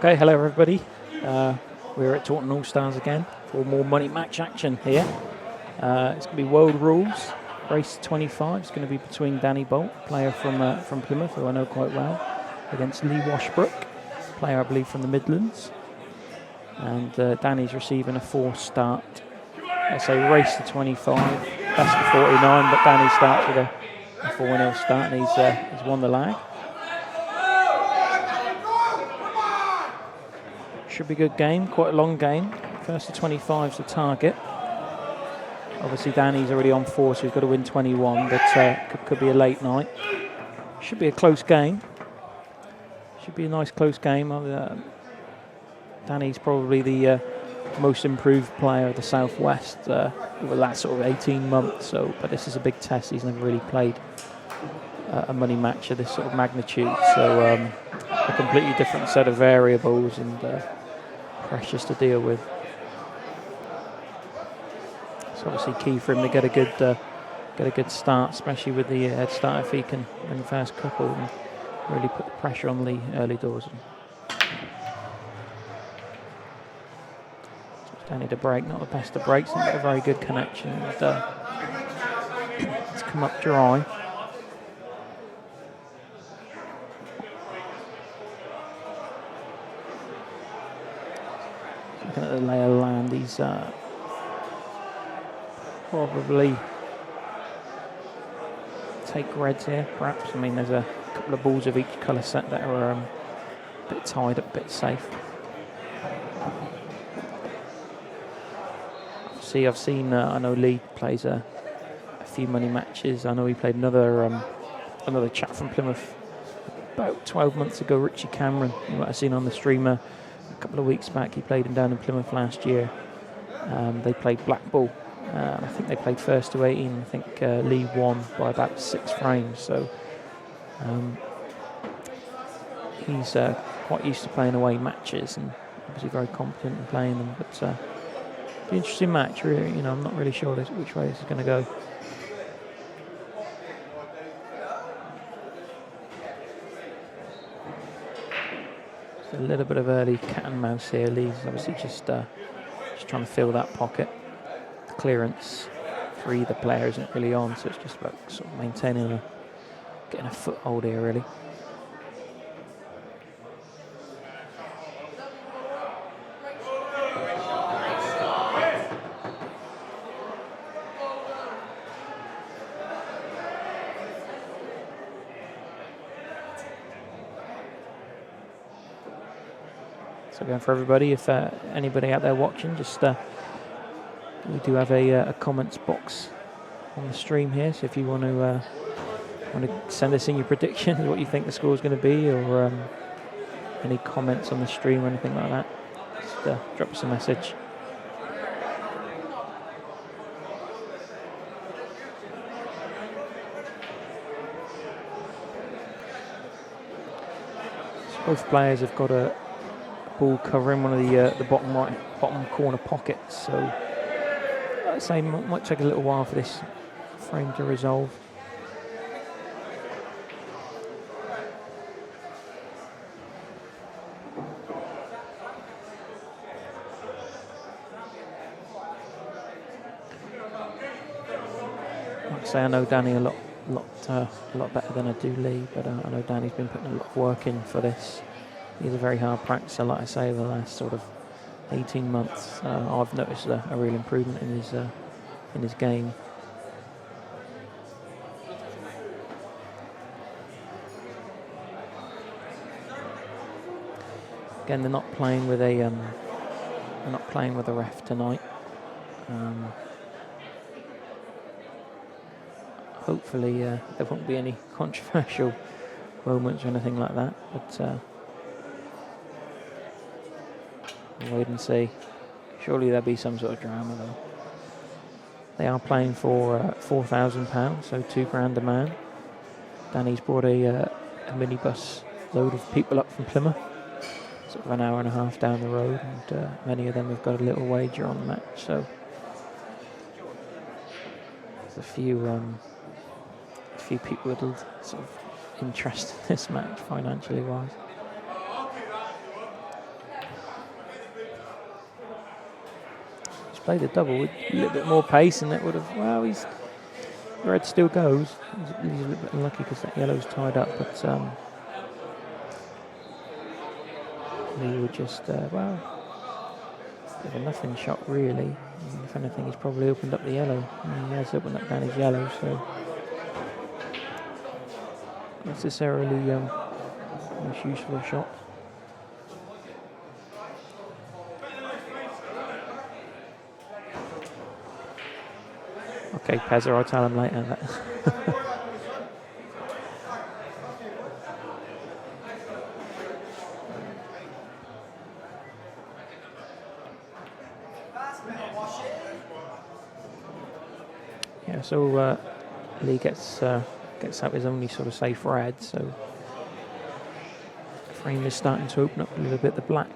Okay, hello everybody. We're at Taunton Allstars again for more money match action here. It's going to be world rules, race 25. It's going to be between Danny Bolt, player from Plymouth, who I know quite well, against Lee Washbrook, player I believe from the Midlands. And Danny's receiving a 4 start. I say race to 25, best of 49, but Danny starts with a 4-0 start, and he's won the lag. Should be a good game, quite a long game. First to 25 is the target. Obviously Danny's already on 4, so he's got to win 21, but could be a late night. Should be a close game. Should be a nice close game. Danny's probably the most improved player of the Southwest over the last sort of 18 months. But this is a big test. He's never really played a money match of this sort of magnitude. So a completely different set of variables and pressures to deal with. It's obviously key for him to get a good start, especially with the head start if he can win the first couple and really put the pressure on the early doors. Danny to break, not the best of breaks, not a very good connection. And, it's come up dry. Looking at the lay of land, he's probably take reds here, perhaps. I mean, there's a couple of balls of each colour set that are a bit tied up, a bit safe. See, I've seen. I know Lee plays a few money matches. I know he played another chap from Plymouth about 12 months ago, Richie Cameron. You might have seen on the streamer a couple of weeks back. He played him down in Plymouth last year. They played black ball. I think they played first to 18. I think Lee won by about 6 frames. So he's quite used to playing away matches and obviously very competent in playing them. But it's an interesting match, really. You know, I'm not really sure which way this is going to go. Just a little bit of early cat and mouse here. Lee's obviously just trying to fill that pocket. The clearance for either player isn't really on, so it's just about sort of maintaining getting a foothold here, really. So again, for everybody, if anybody out there watching, just we do have a comments box on the stream here. So if you want to send us in your predictions, what you think the score is going to be, or any comments on the stream or anything like that, just drop us a message. So both players have got a ball covering one of the bottom corner pockets, so I'd say it might take a little while for this frame to resolve. Like I say, I know Danny a lot better than I do Lee, but I know Danny's been putting a lot of work in for this. He's a very hard practicer, like I say, over the last sort of 18 months. I've noticed a real improvement in his game. Again, they're not playing with a ref tonight. Hopefully, there won't be any controversial moments or anything like that, but. We'll wait and see. Surely there'll be some sort of drama though. They are playing for £4,000, so £2,000 a man. Danny's brought a minibus load of people up from Plymouth, sort of an hour and a half down the road, and many of them have got a little wager on the match. So there's a few people with sort of interest in this match financially wise. played the double with a little bit more pace, and it would have. Well, he's red still goes. He's a little bit unlucky because that yellow's tied up, but Lee would just well, bit of a nothing shot really. If anything, he's probably opened up the yellow. And he has opened up Danny's yellow, so necessarily most useful shot. Okay, Pezza, I'll tell him later that. Yeah, so Lee gets out his only sort of safe red, so the frame is starting to open up a little bit. The black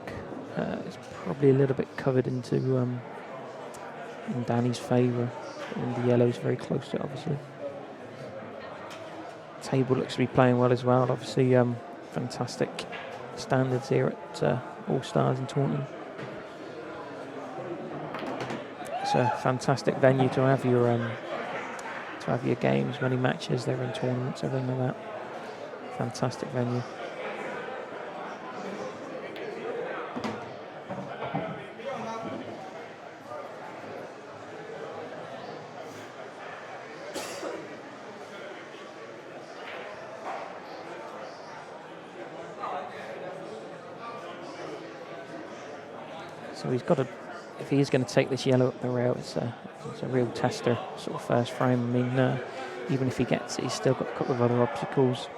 is probably a little bit covered into in Danny's favour, and the yellow is very close to it, obviously. Table looks to be playing well as well. Obviously, fantastic standards here at Allstars in Taunton. It's a fantastic venue to have your games, many matches. They're in tournaments, everything like that. Fantastic venue. So he's got to, if he is going to take this yellow up the rail, it's a real tester sort of first frame. I mean, even if he gets it, he's still got a couple of other obstacles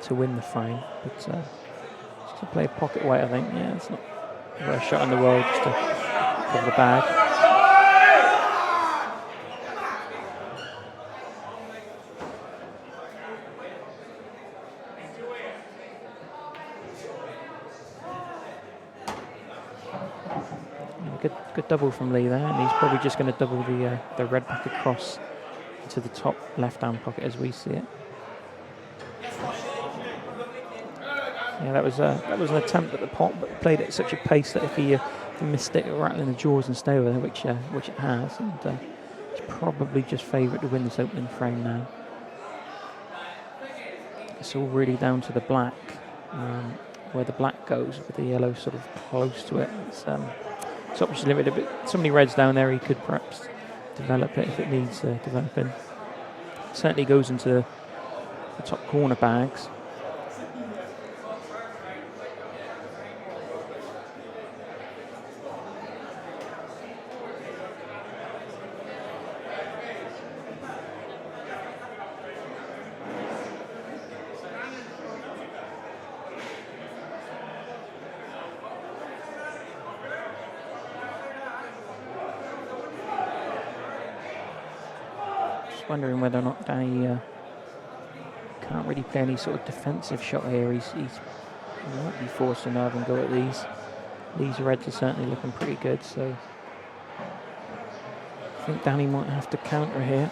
to win the frame. But just to play a pocket weight, I think, yeah, it's not the worst shot in the world just to cover the bag. Good double from Lee there, and he's probably just going to double the red back across to the top left-hand pocket as we see it. Yeah, that was an attempt at the pot, but played it at such a pace that if he missed it, it would rattle in the jaws and stay over there, which it has, and it's probably just favourite to win this opening frame now. It's all really down to the black, where the black goes, with the yellow sort of close to it. It's obviously limited, but so many reds down there, he could perhaps develop it if it needs developing. Certainly goes into the top corner bags. Wondering whether or not Danny can't really play any sort of defensive shot here. He might be forced to have and go at these. These reds are certainly looking pretty good, so I think Danny might have to counter here.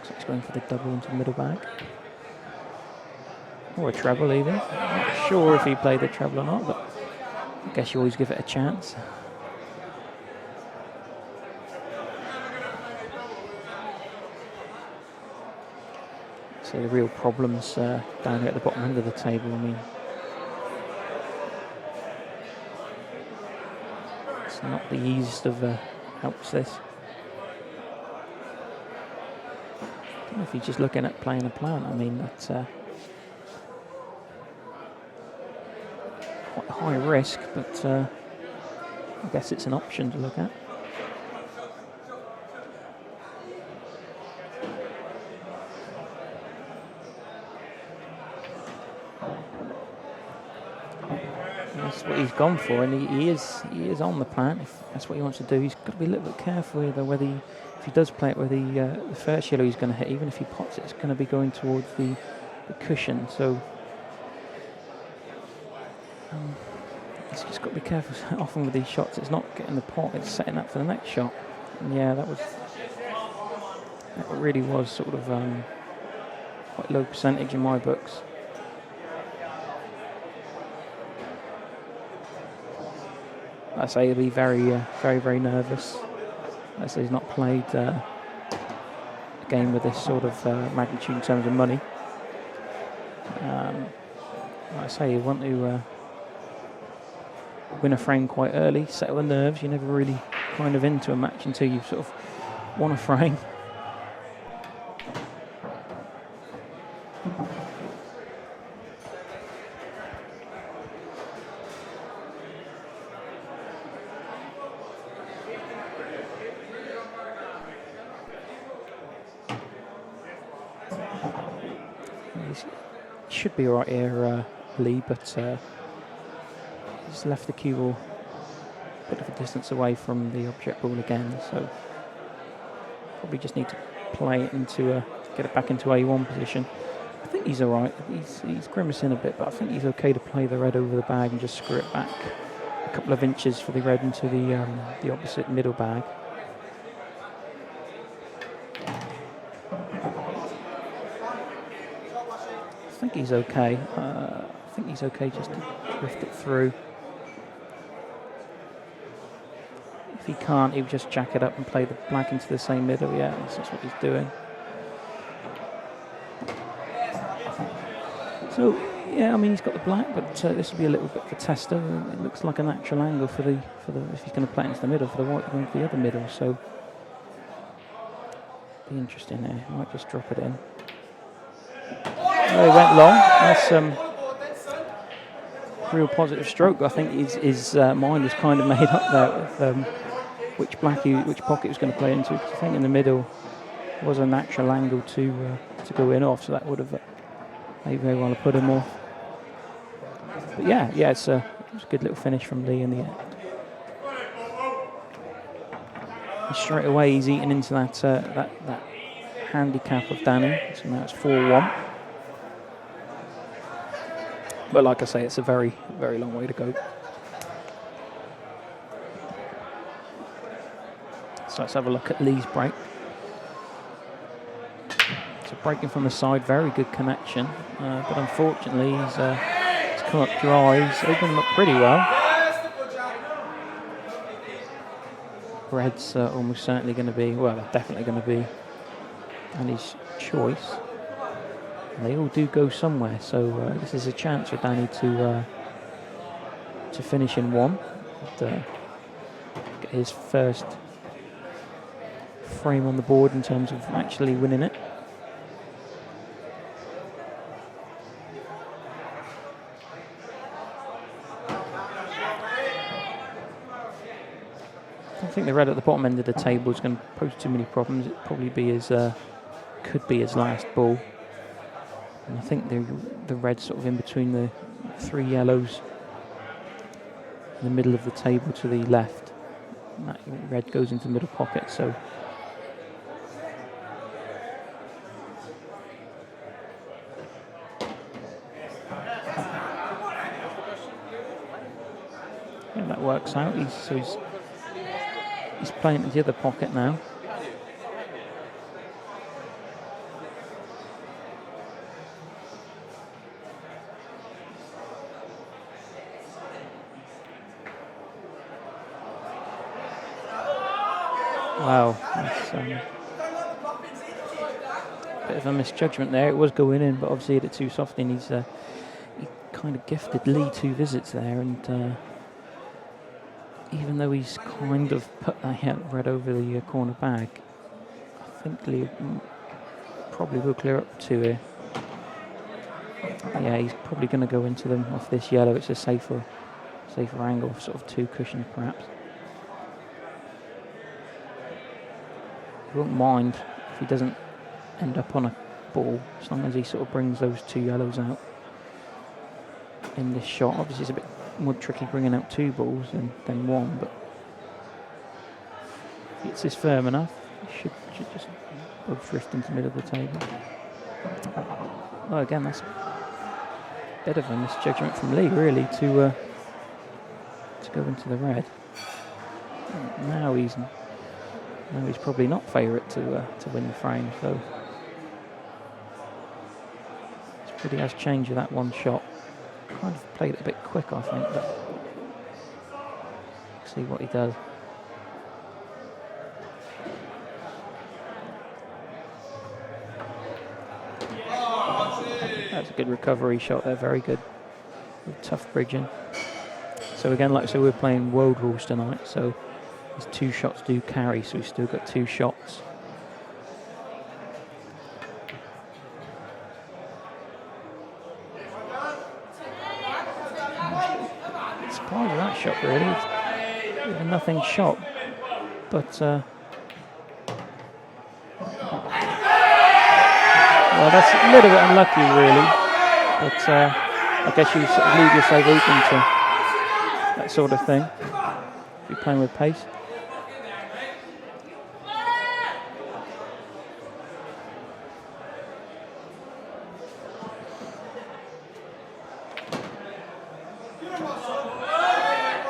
So he's going for the double into the middle bag. Or a treble even. Not sure if he played the treble or not, but I guess you always give it a chance. So the real problems down here at the bottom end of the table. I mean, it's not the easiest of helps this. I don't know if you're just looking at playing a plan. I mean, that's quite high risk, but I guess it's an option to look at. That's what he's gone for, and he is on the plan. If that's what he wants to do, he's got to be a little bit careful here, though. If he does play it with the first yellow he's going to hit, even if he pots it, it's going to be going towards the cushion. So he's just got to be careful. Often with these shots, it's not getting the pot; it's setting up for the next shot. And yeah, that really was sort of quite low percentage in my books. I say he'll be very nervous. I say he's not played a game with this sort of magnitude in terms of money. Like I say, you want to win a frame quite early, settle the nerves. You're never really kind of into a match until you've sort of won a frame. Should be alright here, Lee, but he's left the cue ball a bit of a distance away from the object ball again, so probably just need to play it into get it back into A1 position. I think he's alright. He's grimacing a bit, but I think he's okay to play the red over the bag and just screw it back a couple of inches for the red into the opposite middle bag. I think he's okay. I think he's okay just to drift it through. If he can't, he'll just jack it up and play the black into the same middle. Yeah, that's what he's doing. So, yeah, I mean, he's got the black, but this will be a little bit of a tester. It looks like a natural angle for the if he's going to play it into the middle, for the white going to the other middle. So, be interesting there. Might just drop it in. Oh, he went long. That's real positive stroke. I think his mind was kind of made up there with which pocket he was going to play into. Because I think in the middle was a natural angle to go in off, so that would have may very well have put him off. But yeah, it was a good little finish from Lee in the end. And straight away he's eaten into that handicap of Danny. So now it's 4-1. But like I say, it's a very long way to go. So let's have a look at Lee's break. So breaking from the side, very good connection. But unfortunately, he's come up dry. He's opened them up pretty well. Red's almost certainly going to be, well, definitely going to be Danny's choice. And they all do go somewhere, so this is a chance for Danny to finish in one, and, get his first frame on the board in terms of actually winning it. I don't think the red at the bottom end of the table is going to pose too many problems. It'd probably be could be his last ball. And I think the red sort of in between the three yellows in the middle of the table to the left. And that red goes into the middle pocket, so yeah, that works out. He's playing into the other pocket now. Wow, that's a bit of a misjudgment there. It was going in, but obviously hit it too softly, and he kind of gifted Lee 2 visits there, and even though he's kind of put that red over the corner bag, I think Lee probably will clear up 2 here. Yeah, he's probably going to go into them off this yellow. It's a safer angle, sort of 2 cushions perhaps. He won't mind if he doesn't end up on a ball, as long as he sort of brings those 2 yellows out in this shot. Obviously it's a bit more tricky bringing out 2 balls than 1, but if it's this firm enough, he should just both drift into the middle of the table. Well, again, that's a bit of a misjudgment from Lee, really, to go into the red. Now he's probably not favourite to win the frame, so it really has changed with that one shot. Kind of played it a bit quick, I think, but See what he does. That's a good recovery shot there, very good. With tough bridging. So again, like I said, we're playing world rules tonight, so these 2 shots do carry, so we've still got 2 shots. Surprised with that shot, really. It's a nothing shot, but well, that's a little bit unlucky, really. But I guess you sort of leave yourself open to that sort of thing if you're playing with pace.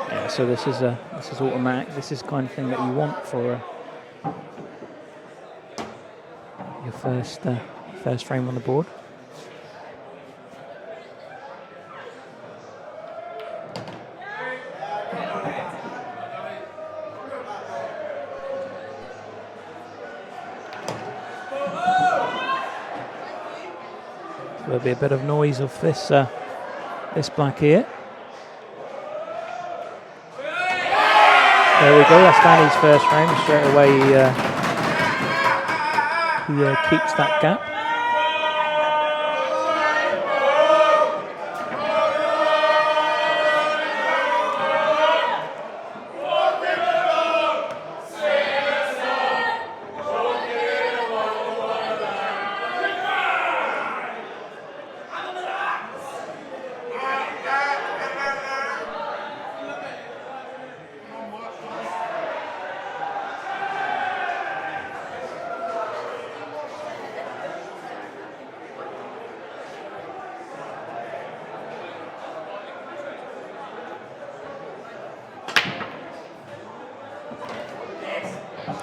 Yeah, so this is automatic. This is the kind of thing that you want for your first frame on the board. There'll be a bit of noise of this this black here. There we go. That's Danny's first frame. Straight away, he keeps that gap.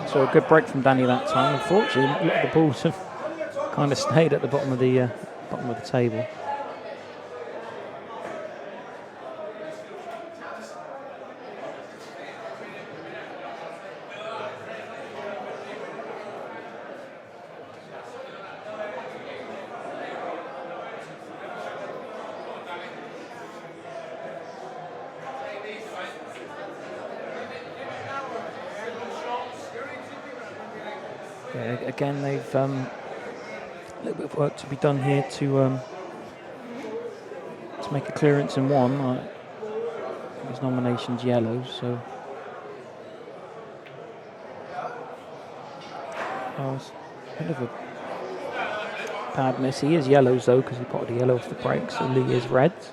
So a good break from Danny that time. Unfortunately, the balls have kind of stayed at the bottom of the table. Again, they've a little bit of work to be done here to make a clearance in one. His nomination's yellow, so it's a bit of a bad miss. He is yellows though, because he potted a yellow off the break, so Lee is reds.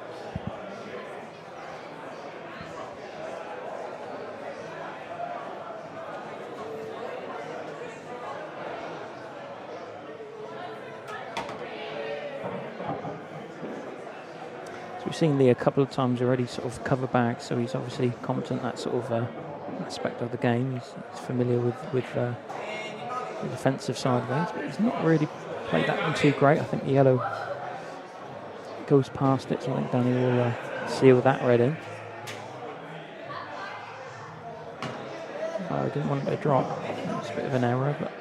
We've seen Lee a couple of times already sort of cover bags, so he's obviously competent at that sort of aspect of the game. He's familiar with the defensive side of things, but he's not really played that one too great. I think the yellow goes past it, so I think Danny will seal that red in. I didn't want it to drop. It's a bit of an error, but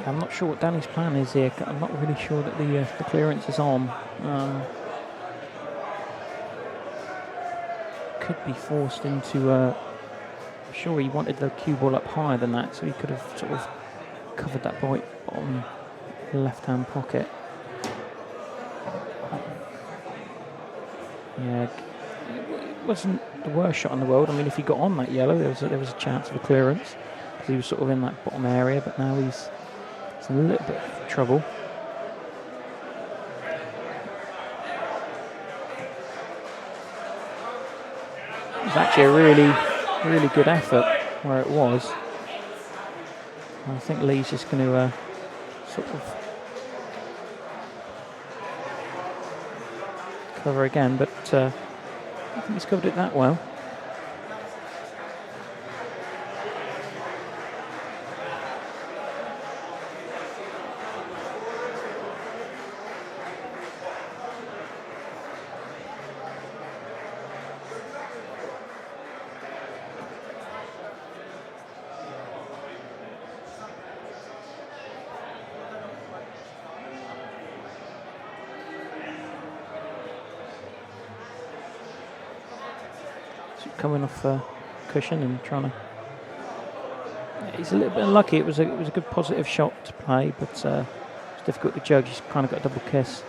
I'm not sure what Danny's plan is here. I'm not really sure that the clearance is on. Could be forced into. I'm sure he wanted the cue ball up higher than that, so he could have sort of covered that bottom left-hand pocket. Yeah, wasn't the worst shot in the world. I mean, if he got on that yellow, there was a chance of a clearance because he was sort of in that bottom area. But now he's in a little bit of trouble. It was actually a really good effort where it was. I think Lee's just going to sort of cover again, but I think he's covered it that well. Coming off cushion and trying to. He's a little bit unlucky. It was a good positive shot to play, but it's difficult to judge. He's kind of got a double kiss.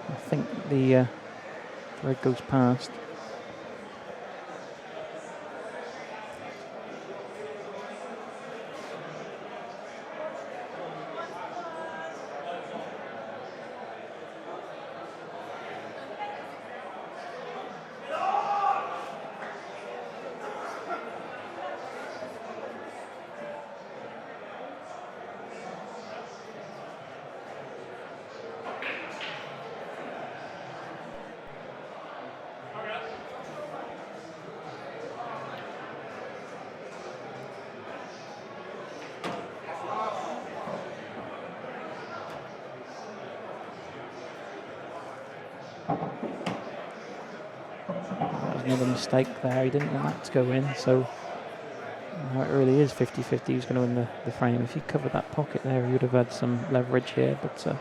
I think the red goes past. Another mistake there. He didn't want that to go in, so it really is 50-50 who's going to win the frame. If he covered that pocket there, he would have had some leverage here, but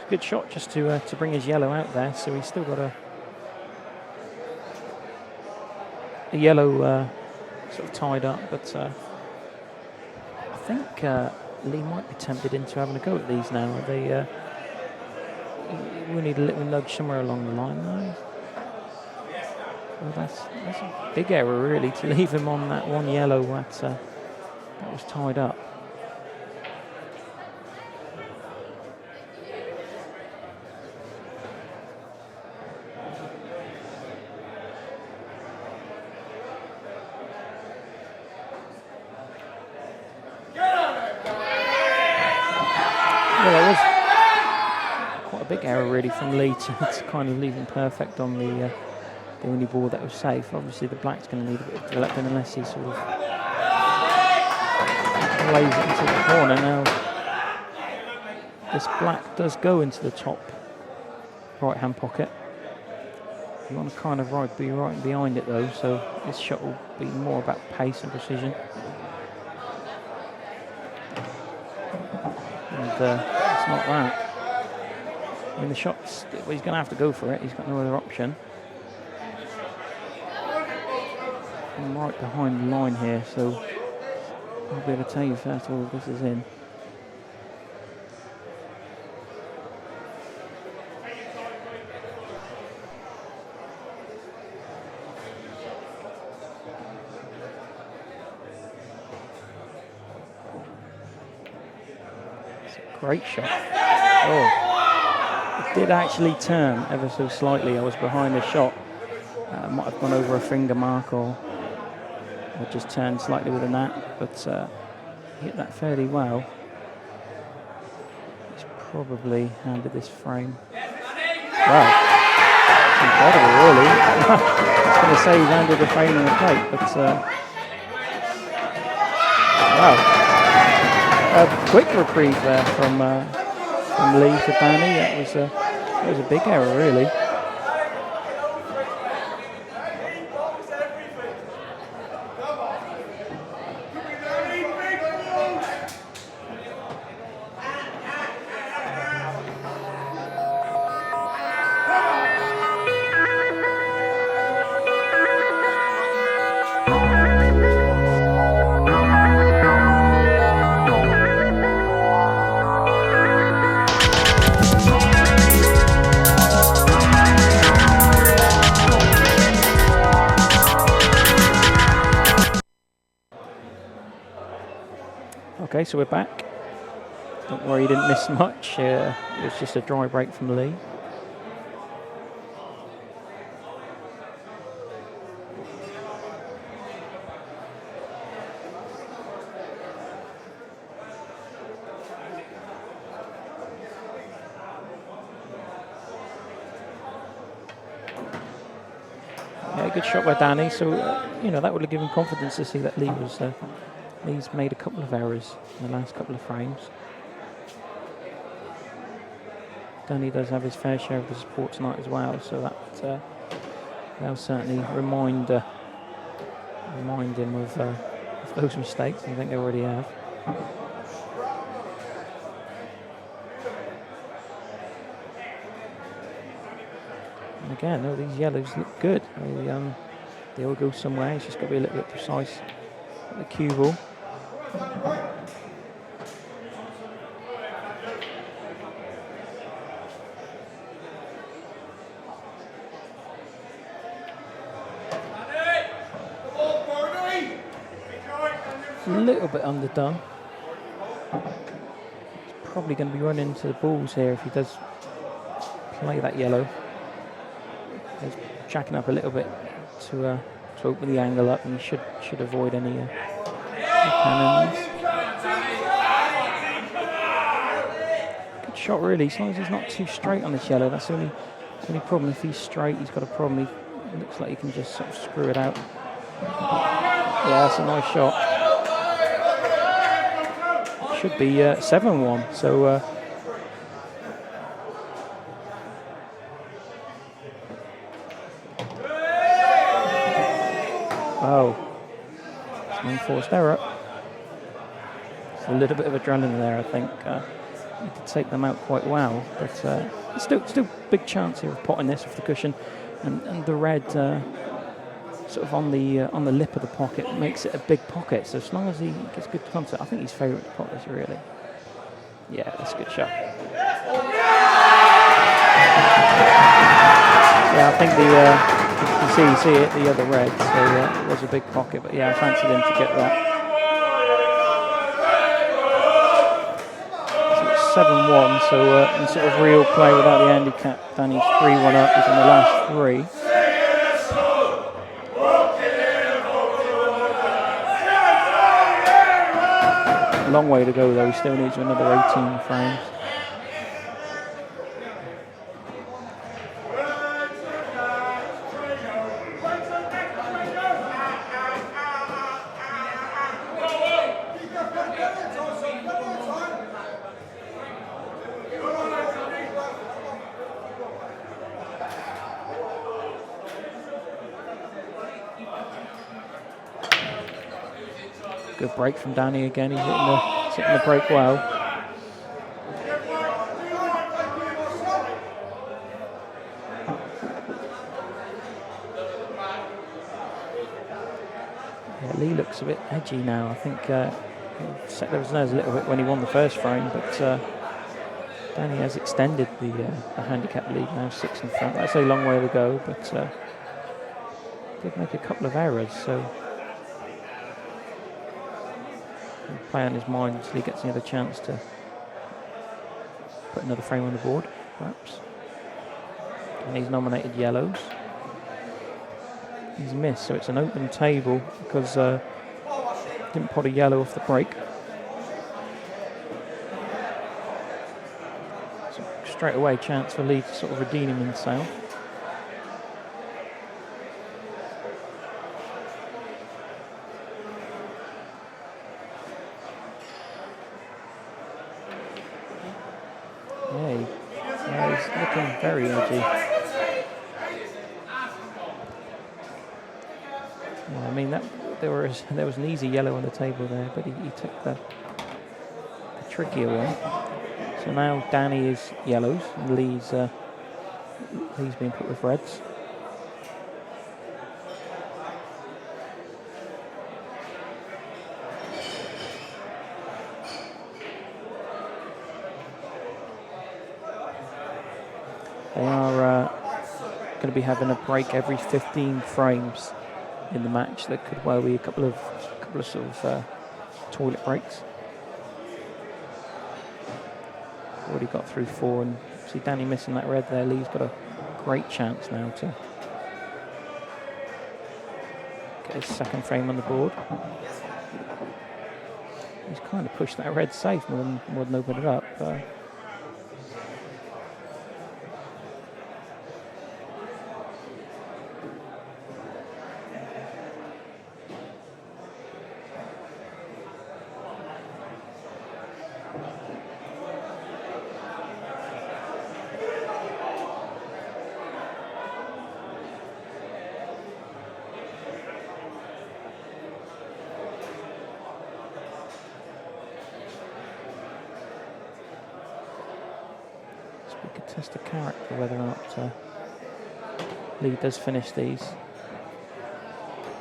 good shot just to bring his yellow out there. So he's still got a yellow sort of tied up, but I think Lee might be tempted into having a go at these now. They we need a little nudge somewhere along the line though. Well, that's a big error really to leave him on that one yellow that was tied up. Big error really from Lee to kind of leave him perfect on the only ball that was safe. Obviously the black's going to need a bit of development unless he sort of lays it into the corner. Now this black does go into the top right hand pocket. You want to kind of be right behind it though, so this shot will be more about pace and precision. And it's not that. I mean, the shot's, well, he's going to have to go for it. He's got no other option. I'm right behind the line here, so I'll be able to tell you first of all if this is in. It's a great shot. Oh. Did actually turn ever so slightly. I was behind the shot. Might have gone over a finger mark or just turned slightly with a net, but hit that fairly well. He's probably handed this frame. Wow, it's incredible, really. I was going to say he landed the frame in the plate, but wow, a quick reprieve there from Lee to Danny. That was a big error, really. Okay, so we're back. Don't worry, you didn't miss much. It was just a dry break from Lee. Yeah, good shot by Danny. So, that would have given confidence to see that Lee's made a couple of errors in the last couple of frames. Danny does have his fair share of the support tonight as well, so that they'll certainly remind him of those mistakes. I think they already have. And again, these yellows look good. They all go somewhere. It's just got to be a little bit precise at the cue ball. A little bit underdone. He's probably going to be running into the balls here if he does play that yellow. He's jacking up a little bit to open the angle up, and he should avoid any cannons. Good shot, really, as long as he's not too straight on this yellow. That's the only problem. If he's straight, he's got a problem. He looks like he can just sort of screw it out. Yeah, that's a nice shot. Should be 7-1, so it's an enforced error. It's a little bit of adrenaline there, I think. He could take them out quite well, but still big chance here of potting this off the cushion, and the red sort of on the lip of the pocket makes it a big pocket. So as long as he gets good contact, I think he's favourite to pot this, really. Yeah, that's a good shot. Yeah, I think you see it, the other red, so it was a big pocket, but yeah, I fancied him to get that. So it's 7-1, so in sort of real play without the handicap, Danny's 3-1 up. He's in the last three. A long way to go, though. He still needs another 18 frames. Good break from Danny again. He's hitting the break well. Yeah, Lee looks a bit edgy now. I think he set those nerves a little bit when he won the first frame, but Danny has extended the handicap lead now, 6 in front. That's a long way to go, but did make a couple of errors, so play on his mind until he gets another chance to put another frame on the board, perhaps. And he's nominated yellows. He's missed, so it's an open table because didn't pot a yellow off the break. straight away chance for Lee to sort of redeem himself. Yeah, he's looking very edgy. Yeah, I mean, there was an easy yellow on the table there, but he took the trickier one. So now Danny is yellows and Lee's being put with reds. They are going to be having a break every 15 frames in the match. There could well be a couple of sort of toilet breaks. Already got through 4, and see Danny missing that red there. Lee's got a great chance now to get his second frame on the board. He's kind of pushed that red safe more than opened it up. We could test the character whether or not Lee does finish these.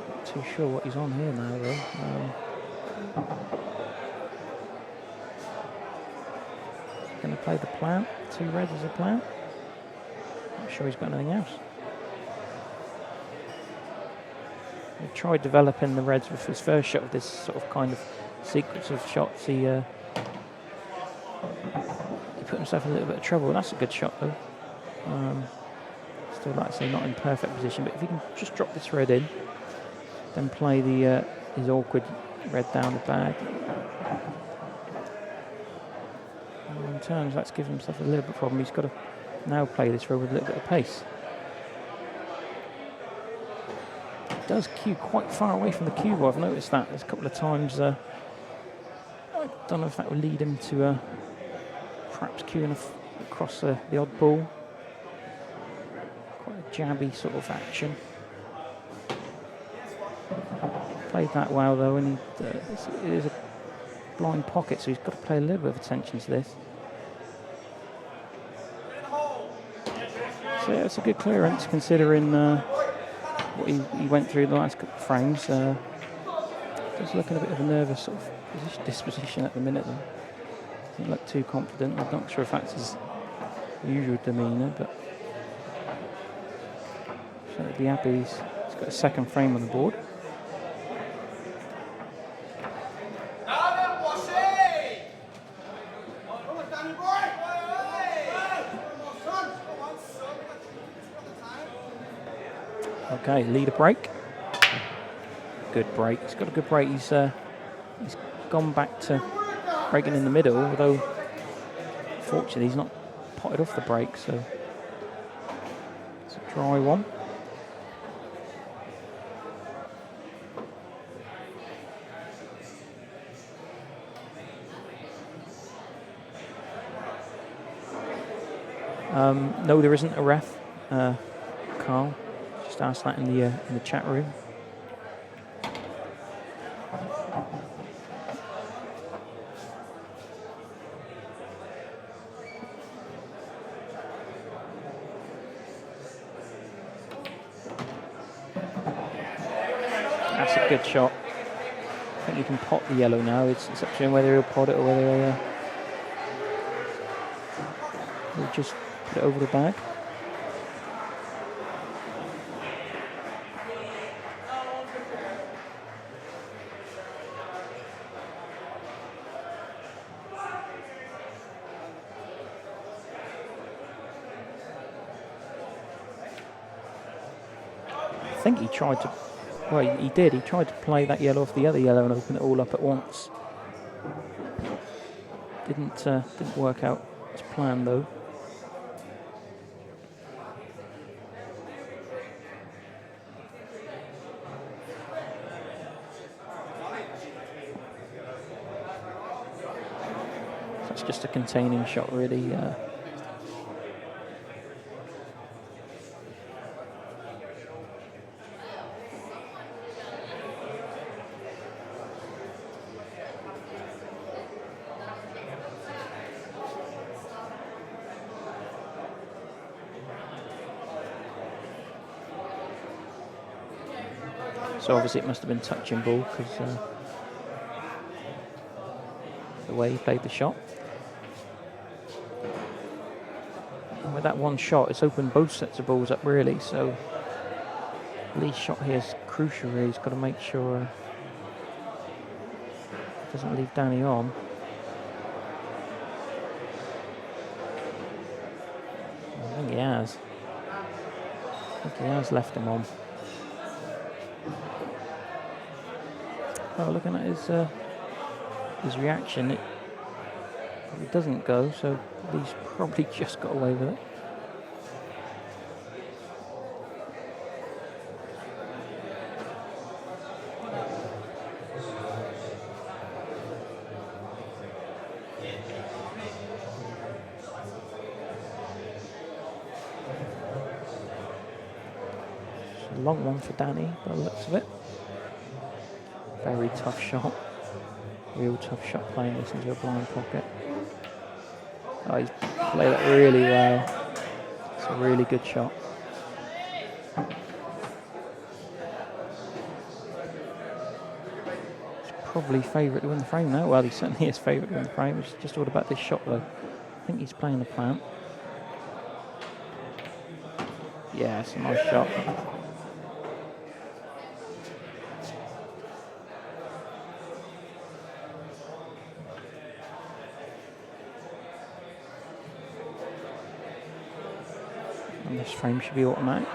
Not too sure what he's on here now though. Going to play the plant, 2 reds as a plant. Not sure he's got anything else. He tried developing the reds with his first shot of this sort of kind of sequence of shots. He put himself in a little bit of trouble. That's a good shot though. Still, like I say, not in perfect position, but if he can just drop this red in, then play his awkward red down the bag. And in turns, that's given himself a little bit of problem. He's got to now play this red with a little bit of pace. He does cue quite far away from the cue. I've noticed that there's a couple of times. I don't know if that will lead him to perhaps cueing across the odd ball. Quite a jabby sort of action. Played that well though, and it is a blind pocket, so he's got to pay a little bit of attention to this. So yeah, it's a good clearance considering what he went through the last couple of frames. Just looking a bit of a nervous sort of disposition at the minute though. Doesn't look too confident. I'm not sure if that's his usual demeanour, but should be happy. He's got a second frame on the board. Okay, leader break. Good break. He's got a good break. He's gone back to breaking in the middle, although fortunately he's not potted off the break, so it's a dry one. No, there isn't a ref, Carl. Just asked that in the chat room. That's a good shot. I think you can pot the yellow now. It's up to him whether he'll pot it or whether he'll just put it over the bag. I think he tried to, well, he did. He tried to play that yellow off the other yellow and open it all up at once. Didn't work out as planned though. It's just a containing shot, really. So obviously it must have been touching ball because the way he played the shot. And with that one shot, it's opened both sets of balls up really. So Lee's shot here is crucial. Really, he's got to make sure it doesn't leave Danny on. I think he has. I think he has left him on. Oh, looking at his reaction, it probably doesn't go, so he's probably just got away with it. It's a long one for Danny, by the looks of it. Very tough shot. Real tough shot playing this into a blind pocket. Oh, he's played it really well. It's a really good shot. He's probably favourite to win the frame now. Well, he certainly is favourite to win the frame. It's just all about this shot though. I think he's playing the plant. Yeah, it's a nice shot. And this frame should be automatic.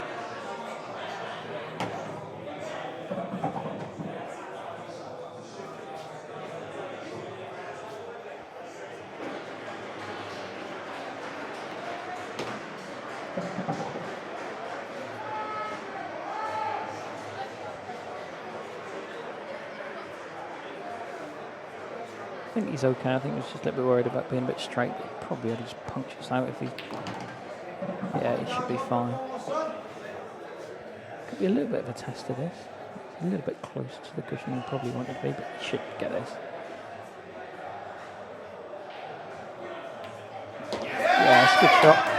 I think he's okay. I think he was just a little bit worried about being a bit straight, but he probably had his punctures out if he... Yeah, he should be fine. Could be a little bit of a test of this. A little bit closer to the cushion than he probably wanted to be, but he should get this. Yeah, it's a good shot.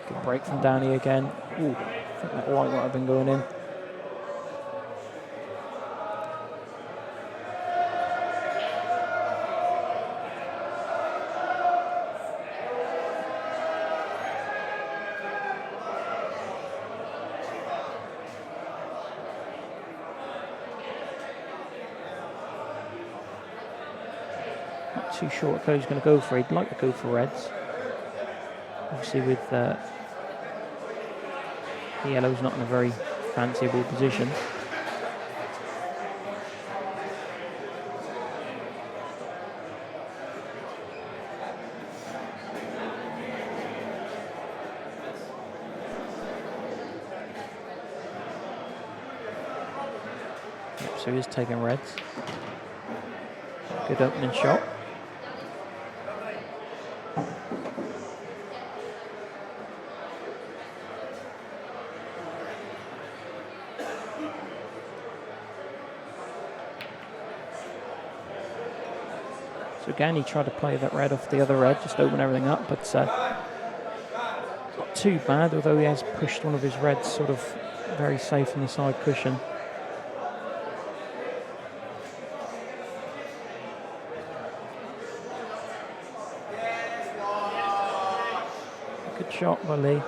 Good break from Danny again. Ooh, I think that white might have been going in. Not too sure what colour he's going to go for. He'd like to go for reds. Obviously with the yellow's not in a very fanciable position. Yep, so he is taking reds. Good opening shot. So again, he tried to play that red off the other red, just open everything up, but not too bad, although he has pushed one of his reds sort of very safe on the side cushion. Good shot by Lee.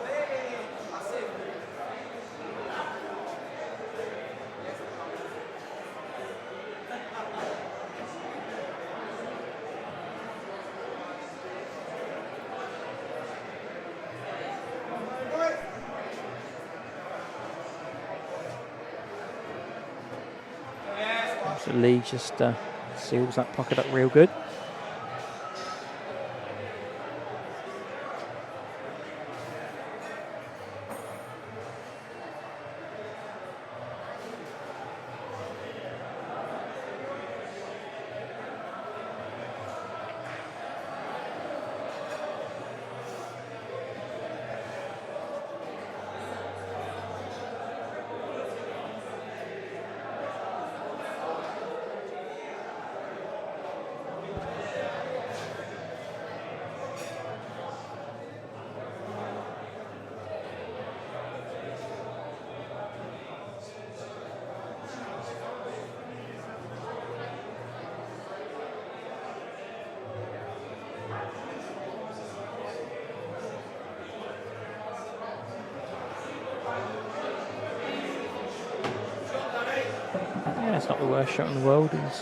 So Lee just seals that pocket up real good. Yeah, it's not the worst shot in the world. He's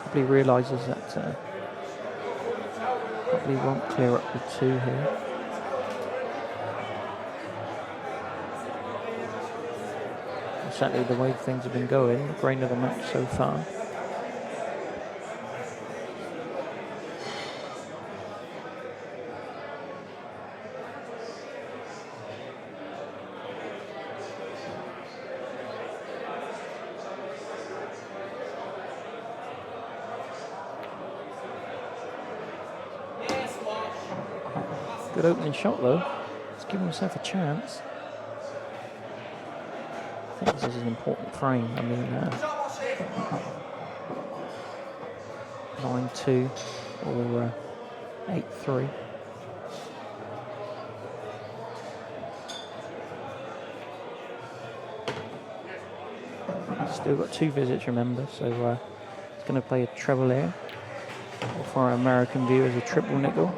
probably realises that probably won't clear up with 2 here. And certainly the way things have been going, the grain of the match so far. Good opening shot though. He's giving himself a chance. I think this is an important frame. I mean, 9-2 or 8-3. Still got 2 visits, remember, so he's going to play a treble here. Or for our American viewers, a triple nickel.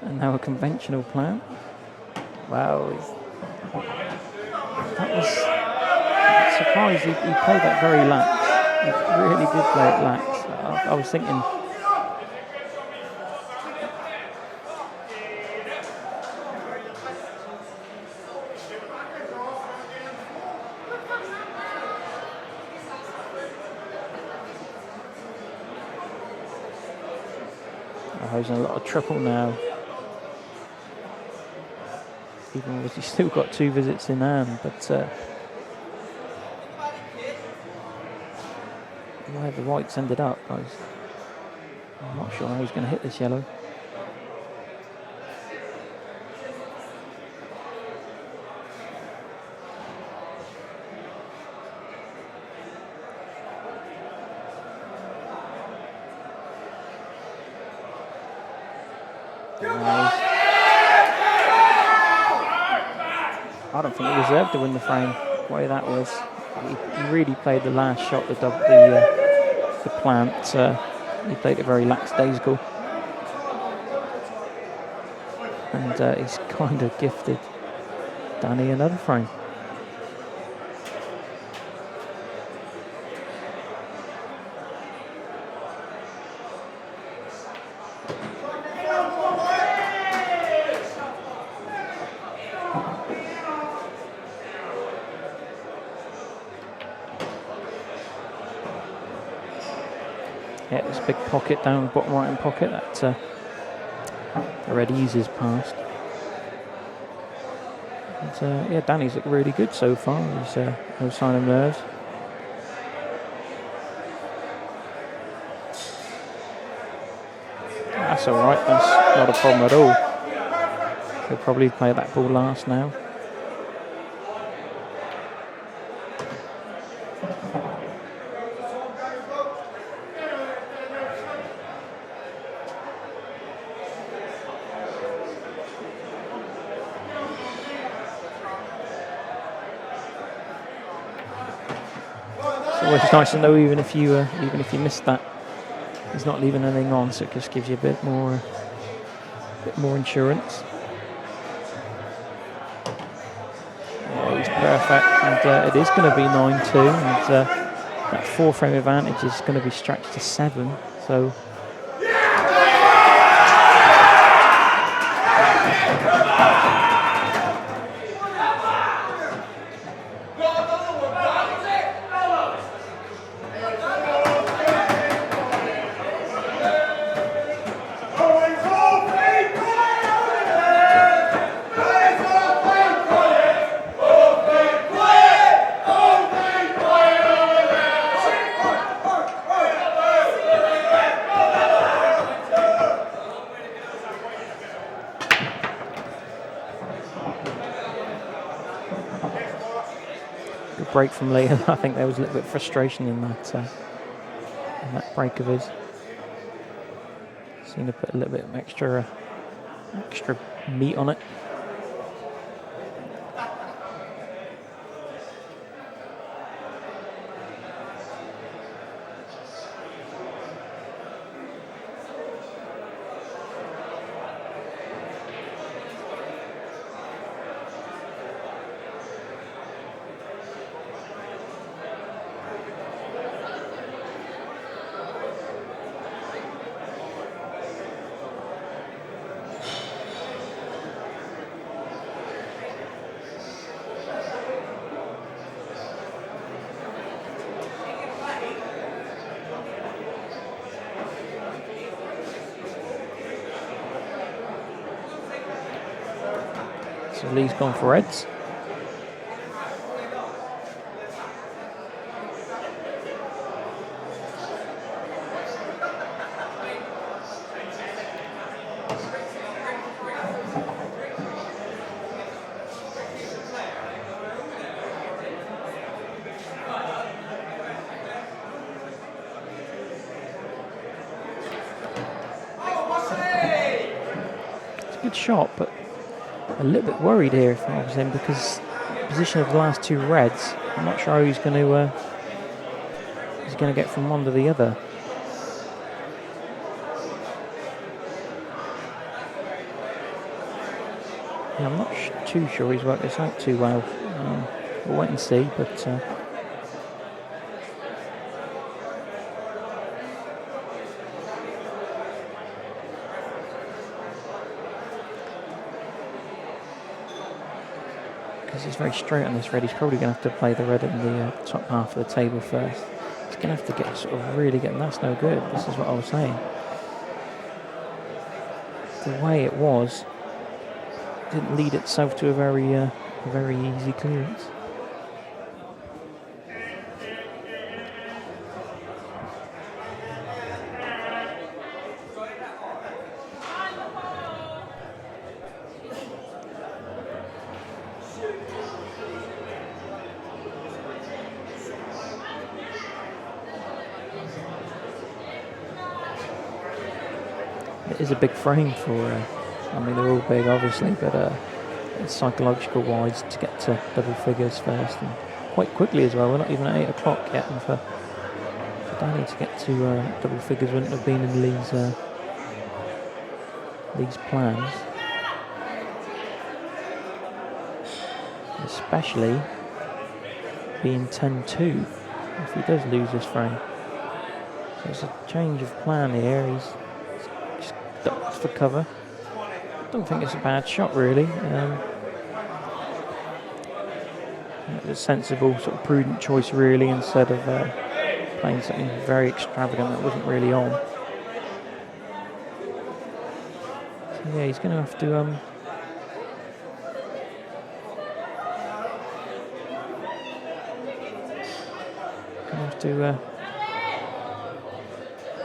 And now a conventional plan. Wow. That was surprised. He played that very lax. He really did play it lax. I was thinking. Oh, he's in a lot of trouble now. Even though he's still got 2 visits in hand, but where the whites ended up, I'm not sure how he's going to hit this yellow. I don't think he deserved to win the frame. The way that was, he really played the last shot, the plant. He played it very lackadaisical, and he's kind of gifted Danny another frame. Yeah, this big pocket down the bottom right hand pocket that already eases past. And, yeah, Danny's looked really good so far. He's no sign of nerves. That's all right. That's not a problem at all. He'll probably play that ball last now. It's always nice to know, even if you missed that He's not leaving anything on, so it just gives you a bit more insurance. Yeah, he's perfect, and it is going to be 9-2, and that 4-frame advantage is going to be stretched to 7. So. Break from Liam. I think there was a little bit of frustration in that break of his. Seemed to put a little bit of extra meat on it. So Lee's gone for reds. It's a good shot, but a little bit worried here if I was him, because the position of the last two reds, I'm not sure how he's going to get from one to the other. Yeah, I'm not too sure he's worked this out too well. We'll wait and see, but because he's very straight on this red, he's probably going to have to play the red in the top half of the table first. He's going to have to get really getting. That's no good. This is what I was saying. The way it was didn't lead itself to a very easy clearance. It is a big frame for, I mean, they're all big obviously, but it's psychological wise to get to double figures first, and quite quickly as well. We're not even at 8 o'clock yet, and for Danny to get to double figures wouldn't have been in Lee's plans. Especially being 10-2 if he does lose this frame. So it's a change of plan here. He's ducked for cover. Don't think it's a bad shot really. A sensible, sort of prudent choice really, instead of playing something very extravagant that wasn't really on. So yeah, he's going to have to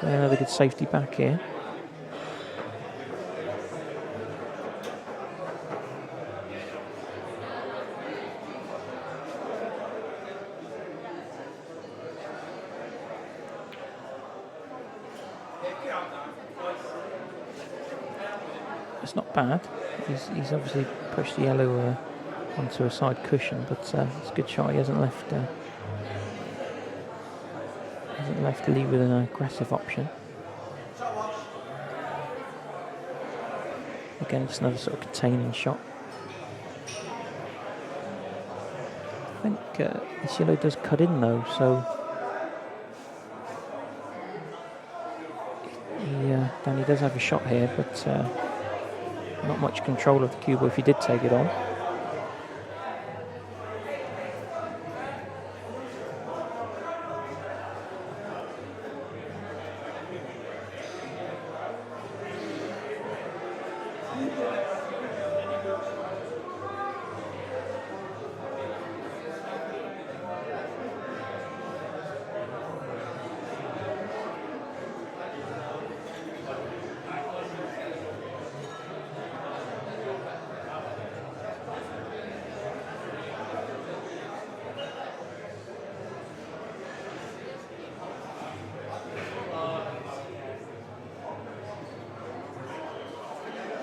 play another good safety back here. It's not bad. He's obviously pushed the yellow onto a side cushion, but it's a good shot. He hasn't left Lee with an aggressive option. Again, just another sort of containing shot. I think this yellow does cut in though, so Danny does have a shot here, but not much control of the cue ball if he did take it on.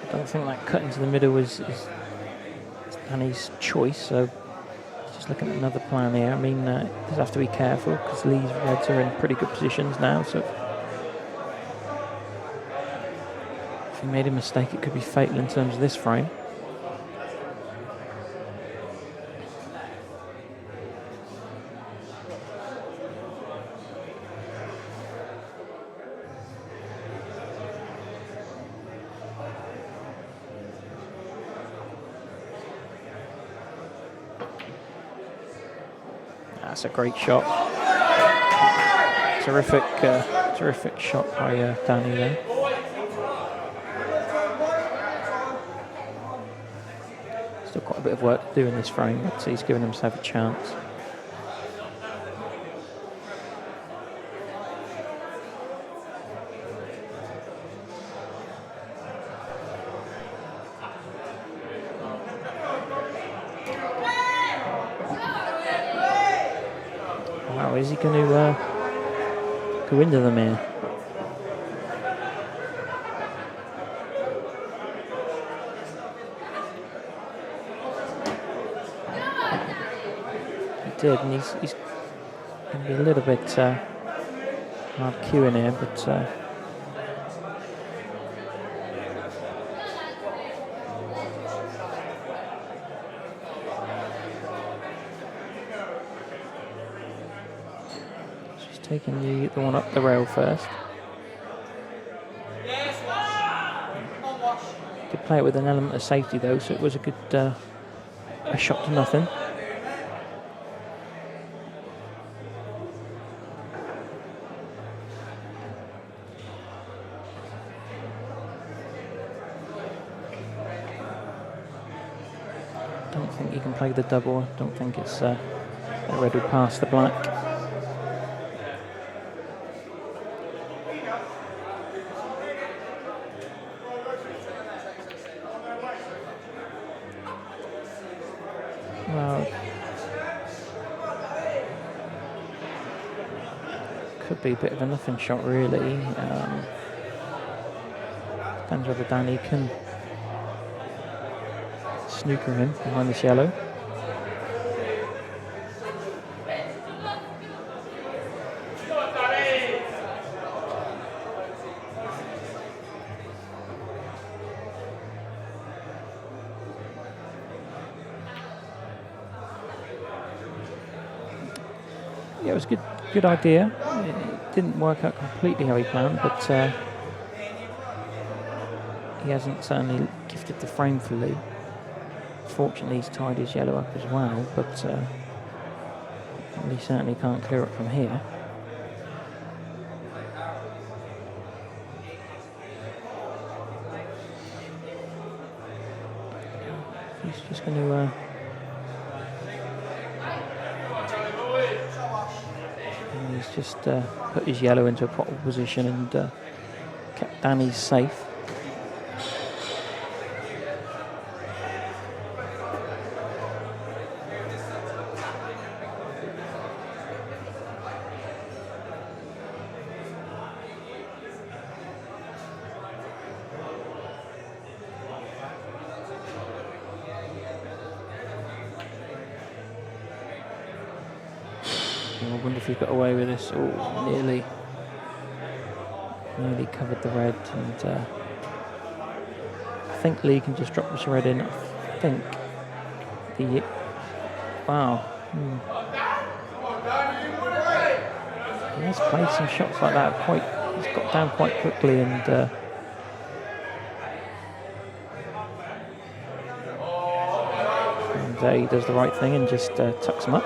I don't think that cut into the middle is Danny's choice, so just looking at another plan here. I mean, does have to be careful because Lee's reds are in pretty good positions now, so if he made a mistake it could be fatal in terms of this frame. That's a great shot. Terrific shot by Danny there. Still quite a bit of work to do in this frame, but he's given himself a chance. Wow, is he going to go into them here? He did, and he's going to be a little bit hard cueing here, but taking the one up the rail first. Did play it with an element of safety though, so it was a good a shot to nothing. Don't think he can play the double. I don't think it's a red would pass the black. Well, could be a bit of a nothing shot, really. Depends whether Danny can snooker him behind this yellow. Yeah, it was a good idea. It didn't work out completely how he planned, but he hasn't certainly gifted the frame for Lee. Fortunately, he's tied his yellow up as well, but he certainly can't clear it from here. He's just going to he's just put his yellow into a potable position and kept Danny's safe. I wonder if he got away with this. Oh, nearly covered the red, and think Lee can just drop this red in. I think the... Wow. He has played some shots like that quite... He's got down quite quickly and... he does the right thing and just tucks him up.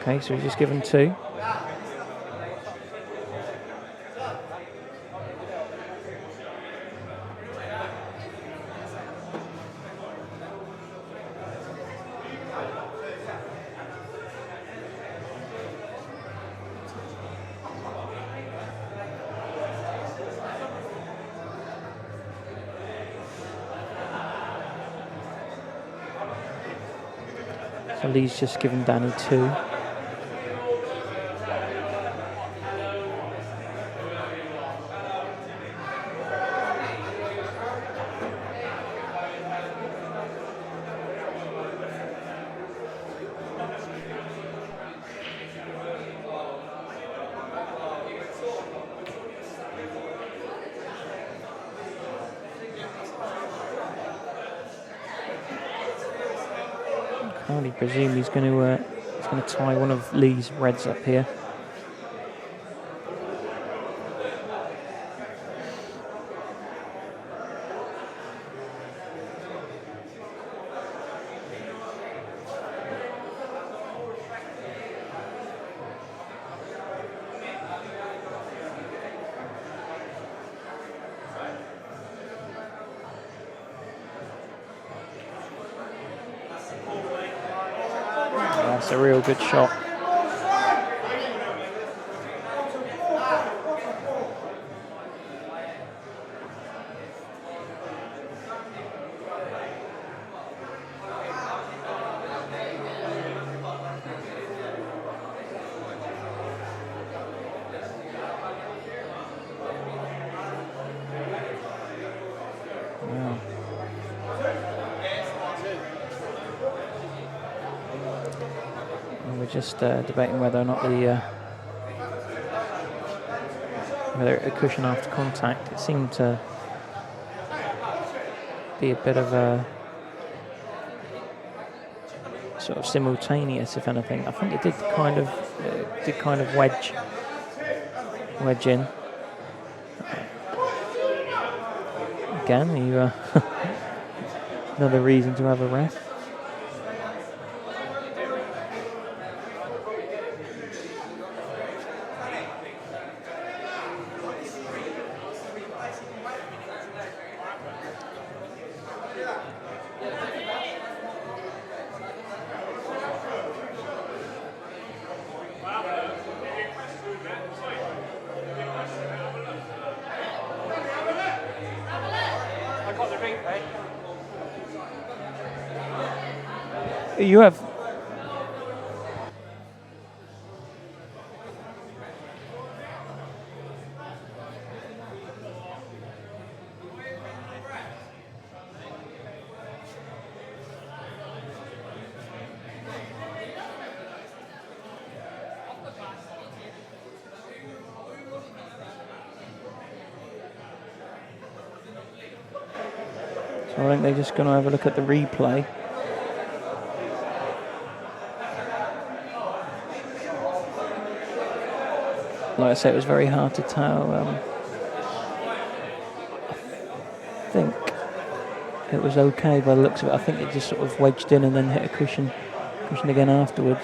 Okay, so he's just given 2. So Lee's just given Danny 2. I presume he's going to tie one of Lee's reds up here. That's a real good shot. Just debating whether or not whether a cushion after contact. It seemed to be a bit of a sort of simultaneous, if anything. I think it did kind of wedge in. Again, you another reason to have a ref. You have... So I think they're just going to have a look at the replay. Like I say, it was very hard to tell. I think it was okay by the looks of it. I think it just sort of wedged in and then hit a cushion again afterwards.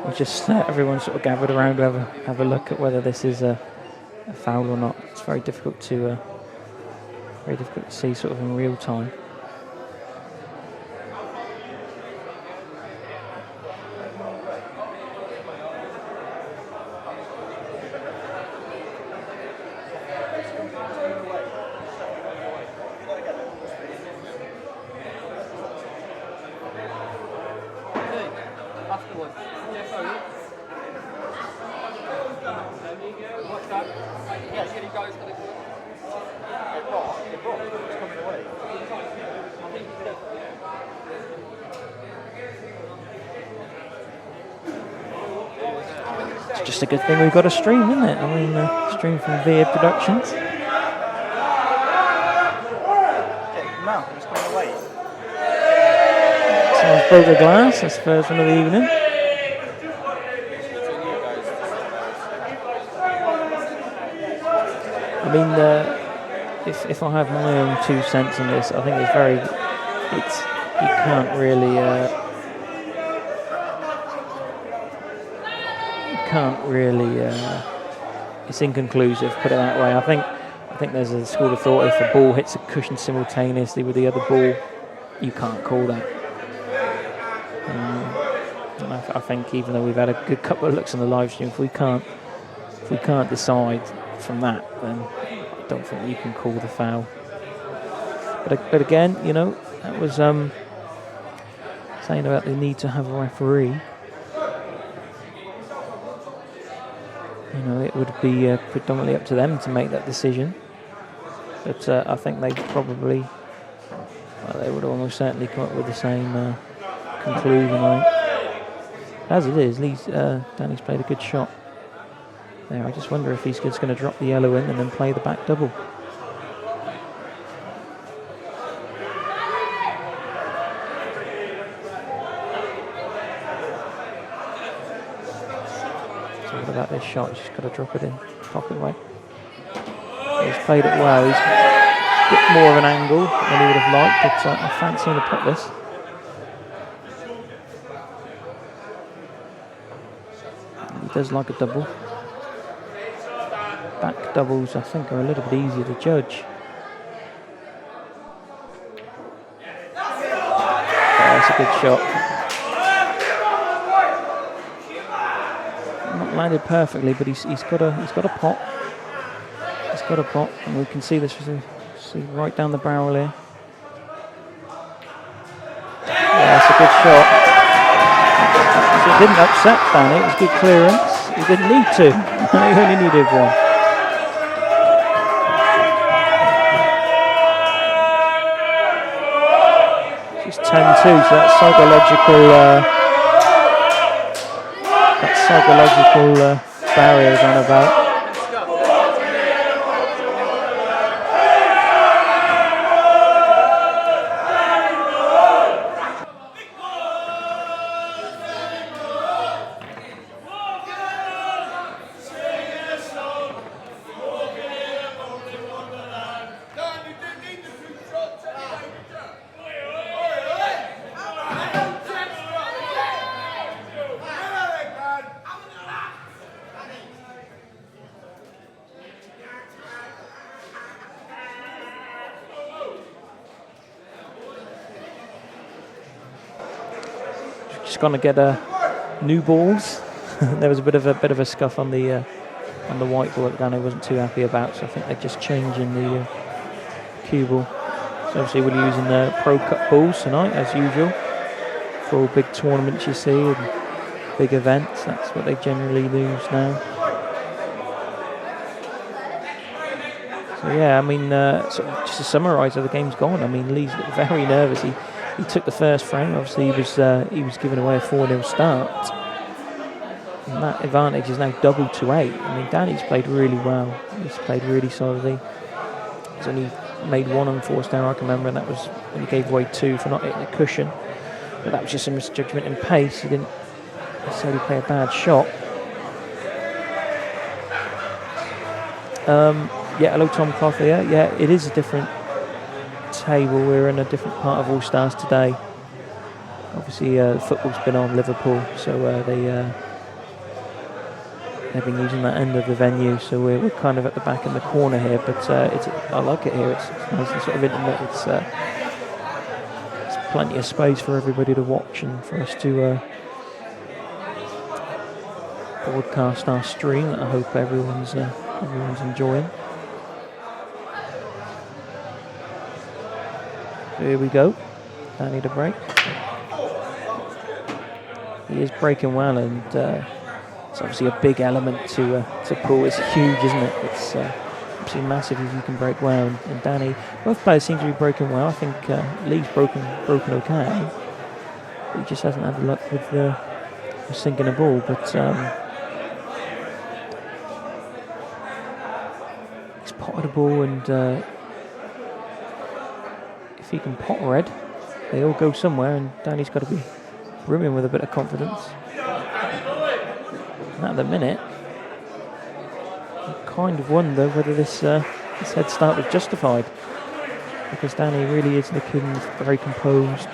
We'll just everyone sort of gathered around to have a look at whether this is a foul or not. It's very difficult to see sort of in real time. It's just a good thing we've got a stream, isn't it? I mean, stream from VA Productions. Someone's broke a glass. That's the first one of the evening. I mean, if I have my own 2 cents on this, I think you can't really, it's inconclusive, put it that way. I think there's a school of thought if the ball hits a cushion simultaneously with the other ball, you can't call that. And I think even though we've had a good couple of looks on the live stream, if we can't decide from that, then I don't think you can call the foul. But again, you know, that was saying about the need to have a referee. You know, it would be predominantly up to them to make that decision. But I think they probably, they would almost certainly come up with the same conclusion. As it is, Danny's played a good shot there. I just wonder if he's just going to drop the yellow in and then play the back double. So what about this shot? He's just got to drop it in, pop it away. He's played it well. He's a bit more of an angle than he would have liked, but I fancy him to put this. He does like a double. Back doubles, I think, are a little bit easier to judge. That's a good shot. Not landed perfectly, but he's got a pop. He's got a pop, and we can see this right down the barrel here. Yeah, that's a good shot. It didn't upset Danny. It was good clearance. He didn't need to. He only needed one. It's 10-2, so that psychological barrier is on about. Just going to get new balls. There was a bit of a scuff on the white ball that Danny wasn't too happy about, so I think they're just changing the cue ball. So obviously we're using the Pro Cup balls tonight, as usual, for all big tournaments you see and big events. That's what they generally use now. So yeah, I mean, sort of just to summarise how the game's gone. I mean, Lee's looked very nervous. He took the first frame. Obviously, he was giving away a 4-0 start. And that advantage is now doubled to 8. I mean, Danny's played really well. He's played really solidly. He's only made one unforced error, I can remember, and that was when he gave away 2 for not hitting the cushion. But that was just a misjudgment in pace. He didn't necessarily play a bad shot. Yeah, hello Tom Clough here. Yeah, it is a different table. We're in a different part of Allstars today. Obviously, football's been on Liverpool, so they've been using that end of the venue, so we're kind of at the back in the corner here. But I like it here. It's nice and sort of intimate. It's plenty of space for everybody to watch and for us to broadcast our stream that I hope everyone's enjoying. So here we go. Danny to break. He is breaking well, and it's obviously a big element to pull. It's huge, isn't it? It's absolutely massive if you can break well. And Danny, both players seem to be breaking well. I think Lee's broken okay. But he just hasn't had the luck with sinking a ball. But he's potted a ball, and if he can pot red, they all go somewhere, and Danny's got to be brimming with a bit of confidence. And at the minute, I kind of wonder whether this head start was justified, because Danny really is looking very composed.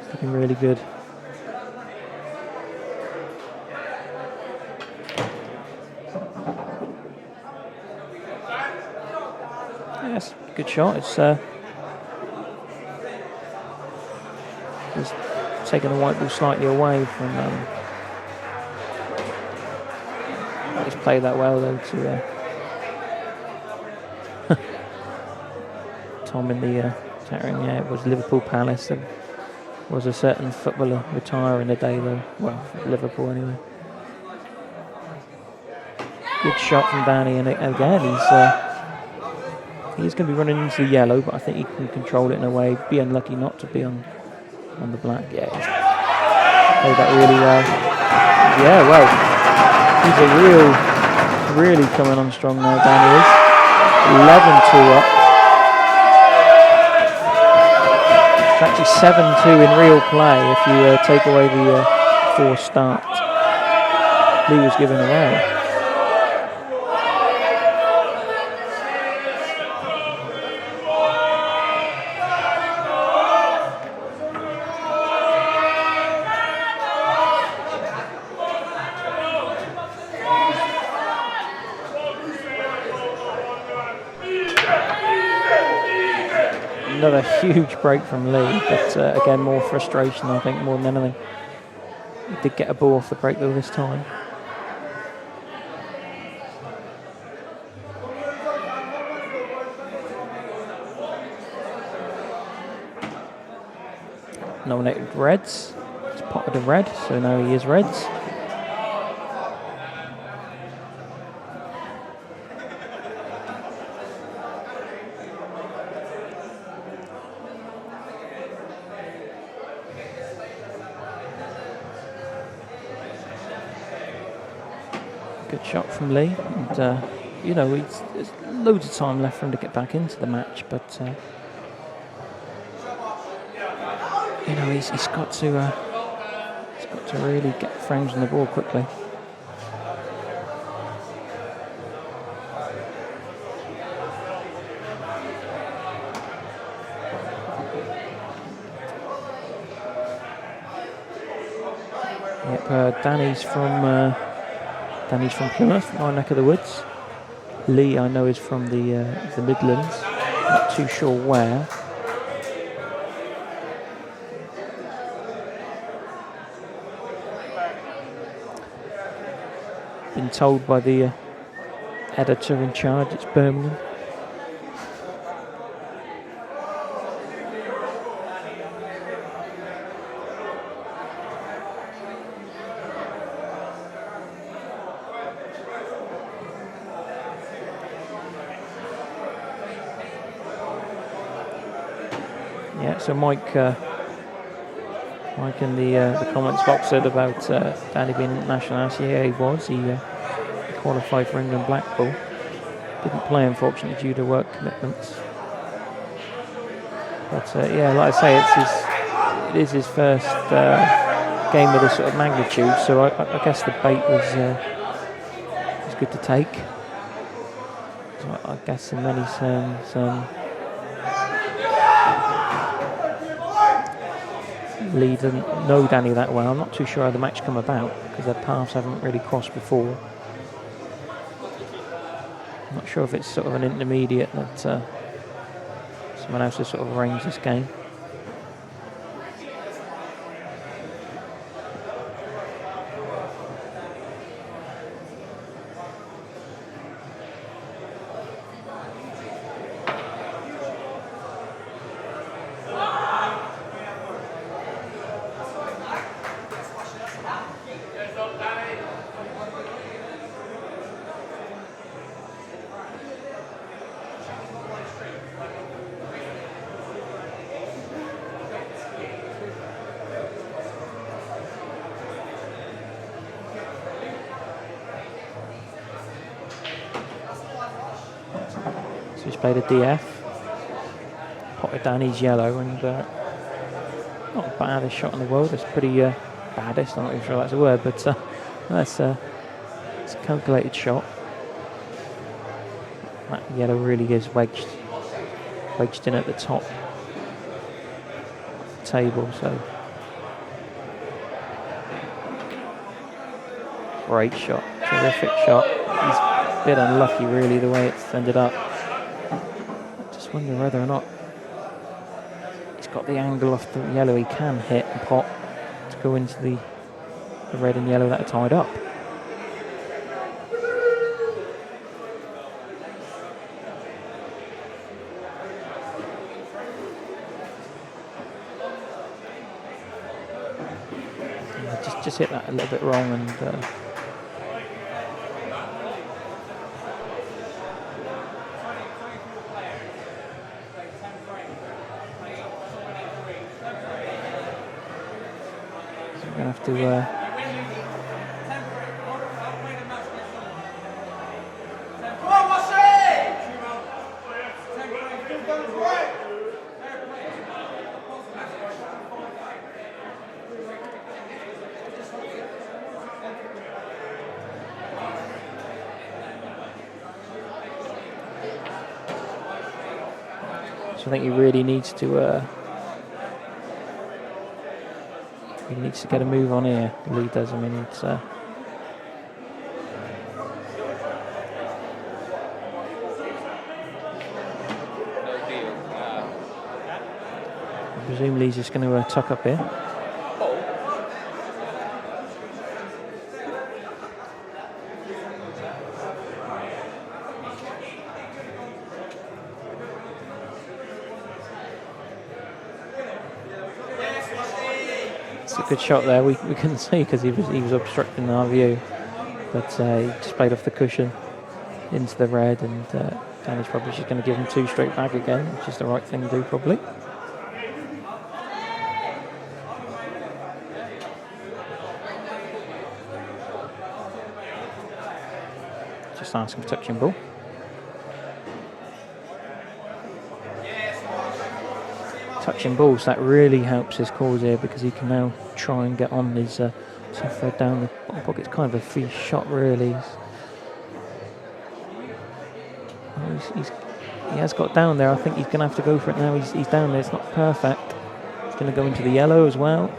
He's looking really good. Yes, good shot. It's taking the white ball slightly away from. He's played that well though to Tom in the tattering. Yeah, it was Liverpool Palace. There was a certain footballer retiring the day though. Well, Liverpool anyway. Good shot from Danny, and again he's going to be running into the yellow, but I think he can control it in a way. Be unlucky not to be on the black. Yeah, he's played that really well. Yeah, well, he's really coming on strong now, Danny is. 11-2 up. It's actually 7-2 in real play if you take away the 4 start Lee was giving away. Another huge break from Lee, but again more frustration I think more than anything. He did get a ball off the break though this time. Nominated reds. He's potted a red, so now he is reds. Good shot from Lee, and there's loads of time left for him to get back into the match, but he's got to really get frames on the ball quickly. Yep, Danny's from Plymouth, my neck of the woods. Lee, I know, is from the Midlands. Not too sure where. Been told by the editor in charge it's Birmingham. Yeah, so Mike in the comments box said about Danny being international. Yeah, he was. He qualified for England Blackpool. Didn't play, unfortunately, due to work commitments. But yeah, like I say, it is his first game of this sort of magnitude. So I guess the bait was good to take. So I guess in many terms. Lee doesn't know Danny that well. I'm not too sure how the match come about because their paths haven't really crossed before. I'm not sure if it's sort of an intermediate that someone else has sort of arranged this game. So he's played a DF, potted down his yellow, and not the baddest shot in the world. It's pretty baddest. I'm not even sure that's a word, but it's a calculated shot. That yellow really is wedged in at the top of the table. So great shot, terrific shot. He's a bit unlucky, really, the way it's ended up. Wonder whether or not he's got the angle off the yellow he can hit and pot to go into the red and yellow that are tied up. Yeah, just hit that a little bit wrong, and to so I think he really needs to he needs to get a move on here. Lee does. I mean, it's I presume Lee's just going to tuck up here. It's a good shot there. We couldn't see because he was obstructing our view, but he just played off the cushion into the red, and Danny's probably just going to give him two straight back again, which is the right thing to do probably. Just asking for touching ball. Touching balls, that really helps his cause here because he can now try and get on his soft down the bottom pocket. It's kind of a free shot, really. He has got down there. I think he's going to have to go for it now. He's down there. It's not perfect. He's going to go into the yellow as well.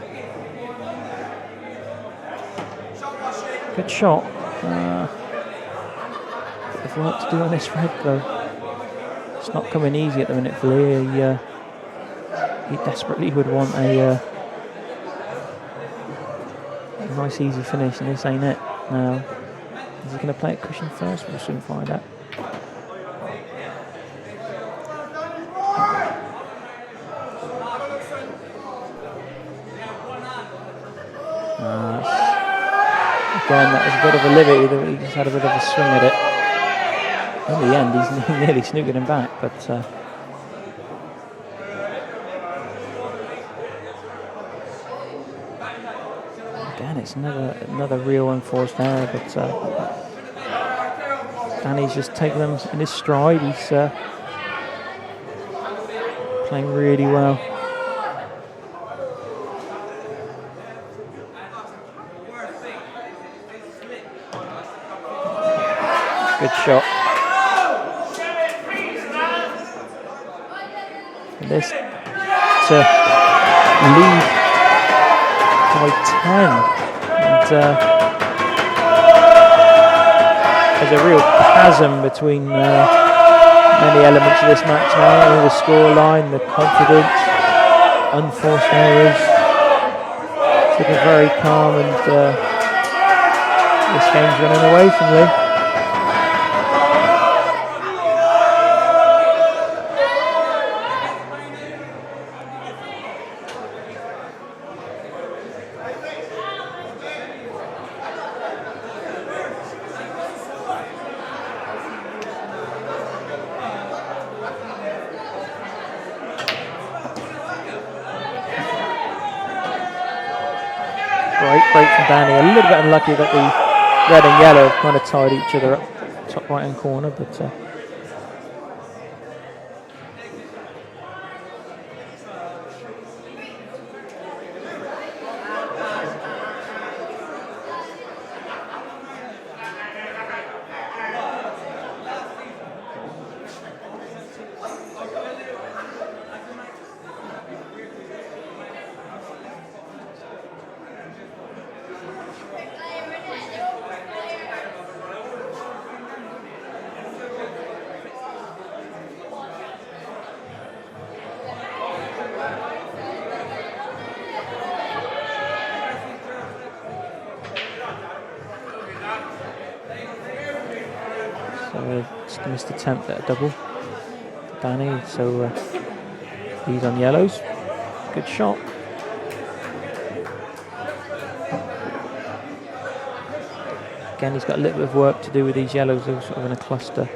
Good shot. Bit of work to do on this red, though. It's not coming easy at the minute for Lee. He desperately would want a nice easy finish, and this ain't it. Now, is he going to play it cushion first? We'll soon find out. Again, that was a bit of a liberty. He just had a bit of a swing at it. In the end, he's nearly snookered him back, but again, it's another real one for us there. But Danny's just taken them in his stride. He's playing really well. Good shot. And this to lead by 10. And there's a real chasm between many elements of this match now. The scoreline, the confidence, unforced errors. It's looking very calm, and this game's running away from Lee. Great break from Danny. A little bit unlucky that the red and yellow have kind of tied each other up, top right hand corner, but just a missed attempt at a double. Danny, so he's on yellows. Good shot. Again, he's got a little bit of work to do with these yellows. They're sort of in a cluster.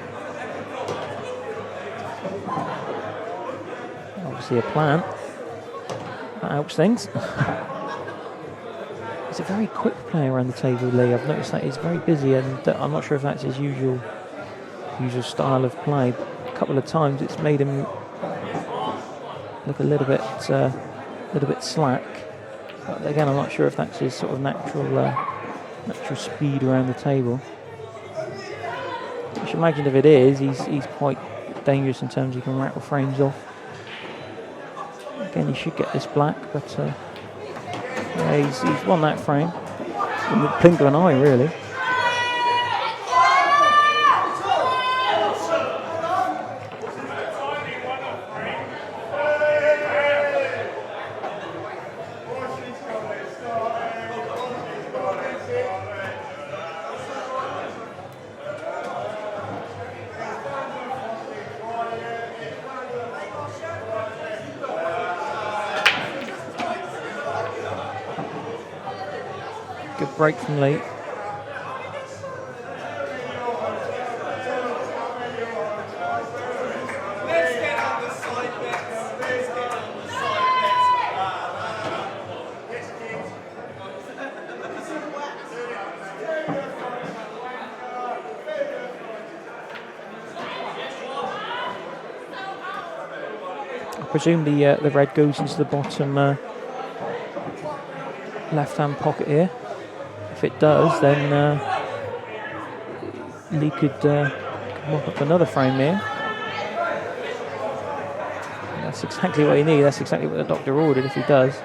Obviously a plant. That helps things. He's a very quick player around the table, Lee. I've noticed that he's very busy, and I'm not sure if that's his usual style of play. A couple of times it's made him look a little bit slack. But again, I'm not sure if that's his sort of natural speed around the table. I should imagine if it is, he's quite dangerous in terms he can rattle frames off. Again, he should get this black, but yeah, he's won that frame in the blink of an eye, really. Good break from Lee. I presume the red goes into the bottom left-hand pocket here. If it does, then Lee could mop up another frame here. And that's exactly what he needs. That's exactly what the doctor ordered if he does.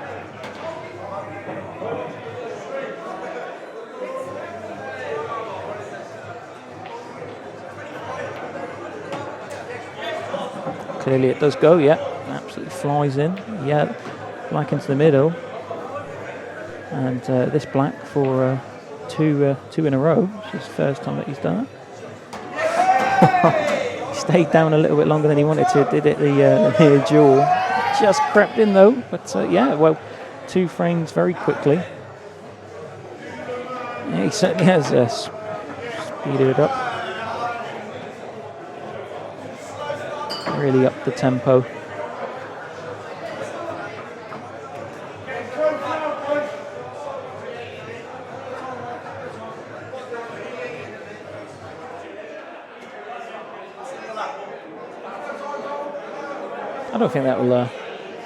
Clearly it does go, yeah. Absolutely flies in. Yeah, black into the middle. And this black for two in a row, which is the first time that he's done it. He stayed down a little bit longer than he wanted to, did it, the near jaw. Just crept in though, but yeah, well, 2 frames very quickly. Yeah, he certainly has speeded it up. Really upped the tempo. I don't think that will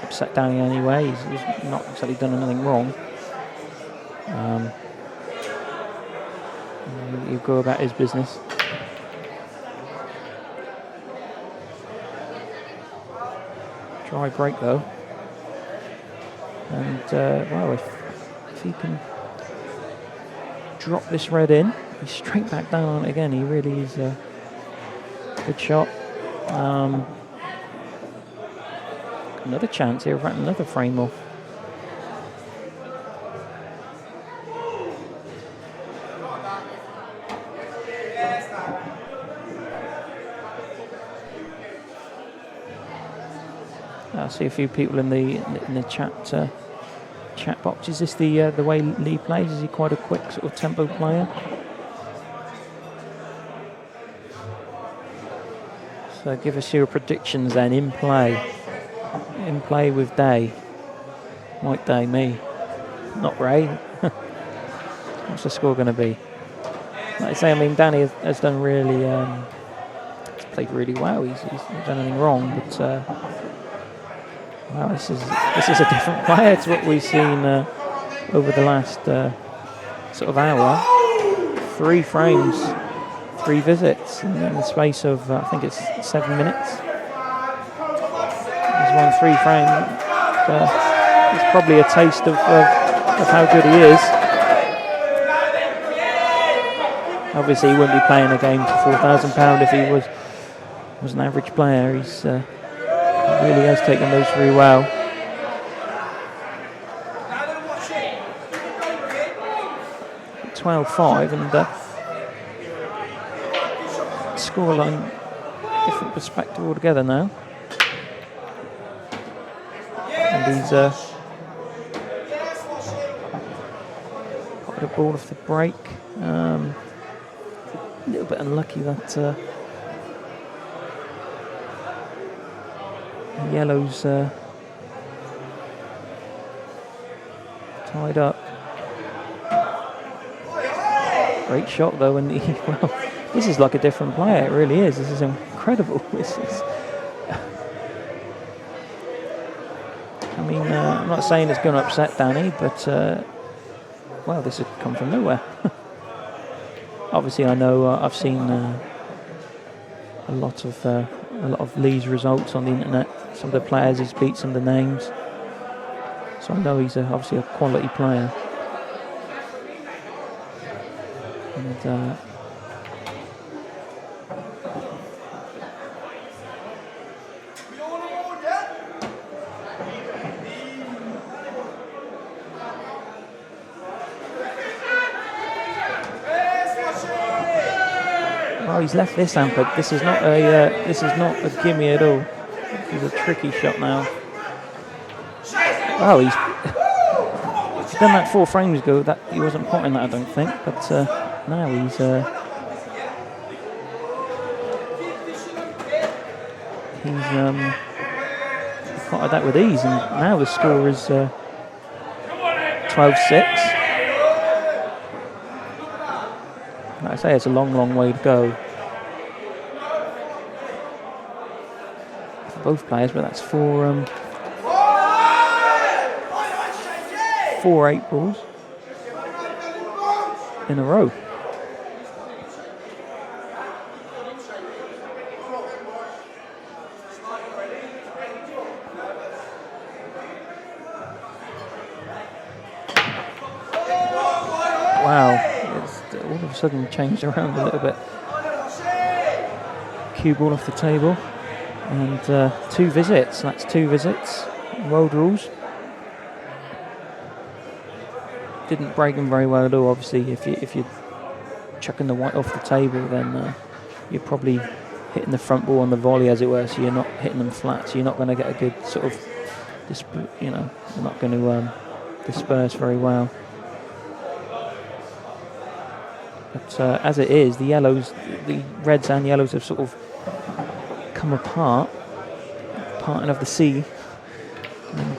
upset Danny in any way. He's not exactly done anything wrong. He'll go about his business. Dry break though. And well, if if he can drop this red in. He's straight back down on it again. He really is a good shot. Another chance here of another frame off. I see a few people in the chat box. Is this the way Lee plays? Is he quite a quick sort of tempo player? So give us your predictions then in play. In play with Day. White Day, me. Not Ray. What's the score going to be? Like I say, I mean, Danny has done really, he's played really well. He's not done anything wrong, but wow, this is a different player to what we've seen over the last sort of hour. 3 frames, 3 visits in the space of I think it's 7 minutes. He's won 3 frames. It's probably a taste of how good he is. Obviously, he wouldn't be playing a game for £4,000 if he was an average player. He's he really has taken those very well. At 12-5 and scoreline, different perspective altogether now. And he's popped the ball off the break. A little bit unlucky that yellow's tied up. Great shot though, and well, this is like a different player. It really is. This is incredible. This is. I mean, I'm not saying it's going to upset Danny, but well, this has come from nowhere. Obviously, I know I've seen a lot of Lee's results on the internet. Some of the players he's beat, some of the names. So I know he's obviously a quality player. And oh, he's left this hampered. This is not a gimme at all. This is a tricky shot now. Oh, he's done that 4 frames ago. That he wasn't potting that, I don't think. But now he's potted that with ease, and now the score is 12-6. Like I say, it's a long, long way to go for both players, but that's 4 8 balls in a row. Wow, it's all of a sudden changed around a little bit. Cue ball off the table, and 2 visits. That's 2 visits. World rules. Didn't break them very well at all. Obviously, if you're chucking the white off the table, then you're probably hitting the front ball on the volley, as it were. So you're not hitting them flat. So you're not going to get a good sort of, you're not going to disperse very well. But as it is, the reds and yellows have sort of come apart, parting of the sea, and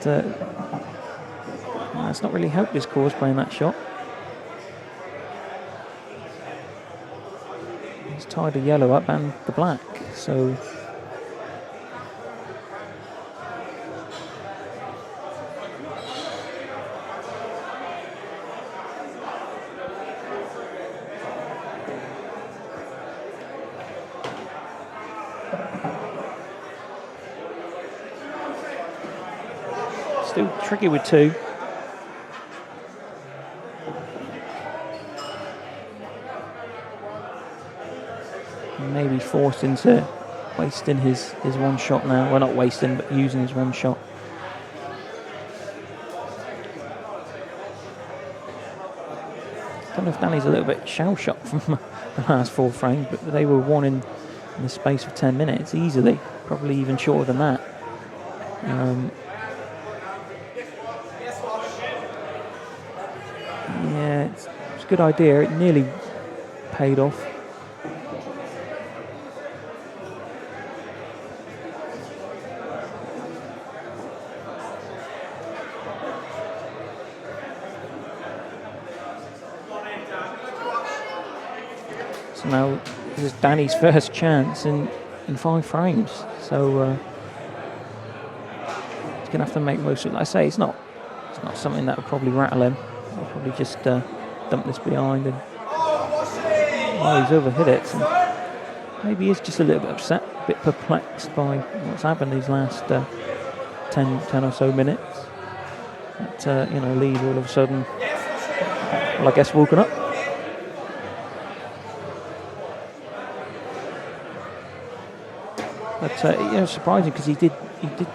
that's not really helped his cause playing that shot. He's tied the yellow up and the black, so still tricky with 2. be forced into wasting his one shot now. Well, not wasting, but using his one shot. I don't know if Danny's a little bit shell-shocked from the last 4 frames, but they were won in the space of 10 minutes easily, probably even shorter than that. Yeah, it's a good idea. It nearly paid off. So now this is Danny's first chance in 5 frames. So he's going to have to make most of it. Like I say, it's not something that will probably rattle him. He'll probably just dump this behind and he's overhit it. So maybe he's just a little bit upset, a bit perplexed by what's happened these last 10 or so minutes. That Lee's all of a sudden, well, I guess woken up. But surprising because he did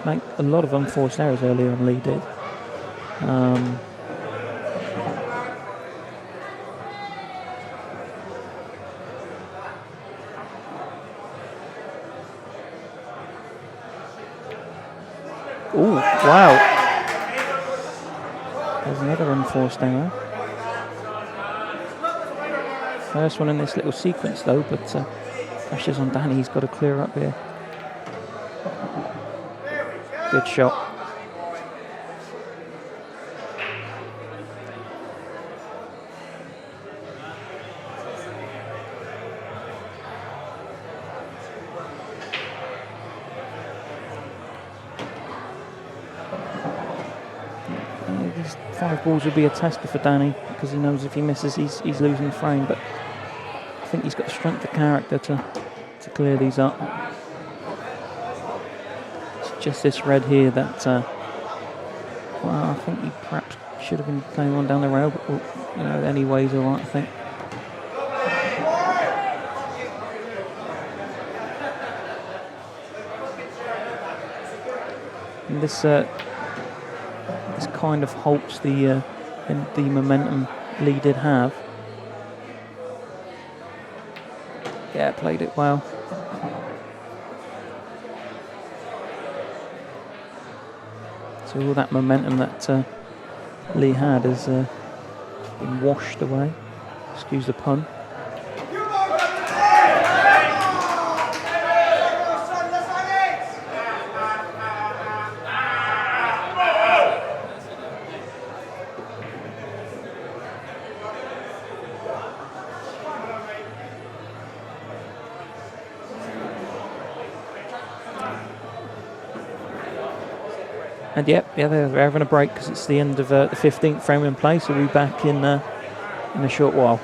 make a lot of unforced errors earlier on. Lee did. Oh wow! There's another unforced error. First one in this little sequence though, but pressure's on Danny. He's got to clear up here. Good shot. These 5 balls will be a tester for Danny because he knows if he misses, he's losing the frame. But I think he's got the strength of character to clear these up. Just this red here that, well, I think he perhaps should have been playing one down the rail, but anyways, all right, I think. And this kind of halts the momentum Lee did have. Yeah, played it well. So all that momentum that Lee had has been washed away. Excuse the pun. And yeah, they're having a break because it's the end of the 15th frame in play, so we'll be back in a short while.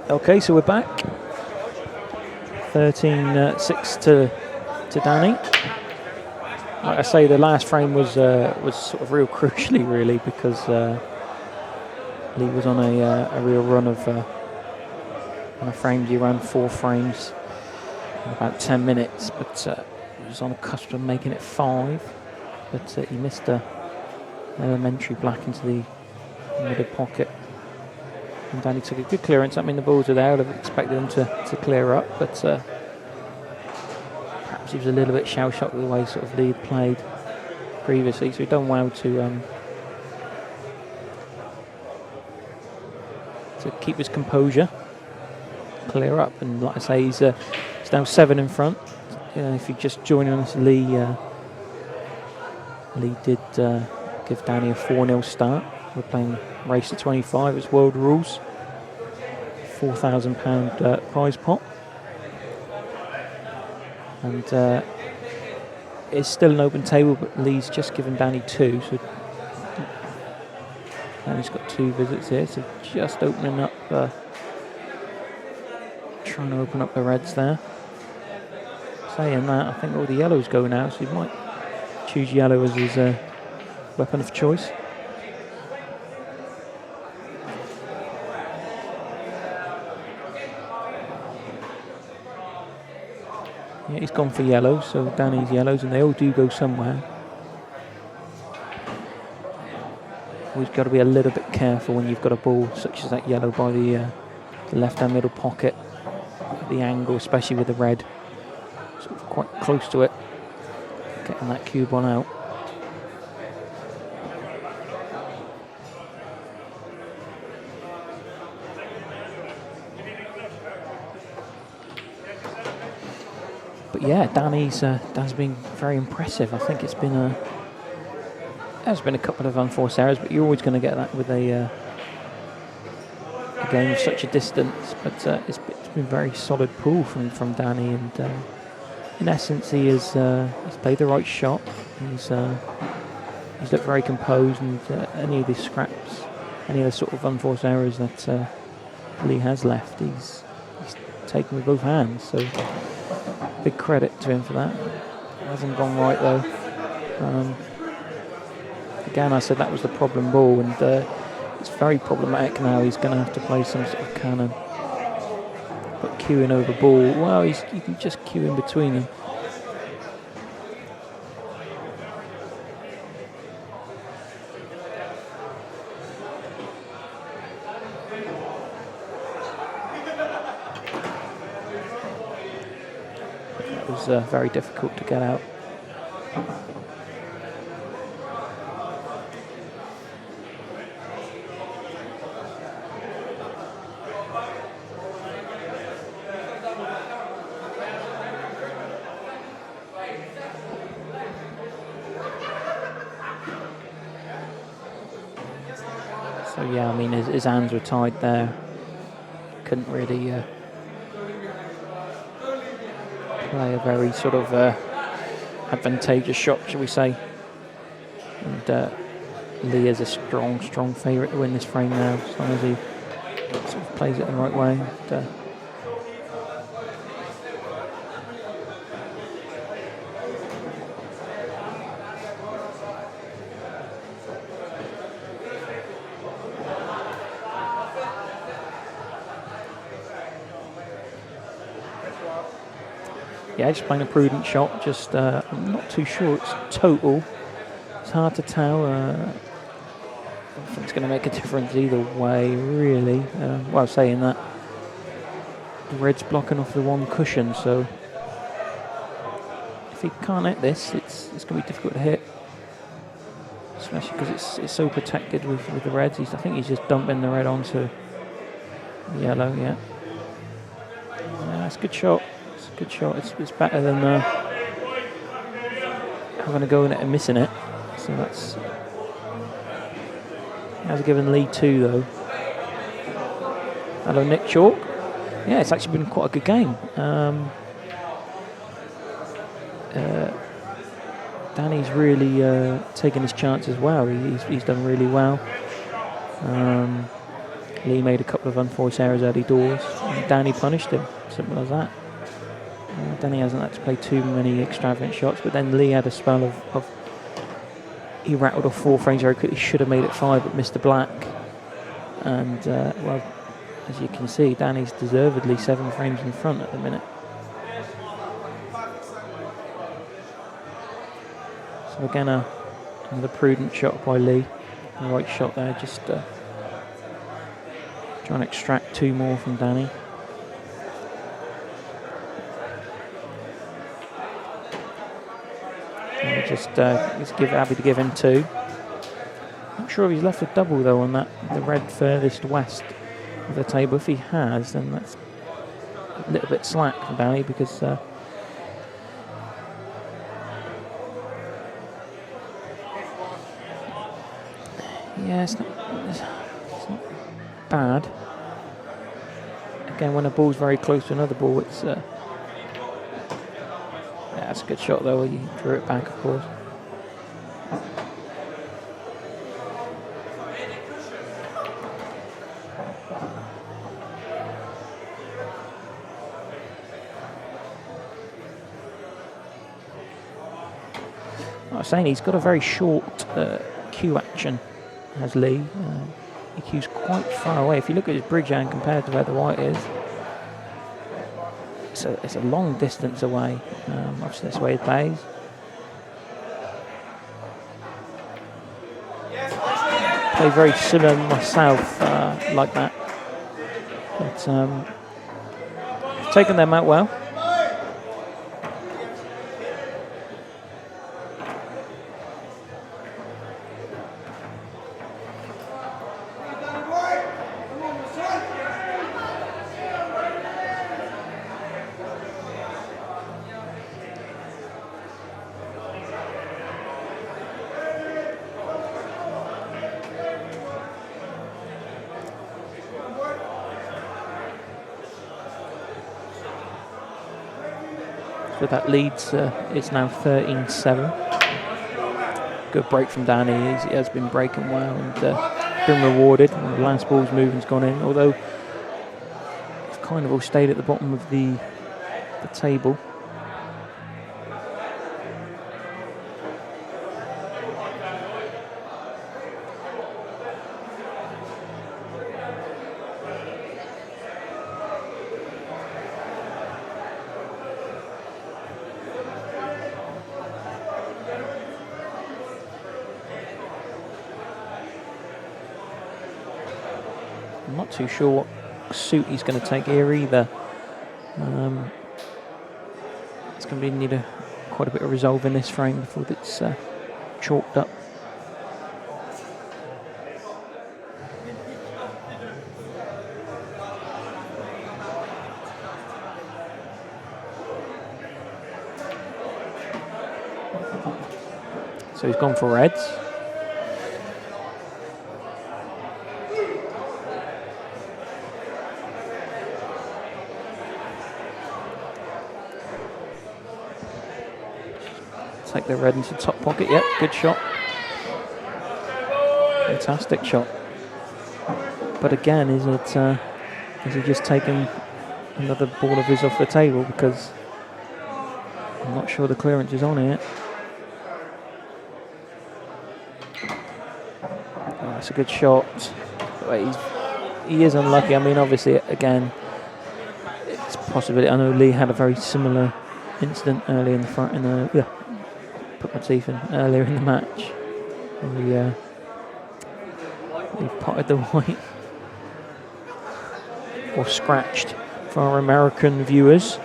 Okay, so we're back. 13-6 to Danny. Like I say, the last frame was sort of real crucially, really, because Lee was on a real run of on a frame. He ran 4 frames in about 10 minutes, but he was on the cusp of making it 5. But he missed an elementary black into the middle pocket. And Danny took a good clearance. I mean, the balls are there. I'd have expected him to clear up, but perhaps he was a little bit shell-shocked with the way sort of Lee had played previously. So he done well to keep his composure, clear up, and like I say, he's now 7 in front. If you're just joining us, Lee did give Danny a 4-0 start. We're playing race to 25. It's world rules. £4,000 prize pot, and it's still an open table, but Lee's just given Danny 2, so Danny's got 2 visits here, so just opening up, trying to open up the reds there. Saying that, I think all the yellows go now, so he might choose yellow as his weapon of choice. Yeah, he's gone for yellow, so Danny's yellows, and they all do go somewhere. Always got to be a little bit careful when you've got a ball such as that yellow by the left-hand middle pocket, the angle, especially with the red, sort of quite close to it, getting that cube on out. But yeah, Danny's been very impressive. I think there's been a couple of unforced errors, but you're always going to get that with a game of such a distance. But it's been very solid pull from Danny, and in essence, he's played the right shot. He's looked very composed, and any of the scraps, any of the sort of unforced errors that Lee has left, he's taken with both hands. So big credit to him for that. It hasn't gone right though. Again, I said that was the problem ball, and it's very problematic now. He's going to have to play some sort of cannon, but queuing over ball. Well, you can just queue in between them. It was very difficult to get out. So yeah, I mean, his hands were tied there. Couldn't really play a very sort of advantageous shot, shall we say. And Lee is a strong favourite to win this frame now, as long as he sort of plays it the right way. And, yeah, just playing a prudent shot. Just I'm not too sure it's total. It's hard to tell. I don't think it's going to make a difference either way, really. Well, saying that, the red's blocking off the one cushion, so if he can't hit this, it's going to be difficult to hit, especially because it's so protected with the reds. I think he's just dumping the red onto the yellow. Yeah, it's a good shot. Good shot. It's better than having a go in it and missing it. So that's. He has given Lee 2 though. Hello, Nick Chalk. Yeah, it's actually been quite a good game. Danny's really taken his chance as well. He's done really well. Lee made a couple of unforced errors early doors, and Danny punished him. Simple as that. Danny hasn't had to play too many extravagant shots, but then Lee had a spell of he rattled off 4 frames very quickly. Should have made it 5, but missed the black. And well, as you can see, Danny's deservedly 7 frames in front at the minute. So again, another prudent shot by Lee. The right shot there, just trying to extract 2 more from Danny. And just happy to give him 2. Not sure if he's left a double though on that, the red furthest west of the table. If he has, then that's a little bit slack for Danny, because yeah, it's not bad. Again, when a ball's very close to another ball, it's yeah, that's a good shot though. You drew it back, of course. I was saying he's got a very short cue action, has Lee. He cues quite far away. If you look at his bridge hand compared to where the white is, it's a long distance away. Obviously that's the way he plays. Play very similar myself, like that. But taken them out well. So that leads, it's now 13-7. Good break from Danny. He has been breaking well and been rewarded. The last ball's movement's gone in, although it's kind of all stayed at the bottom of the table. I'm not too sure what suit he's going to take here either. It's going to need quite a bit of resolve in this frame before it's chalked up. So he's gone for reds. Take the red into the top pocket. Yep, good shot. Fantastic shot. But again, is he just taking another ball of his off the table? Because I'm not sure the clearance is on it. Oh, that's a good shot. He is unlucky. I mean, obviously, again, it's a possibility. I know Lee had a very similar incident early in the front. Put my teeth in earlier in the match. He potted the white, or scratched for our American viewers.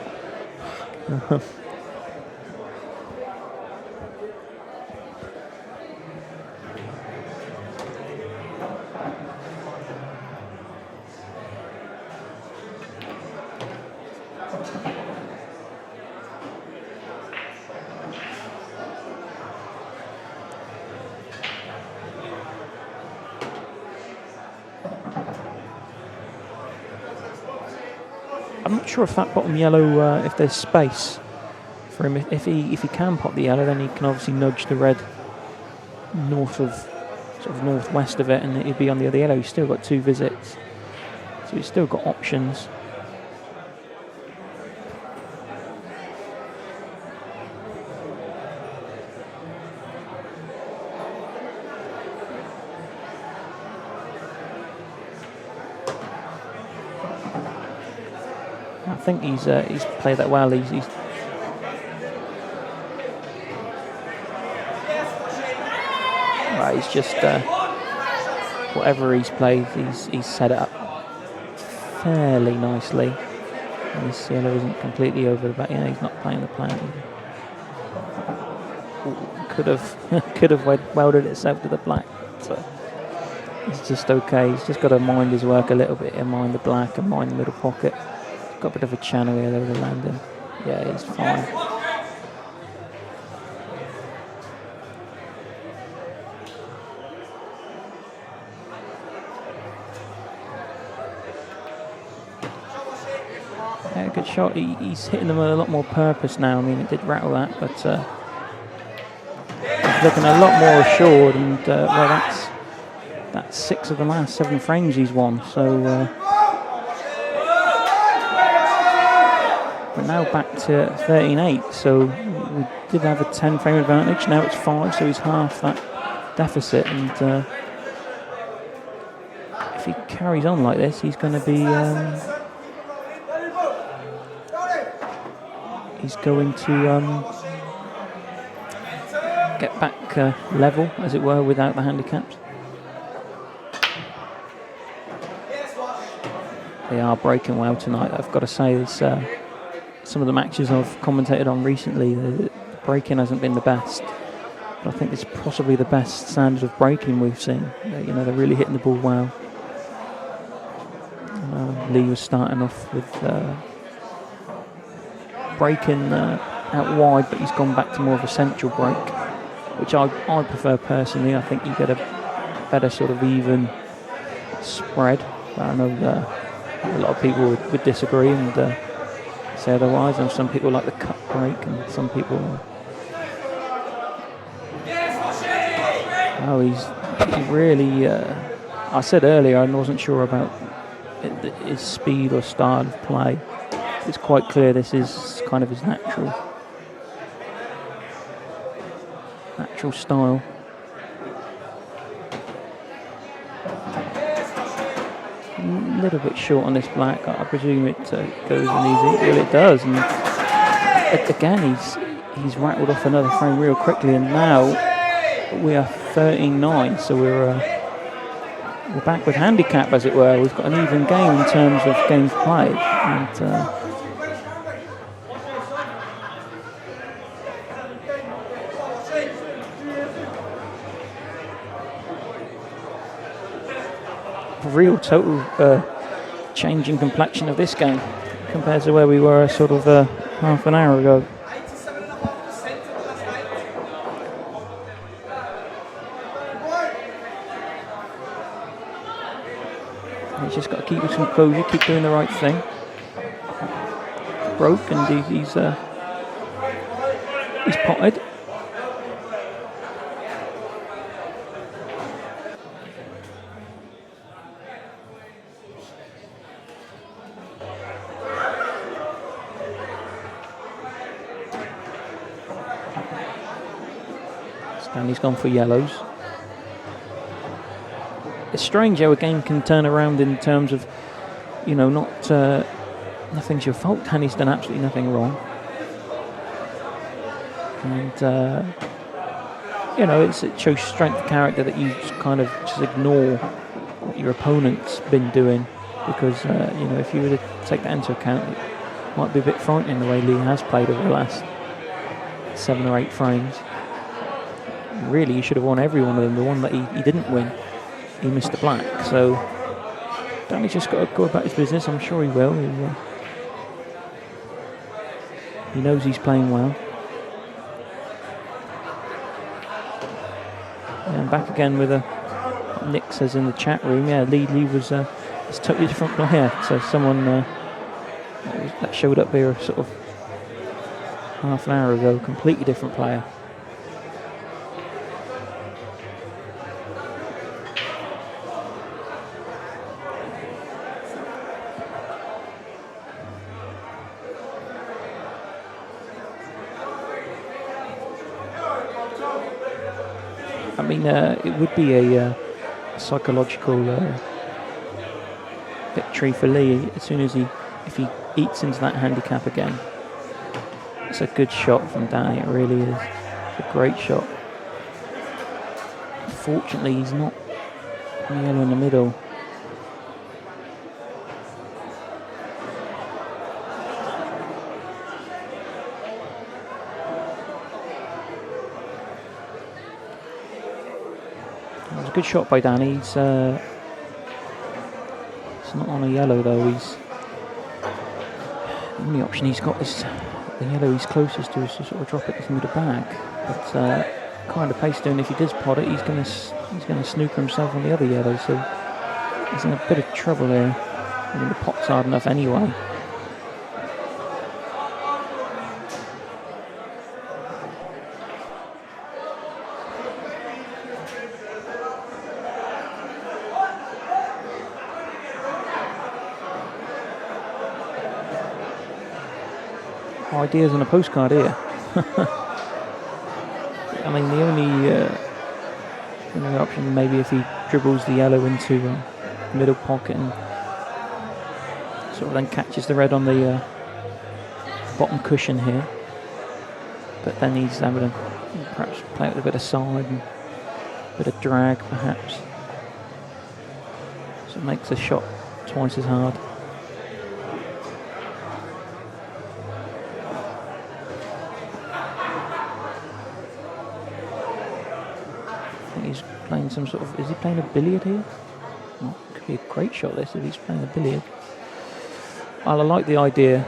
I'm not sure if that bottom yellow, if there's space for him. If he can pop the yellow, then he can obviously nudge the red north of, sort of northwest of it, and he'd be on the other yellow. He's still got 2 visits. So he's still got options. I think he's played that well. He's right. He's just whatever he's played, he's set it up fairly nicely. And his yellow isn't completely over the back. Yeah, he's not playing the plan. Could have welded itself to the black. So it's just okay. He's just got to mind his work a little bit and mind the black and mind the middle pocket. Got a bit of a channel here over the landing. Yeah, he's fine. Yeah, good shot. He's hitting them with a lot more purpose now. I mean, it did rattle that, but he's looking a lot more assured. And well, that's 6 of the last 7 frames he's won. So we're now back to 13-8. So we did have a 10 frame advantage. Now it's 5, so he's half that deficit. And if he carries on like this, he's going to be. He's going to get back level, as it were, without the handicaps. They are breaking well tonight. I've got to say, it's, some of the matches I've commentated on recently, the breaking hasn't been the best. But I think it's possibly the best standard of breaking we've seen. You know, they're really hitting the ball well. Lee was starting off with breaking out wide, but he's gone back to more of a central break, which I prefer personally. I think you get a better sort of even spread. I know a lot of people would disagree and say otherwise, and some people like the cut break, and some people. Oh, he's really. I said earlier I wasn't sure about his speed or style of play. It's quite clear this is kind of his natural style. A little bit short on this black. I presume it goes in easy. Well, it does. And again, he's rattled off another frame real quickly, and now we are 13-9. So we're back with handicap, as it were. We've got an even game in terms of games played. And real total change in complexion of this game compared to where we were sort of half an hour ago. He's just got to keep his composure, keep doing the right thing. Broke, and he's potted. Stanley's gone for yellows. It's strange how a game can turn around in terms of, you know, nothing's your fault. Danny's done absolutely nothing wrong. And, you know, it shows strength of character that you just kind of just ignore what your opponent's been doing. Because, you know, if you were to take that into account, it might be a bit frightening the way Lee has played over the last 7 or 8 frames. Really, he should have won every one of them. The one that he didn't win, he missed the black. So Danny's just got to go about his business. I'm sure he will. He knows he's playing well. And back again with Nick says in the chat room, yeah, Lee was a totally different player. So someone that showed up here sort of half an hour ago, completely different player. I mean, it would be a psychological victory for Lee as soon as if he eats into that handicap again. It's a good shot from Danny, it really is. It's a great shot. Fortunately, he's not on the yellow in the middle. It was a good shot by Danny. He's not on a yellow though. The only option he's got is the yellow he's closest to is to sort of drop it into the bag. But kind of pace doing, if he does pot it, he's going to snooker himself on the other yellow. So he's in a bit of trouble here. I mean, the pot's hard enough anyway. Ideas on a postcard here. I mean, the only option maybe if he dribbles the yellow into the middle pocket and sort of then catches the red on the bottom cushion here. But then he's having to perhaps play it with a bit of side and a bit of drag perhaps. So it makes the shot twice as hard. He's playing some sort of, is he playing a billiard here? Oh, it could be a great shot this if he's playing a billiard. Well, I like the idea.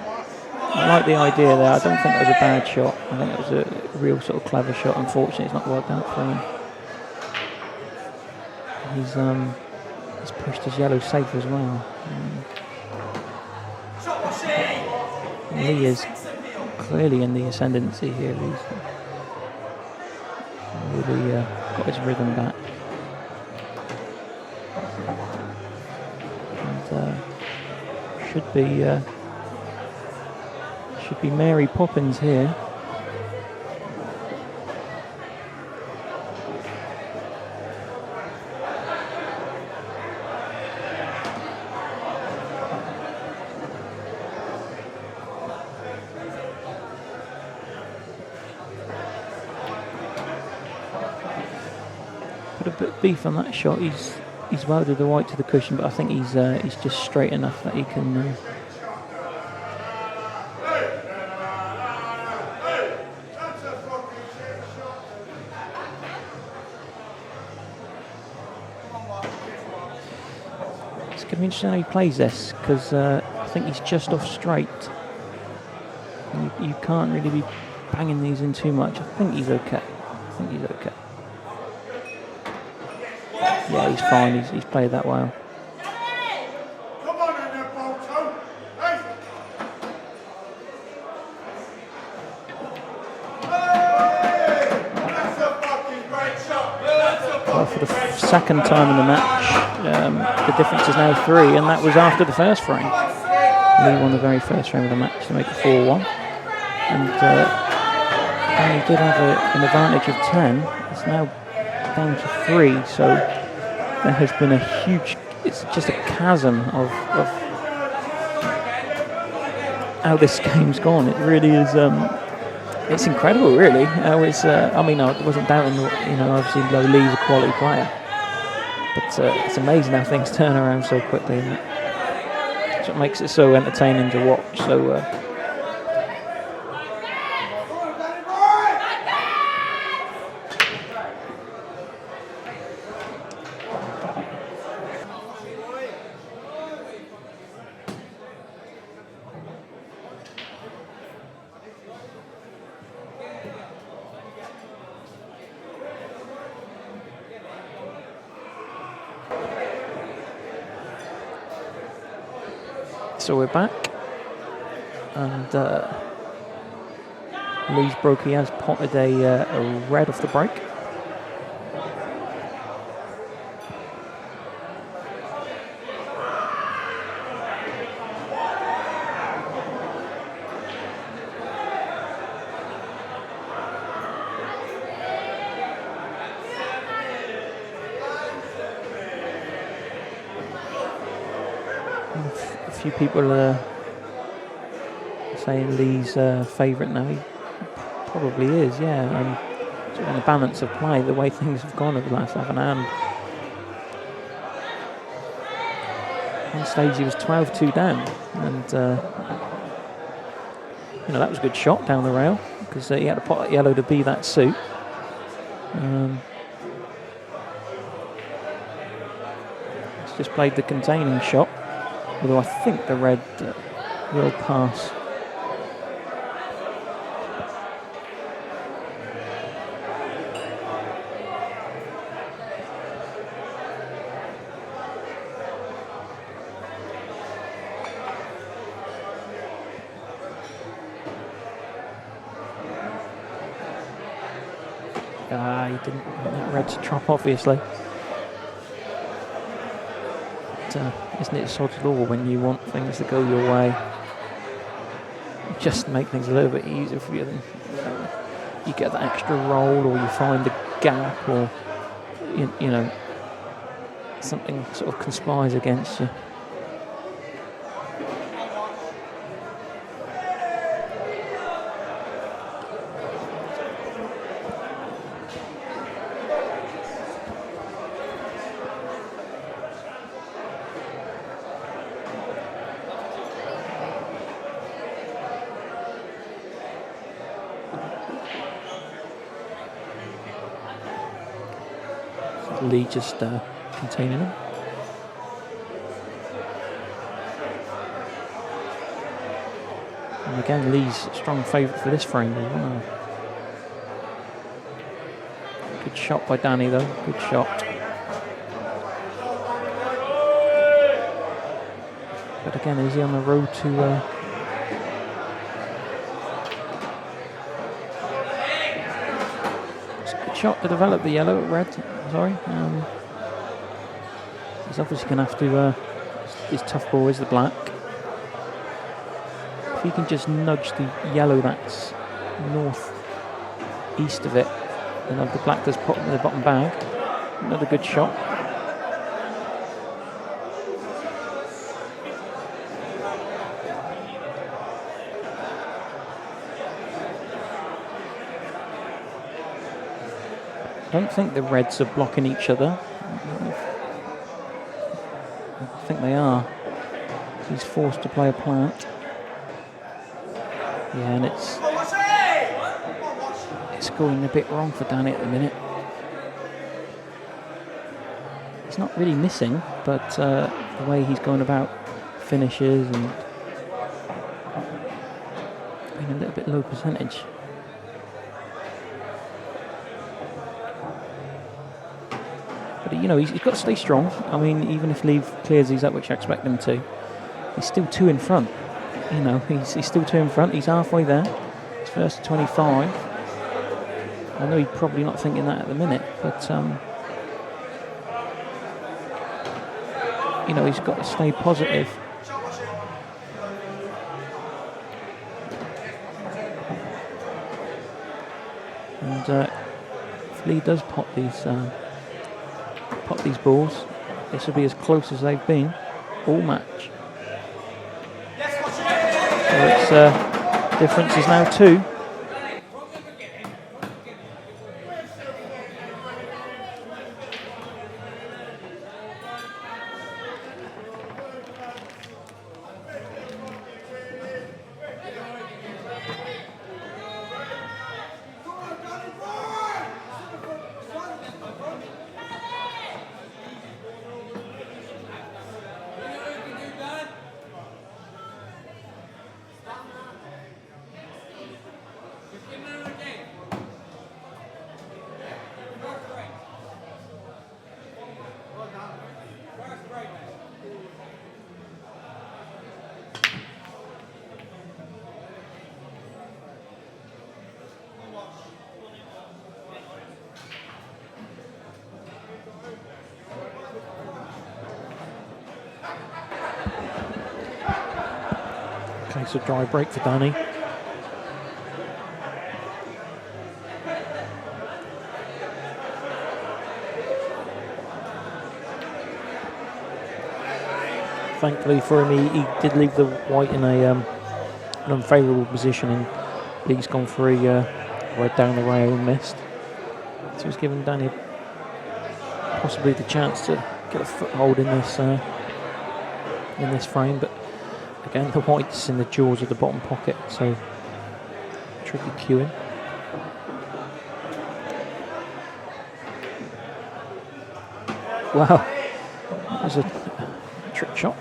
I like the idea there. I don't think it was a bad shot. I think it was a real sort of clever shot. Unfortunately, it's not worked out for him. He's pushed his yellow safe as well. Lee is clearly in the ascendancy here. He's really got his rhythm back. And should be Mary Poppins here. Put a bit of beef on that shot. He's welded the white to the cushion, but I think he's just straight enough that he can. It's going to be interesting how he plays this, because I think he's just off straight. You can't really be banging these in too much. I think he's okay. Yeah, he's fine. He's played that well. Well, for the second time in the match, the difference is now 3, and that was after the first frame. Lee won the very first frame of the match to make it 4-1. And he did have an advantage of 10. It's now down to 3, so there has been a huge, it's just a chasm of how this game's gone. It really is, it's incredible really. I wasn't doubting, obviously Lee's a quality player, but it's amazing how things turn around so quickly, and that's what makes it so entertaining to watch. So So we're back, and Lee's broke. He has potted a red off the break. few people are saying Lee's favourite now. He probably is, yeah. Sort of on the balance of play, the way things have gone over the last half an hour. And one stage he was 12-2 down, and that was a good shot down the rail because he had a pot at yellow to be that suit. He's just played the containing shot, although I think the red will pass. He didn't want that red to drop, obviously. But, isn't it sort of law when you want things to go your way? Just make things a little bit easier for you. Then you get that extra roll, or you find a gap, or you know something sort of conspires against you. Lee just containing him. And again, Lee's a strong favourite for this frame as well. Good shot by Danny though, good shot. But again, is he on the road to... It's a good shot to develop the yellow at red. Sorry. He's obviously going to have to... his tough ball is the black. If he can just nudge the yellow that's north-east of it, then the black does pop in the bottom bag. Another good shot. I don't think the reds are blocking each other. I think they are. He's forced to play a plant. Yeah, and it's going a bit wrong for Danny at the minute. He's not really missing, but the way he's going about finishes and being a little bit low percentage. But he's got to stay strong. I mean, even if Lee clears these up, which I expect him to, he's still 2 in front. He's still 2 in front. He's halfway there. His first 25. I know he's probably not thinking that at the minute, but he's got to stay positive. And if Lee does pop these balls, this will be as close as they've been all match. So it's difference is now 2. Okay, so dry break for Danny. thankfully for him, he did leave the white in an unfavourable position, and he's gone for a right down the rail and missed. So he's given Danny possibly the chance to get a foothold in this frame, but again the white's in the jaws of the bottom pocket, so tricky cueing. Wow, that was a trick shot.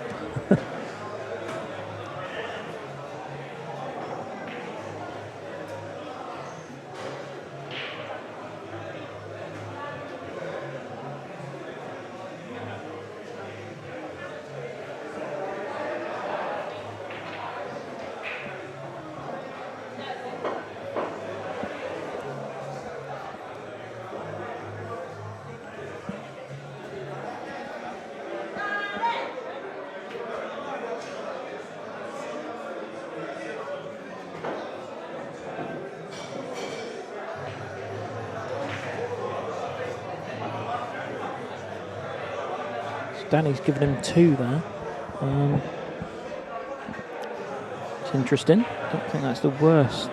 Danny's given him 2 there. It's interesting. I don't think that's the worst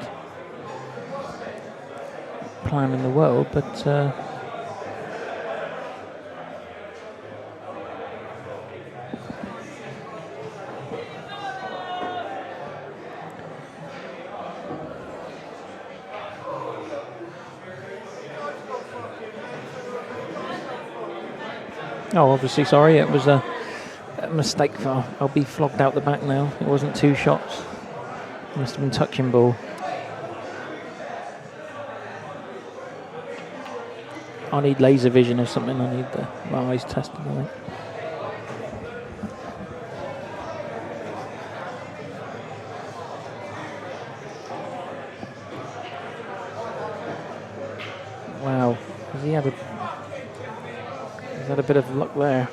plan in the world, but oh, obviously, sorry, it was a mistake. I'll be flogged out the back now. It wasn't 2 shots. It must have been touching ball. I need laser vision or something. I need my eyes tested, I think. Wow, he's had a bit of luck there.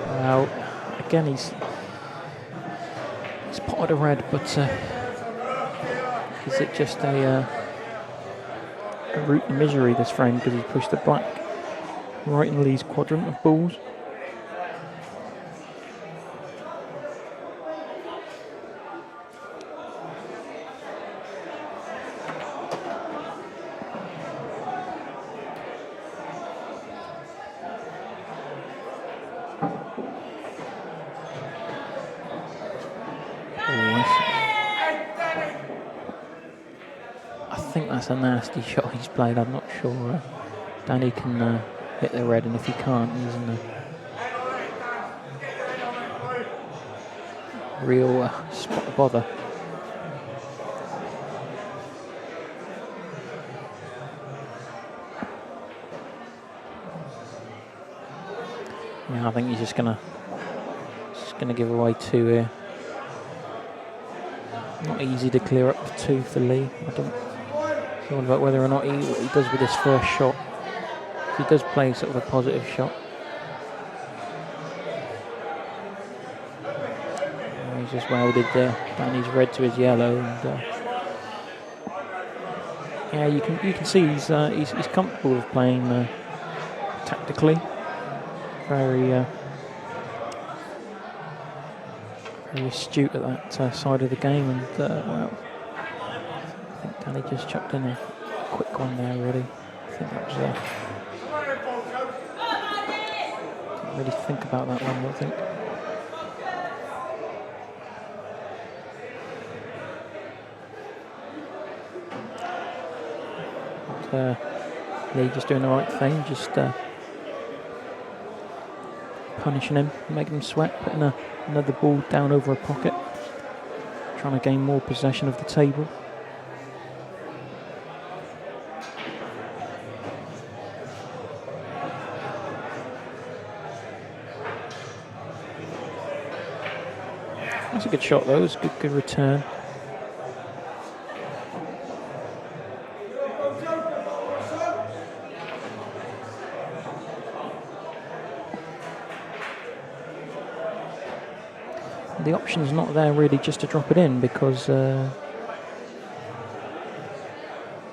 Well, again he's potted a red, but is it just a route to misery, this frame, because he's pushed the black right in Lee's quadrant of balls? I think that's a nasty shot he's played. I'm not sure Danny can hit the red, and if he can't, he's in a real spot of bother. Yeah, I think he's just gonna give away 2 here. Not easy to clear up the 2 for Lee. I don't know about whether or not what he does with his first shot. If he does play sort of a positive shot. He's just welded Danny's red to his yellow, and yeah, you can see he's comfortable with playing tactically. Very astute at that side of the game, and well, I think Danny just chucked in a quick one there already. I think that was didn't really think about that one, I think. But, Lee just doing the right thing, just punishing him, making him sweat, putting another ball down over a pocket, trying to gain more possession of the table. That's a good shot though, it's a good return. option's not there really just to drop it in, because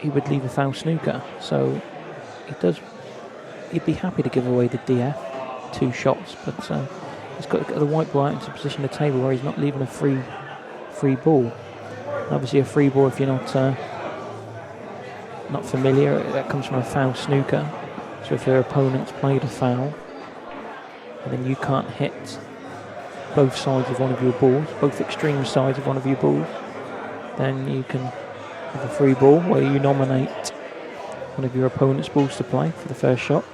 he would leave a foul snooker. So he'd be happy to give away the DF 2 shots, but he's got to get the white ball out into position at the table where he's not leaving a free ball. And obviously a free ball, if you're not familiar, that comes from a foul snooker. So if your opponent's played a foul and then you can't hit both sides of one of your balls, both extreme sides of one of your balls, then you can have a free ball where you nominate one of your opponent's balls to play for the first shot.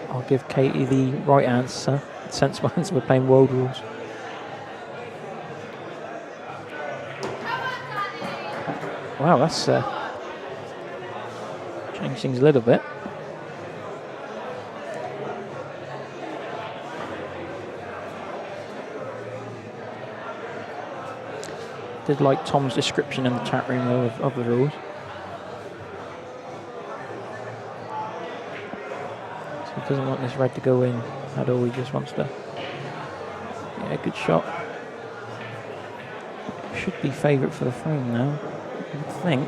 I'll give Katie the right answer, the sensible answer. We're playing world rules. Wow, that's changed things a little bit. Did like Tom's description in the chat room of the rules. So he doesn't want this red to go in at all, he just wants to... Yeah, good shot. Should be favourite for the frame now, I would think.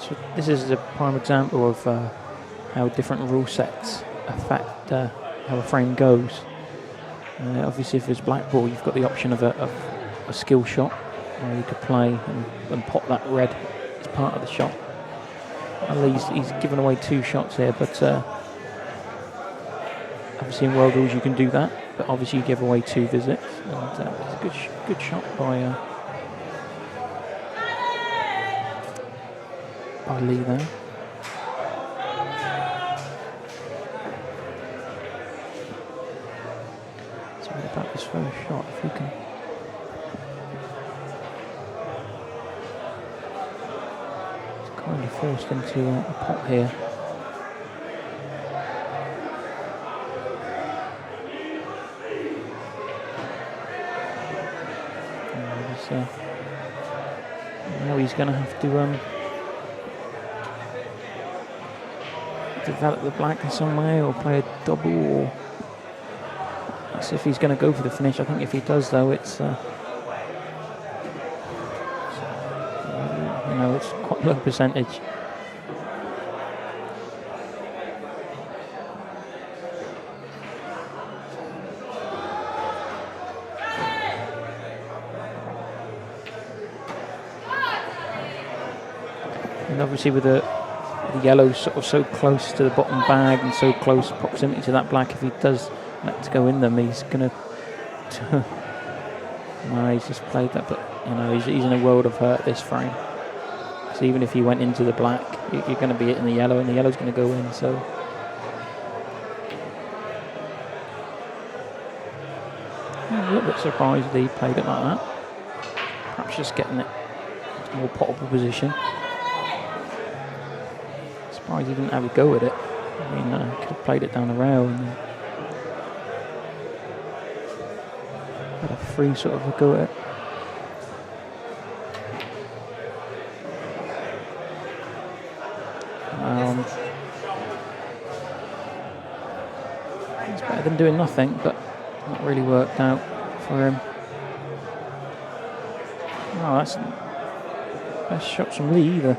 So this is a prime example of how different rule sets affect how a frame goes. Obviously, if it's black ball, you've got the option of a skill shot where you could play and pop that red as part of the shot. And he's given away 2 shots here, but obviously in world rules you can do that. But obviously you give away 2 visits, and it's a good shot by Lee there. So what about this first shot? If we can. It's kind of forced into a pot here. Now he's going to have to develop the black in some way, or play a double, or that's if he's going to go for the finish. I think if he does, though, it's it's quite low percentage. And obviously with the yellow sort of so close to the bottom bag and so close proximity to that black, if he does let to go in them, he's going to... No, he's just played that, but he's in a world of hurt this frame. So even if he went into the black, you're going to be hitting the yellow, and the yellow's going to go in, so... I'm a little bit surprised that he played it like that. Perhaps just getting it into more potable position. Surprised he didn't have a go with it. I mean, could have played it down the rail and had a free sort of a go at it. It's better than doing nothing, but not really worked out for him. Oh, that's the best shot from Lee either.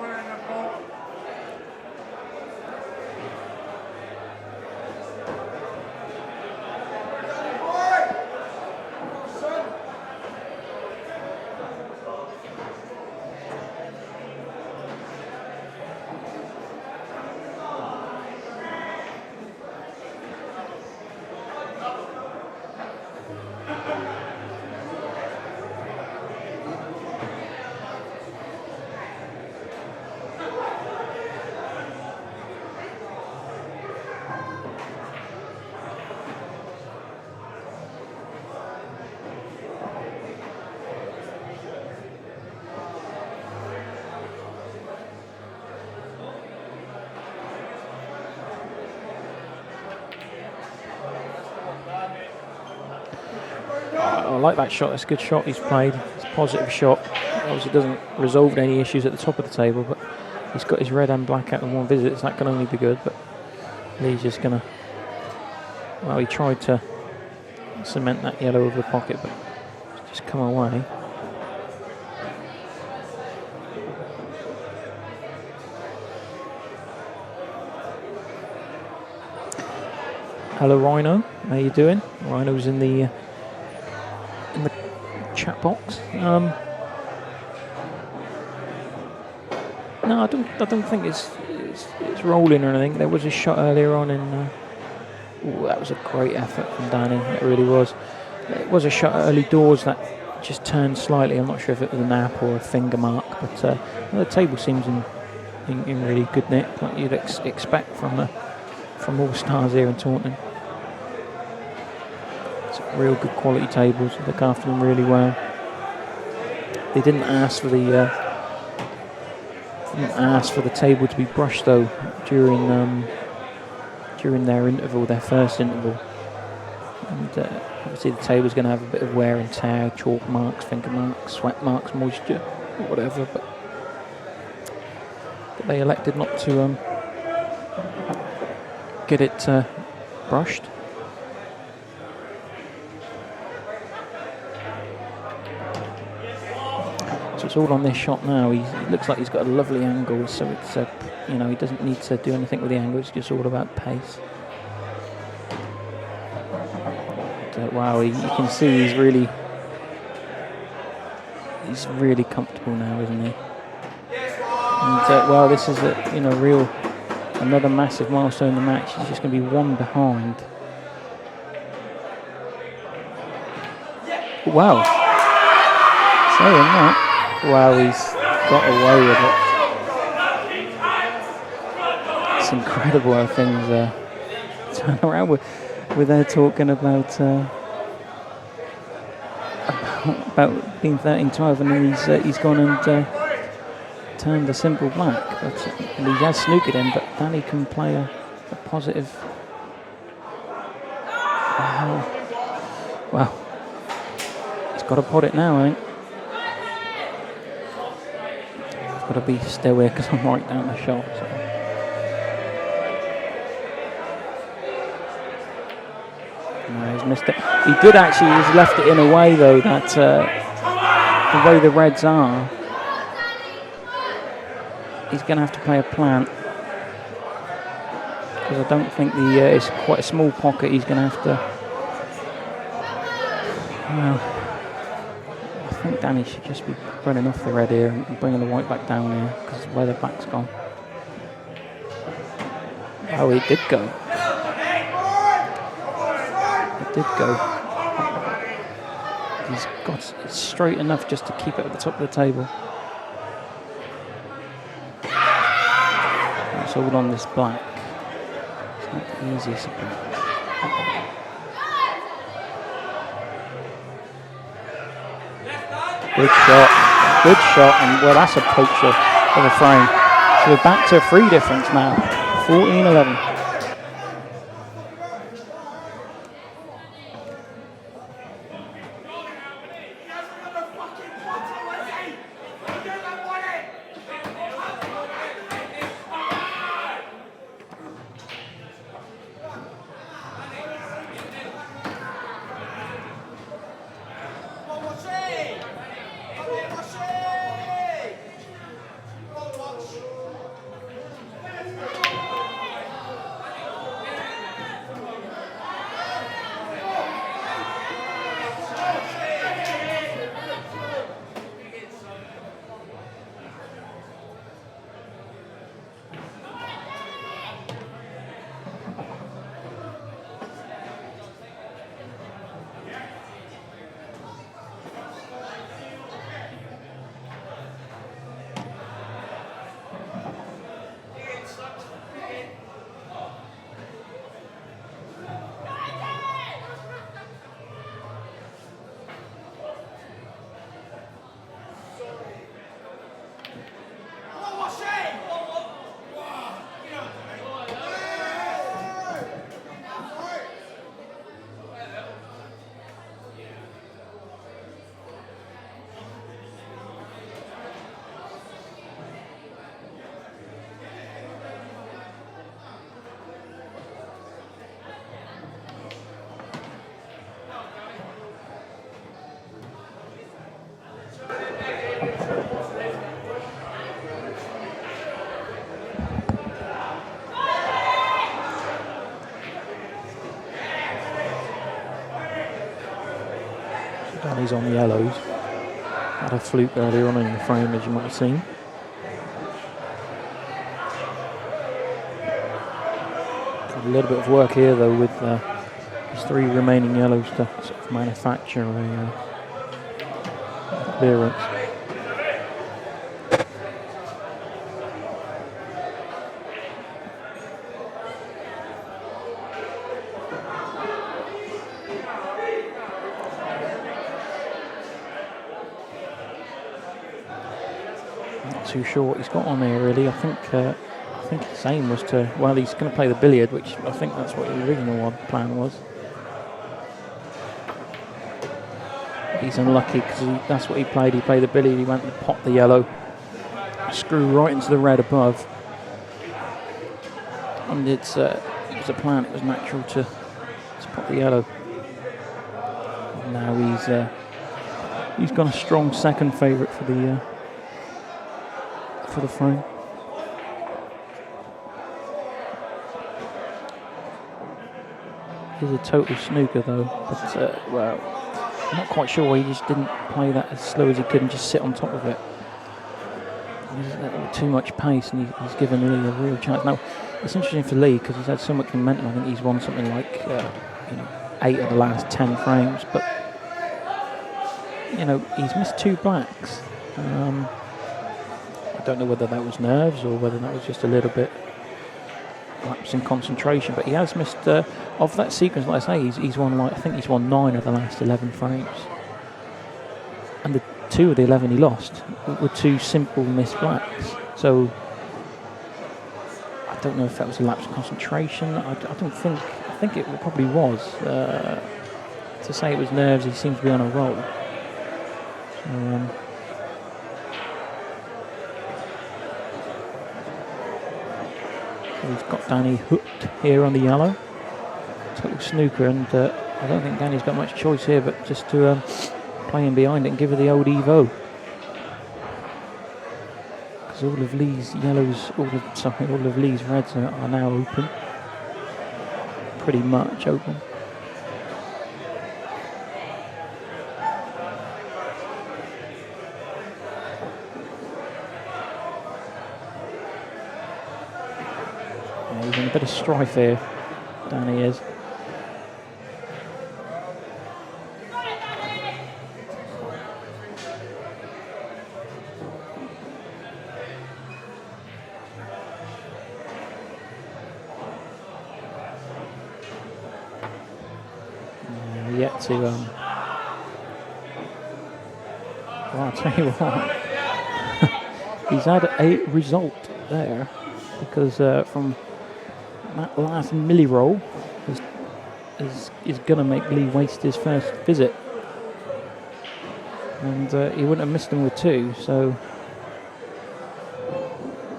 I like that shot. That's a good shot he's played. It's a positive shot. Obviously doesn't resolve any issues at the top of the table, but he's got his red and black out in one visit, so that can only be good. But Lee's just going to... Well, he tried to cement that yellow over the pocket, but it's just come away. Hello, Rhino. How you doing? Rhino's in the chat box. No, I don't think it's rolling or anything. There was a shot earlier on in. Ooh, that was a great effort from Danny. It really was. It was a shot early doors that just turned slightly. I'm not sure if it was a nap or a finger mark, but the table seems in really good nick, like you'd expect from Allstars here in Taunton. It's real good quality tables. They look after them really well. They didn't ask for the table to be brushed though during their interval, their first interval. And obviously the table's going to have a bit of wear and tear, chalk marks, finger marks, sweat marks, moisture, whatever. But they elected not to get it brushed. So it's all on this shot now. It looks like he's got a lovely angle, so it's he doesn't need to do anything with the angle. It's just all about pace. But, wow, you can see he's really comfortable now, isn't he? And well, this is another massive milestone in the match. He's just going to be one behind. Wow. Saying that, wow, he's got away with it. It's incredible how things turn around with her talking about being 13-12, and then he's gone and turned a simple black, and he has snookered him, but Danny can play a positive. Well, he's got to pot it now, I think. I've got to be still here because I'm right down the shot. So. No, he's missed it. He did actually, he's left it in a way though that the way the Reds are, he's going to have to play a plant, because I don't think it's quite a small pocket. He's going to have to. Well, I think Danny should just be running off the red here and bringing the white back down here, because where the black's gone. Oh, he did go. He did go. He's got it straight enough just to keep it at the top of the table. It's all on this black. It's not the easiest of blacks. Good shot, and well, that's a poacher of a frame. So we're back to a 3 difference now, 14-11. Danny's on the yellows. Had a fluke earlier on in the frame, as you might have seen. Got a little bit of work here, though, with his 3 remaining yellows to sort of manufacture a clearance. Too sure what he's got on here, really. I think his aim was to, well, he's going to play the billiard, which I think that's what the original plan was. He's unlucky because that's what he played. He played the billiard, he went and popped the yellow, screw right into the red above. And it was a plan, it was natural to pop the yellow. And now he's got a strong second favourite for the frame. He's a total snooker, though, but well, I'm not quite sure why he just didn't play that as slow as he could and just sit on top of it. Too much pace, and he's given Lee a real chance. Now, it's interesting for Lee because he's had so much momentum. I think he's won something like 8 of the last 10 frames, but he's missed 2 blacks. I don't know whether that was nerves or whether that was just a little bit lapse in concentration, but he has missed of that sequence. Like I say, he's won I think he's won 9 of the last 11 frames, and the 2 of the 11 he lost were 2 simple missed blacks. So I don't know if that was a lapse in concentration. I think it probably was. To say it was nerves, he seems to be on a roll. He's got Danny hooked here on the yellow. Total snooker, and I don't think Danny's got much choice here but just to play in behind it and give her the old Evo. Because all of Lee's yellows, all of Lee's reds are now open. Pretty much open. He's in a bit of strife here, Danny is. Yet to, well, I'll tell you what, he's had a result there, because from that last milli roll is going to make Lee waste his first visit, and he wouldn't have missed him with 2, so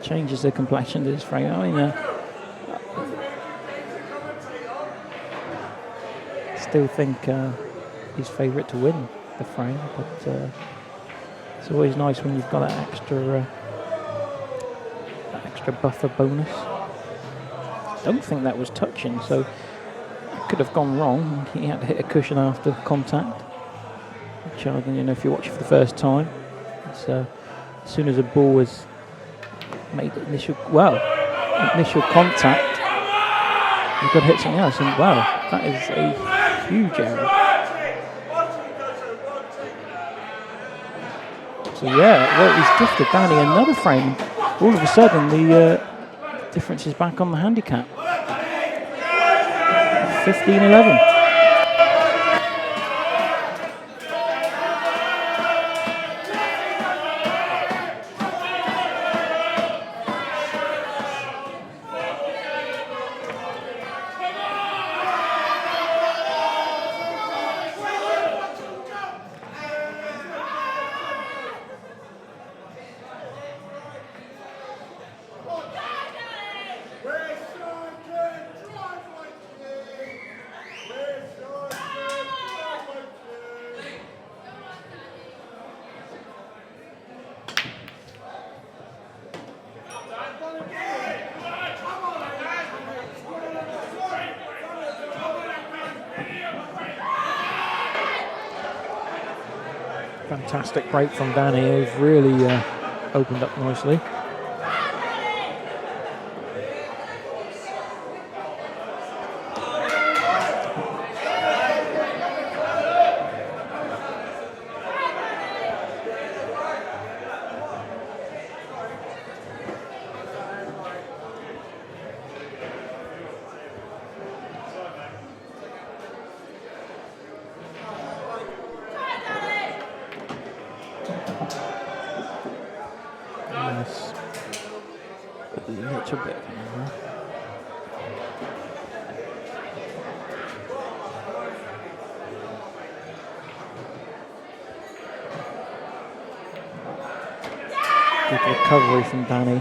changes the complexion of his frame. I mean, still think he's favourite to win the frame, but it's always nice when you've got that extra buffer bonus. I don't think that was touching, so it could have gone wrong. He had to hit a cushion after contact, which, if you watch it for the first time, it's, as soon as a ball was made initial contact, you've got to hit something else, and wow, that is a huge error. So yeah, well, he's gifted Danny another frame. All of a sudden, the difference is back on the handicap. 15-11. Fantastic break from Danny, who's really opened up nicely. Nice. A little bit. Good recovery from Danny. I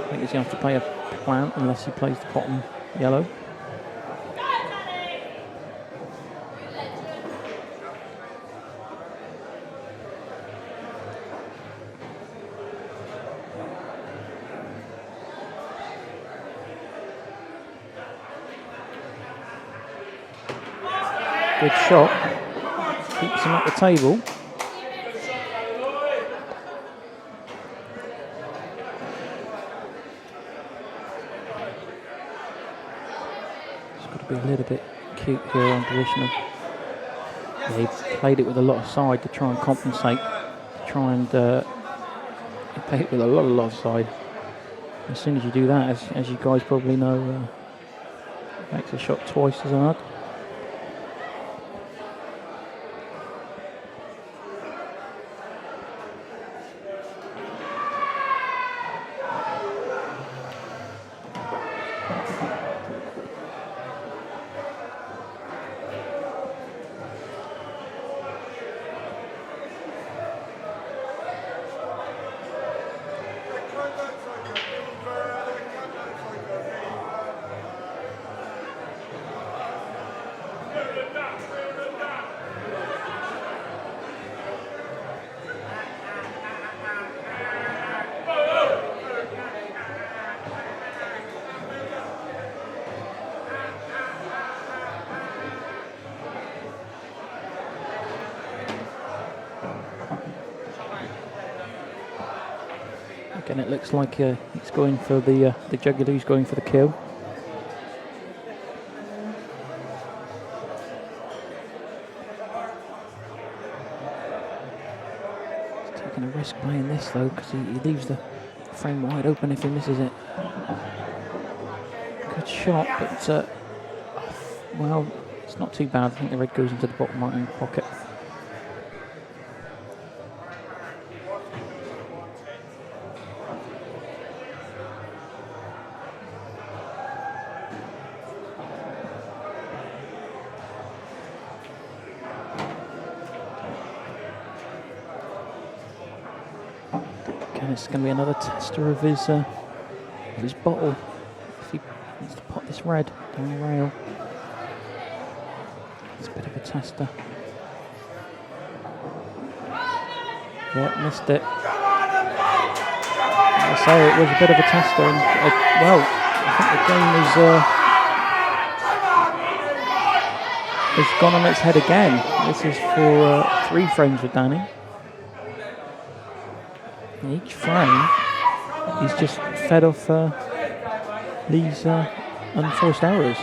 think he's going to have to play a plant unless he plays the bottom yellow. Good shot. Keeps him at the table. Be a little bit cute here on position. He played it with a lot of side to try and compensate. He played it with a lot of side. As soon as you do that, as you guys probably know, it makes a shot twice as hard. Again, it looks like it's going for the juggler who's going for the kill. He's taking a risk playing this though, because he leaves the frame wide open if he misses it. Good shot, but well, it's not too bad. I think the red goes into the bottom right hand pocket. It's going to be another tester of his bottle. If he needs to pot this red down the rail, it's a bit of a tester. Yeah, missed it. I say it was a bit of a tester, and well, I think the game has gone on its head again. This is for 3 frames with Danny. Each frame, he's just fed off these unforced errors.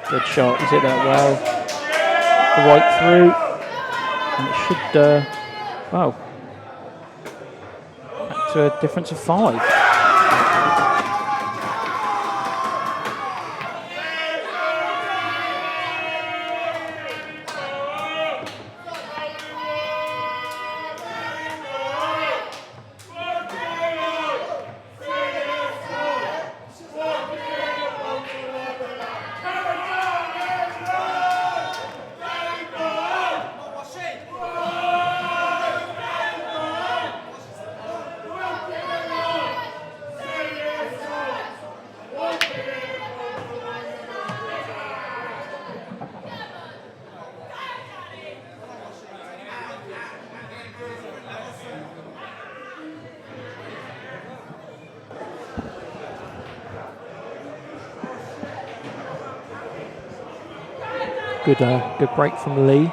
Good shot, he's hit that well. Right through, and it should, well, back to a difference of 5. Good break from Lee.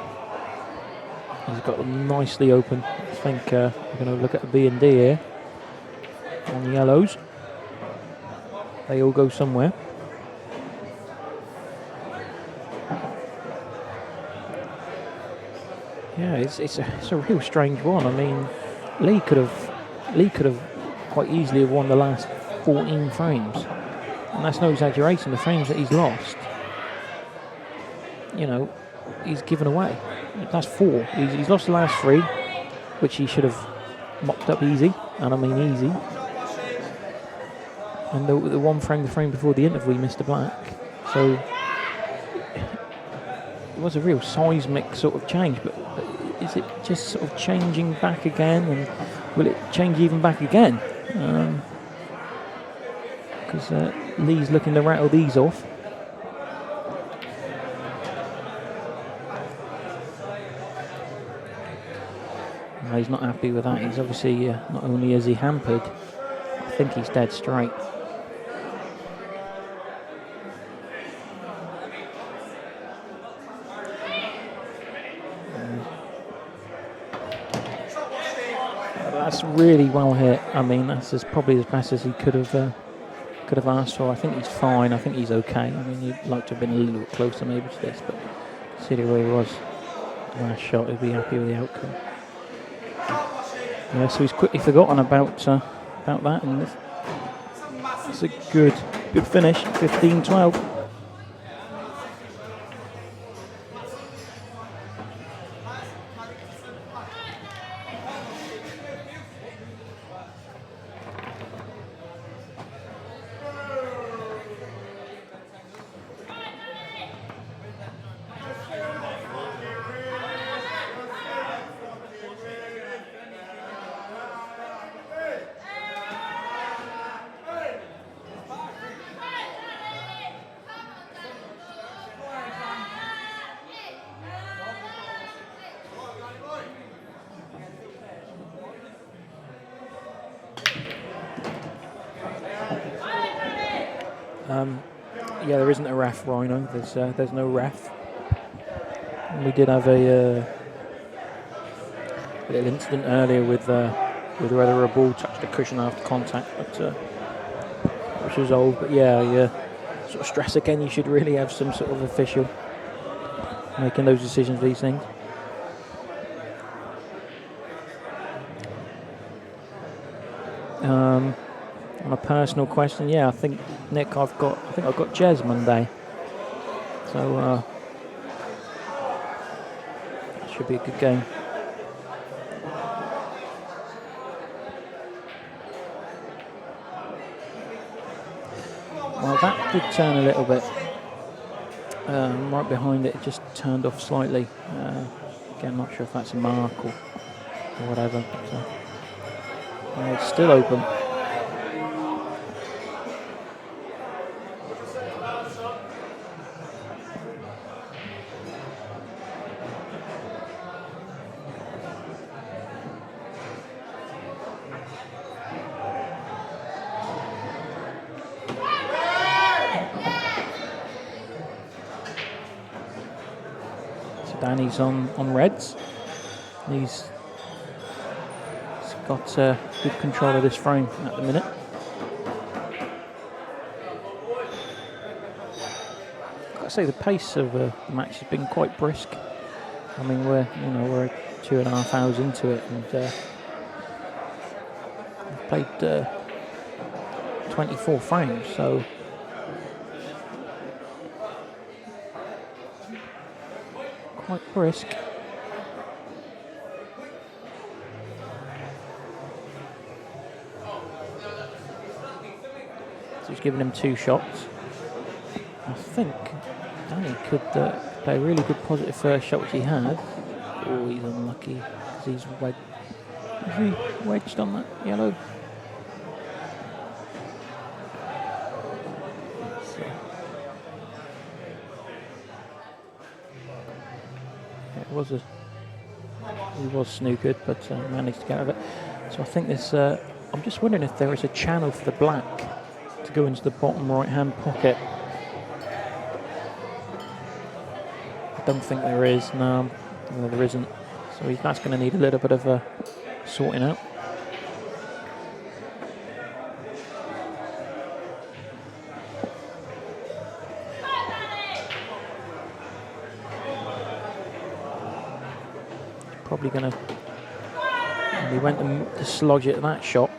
He's got them nicely open. I think we're going to look at a B and D here on the yellows. They all go somewhere. Yeah, it's a real strange one. I mean, Lee could have quite easily have won the last 14 frames, and that's no exaggeration. The frames that he's lost, you know, he's given away. That's 4. He's lost the last 3, which he should have mopped up easy, and I mean easy. And the one frame, the frame before the interval, he missed the black. So it was a real seismic sort of change, but is it just sort of changing back again, and will it change even back again? Because Lee's looking to rattle these off. No, he's not happy with that. He's obviously, not only is he hampered, I think he's dead straight. That's really well hit. I mean, that's probably as best as he could have asked for. I think he's fine. I think he's okay. I mean, you'd like to have been a little bit closer maybe to this, but considering where he was last shot, he'd be happy with the outcome. Yeah, so he's quickly forgotten about that, and it's a good finish. 15-12. Yeah, there isn't a ref, Rhino. There's no ref. And we did have a little incident earlier with whether a ball touched the cushion after contact, but which was old. But yeah, sort of stress again. You should really have some sort of official making those decisions for these things. On a personal question, yeah, I think Nick, I've got Jez Monday, so should be a good game. Well, that did turn a little bit. Right behind it, it just turned off slightly. Again, not sure if that's a mark or whatever. But, it's still open. Danny's on reds. He's got good control of this frame at the minute. I've got to say the pace of the match has been quite brisk. I mean, we're 2.5 hours into it, and we've played 24 frames, so. Quite brisk. So he's given him 2 shots. I think Danny could play a really good positive first shot, which he had. Oh, he's unlucky because he's wedged on that yellow. He was snookered, but managed to get out of it. So I think this. I'm just wondering if there is a channel for the black to go into the bottom right-hand pocket. Don't think there is. No, there isn't. So that's going to need a little bit of sorting out. Probably going to. He went to dislodge it, that shot.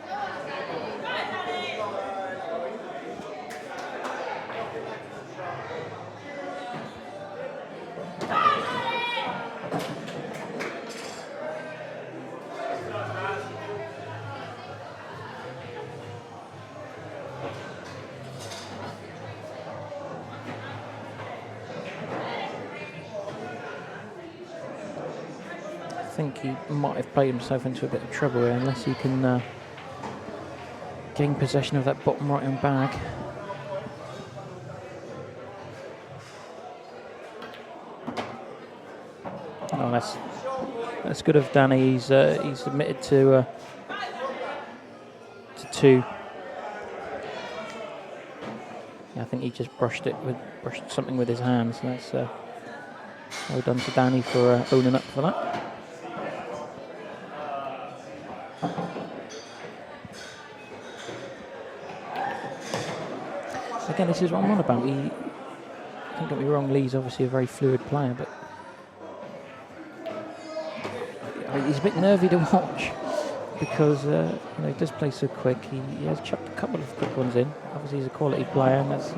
I think he might have played himself into a bit of trouble here, unless he can gain possession of that bottom right-hand bag. Oh, that's good of Danny. He's submitted to 2. Yeah, I think he just brushed something with his hands. So that's well done to Danny for owning up for that. Again, this is what I'm on about. Don't get me wrong, Lee's obviously a very fluid player, but he's a bit nervy to watch because he does play so quick. He has chucked a couple of quick ones in. Obviously, he's a quality player, and that's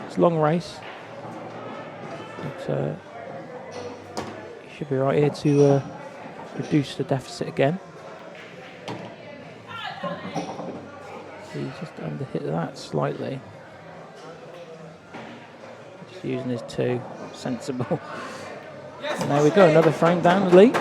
it's a long race. But he should be right here to reduce the deficit again. So he's just underhit that slightly. Using his 2, sensible. And there we go, another frame down the lead.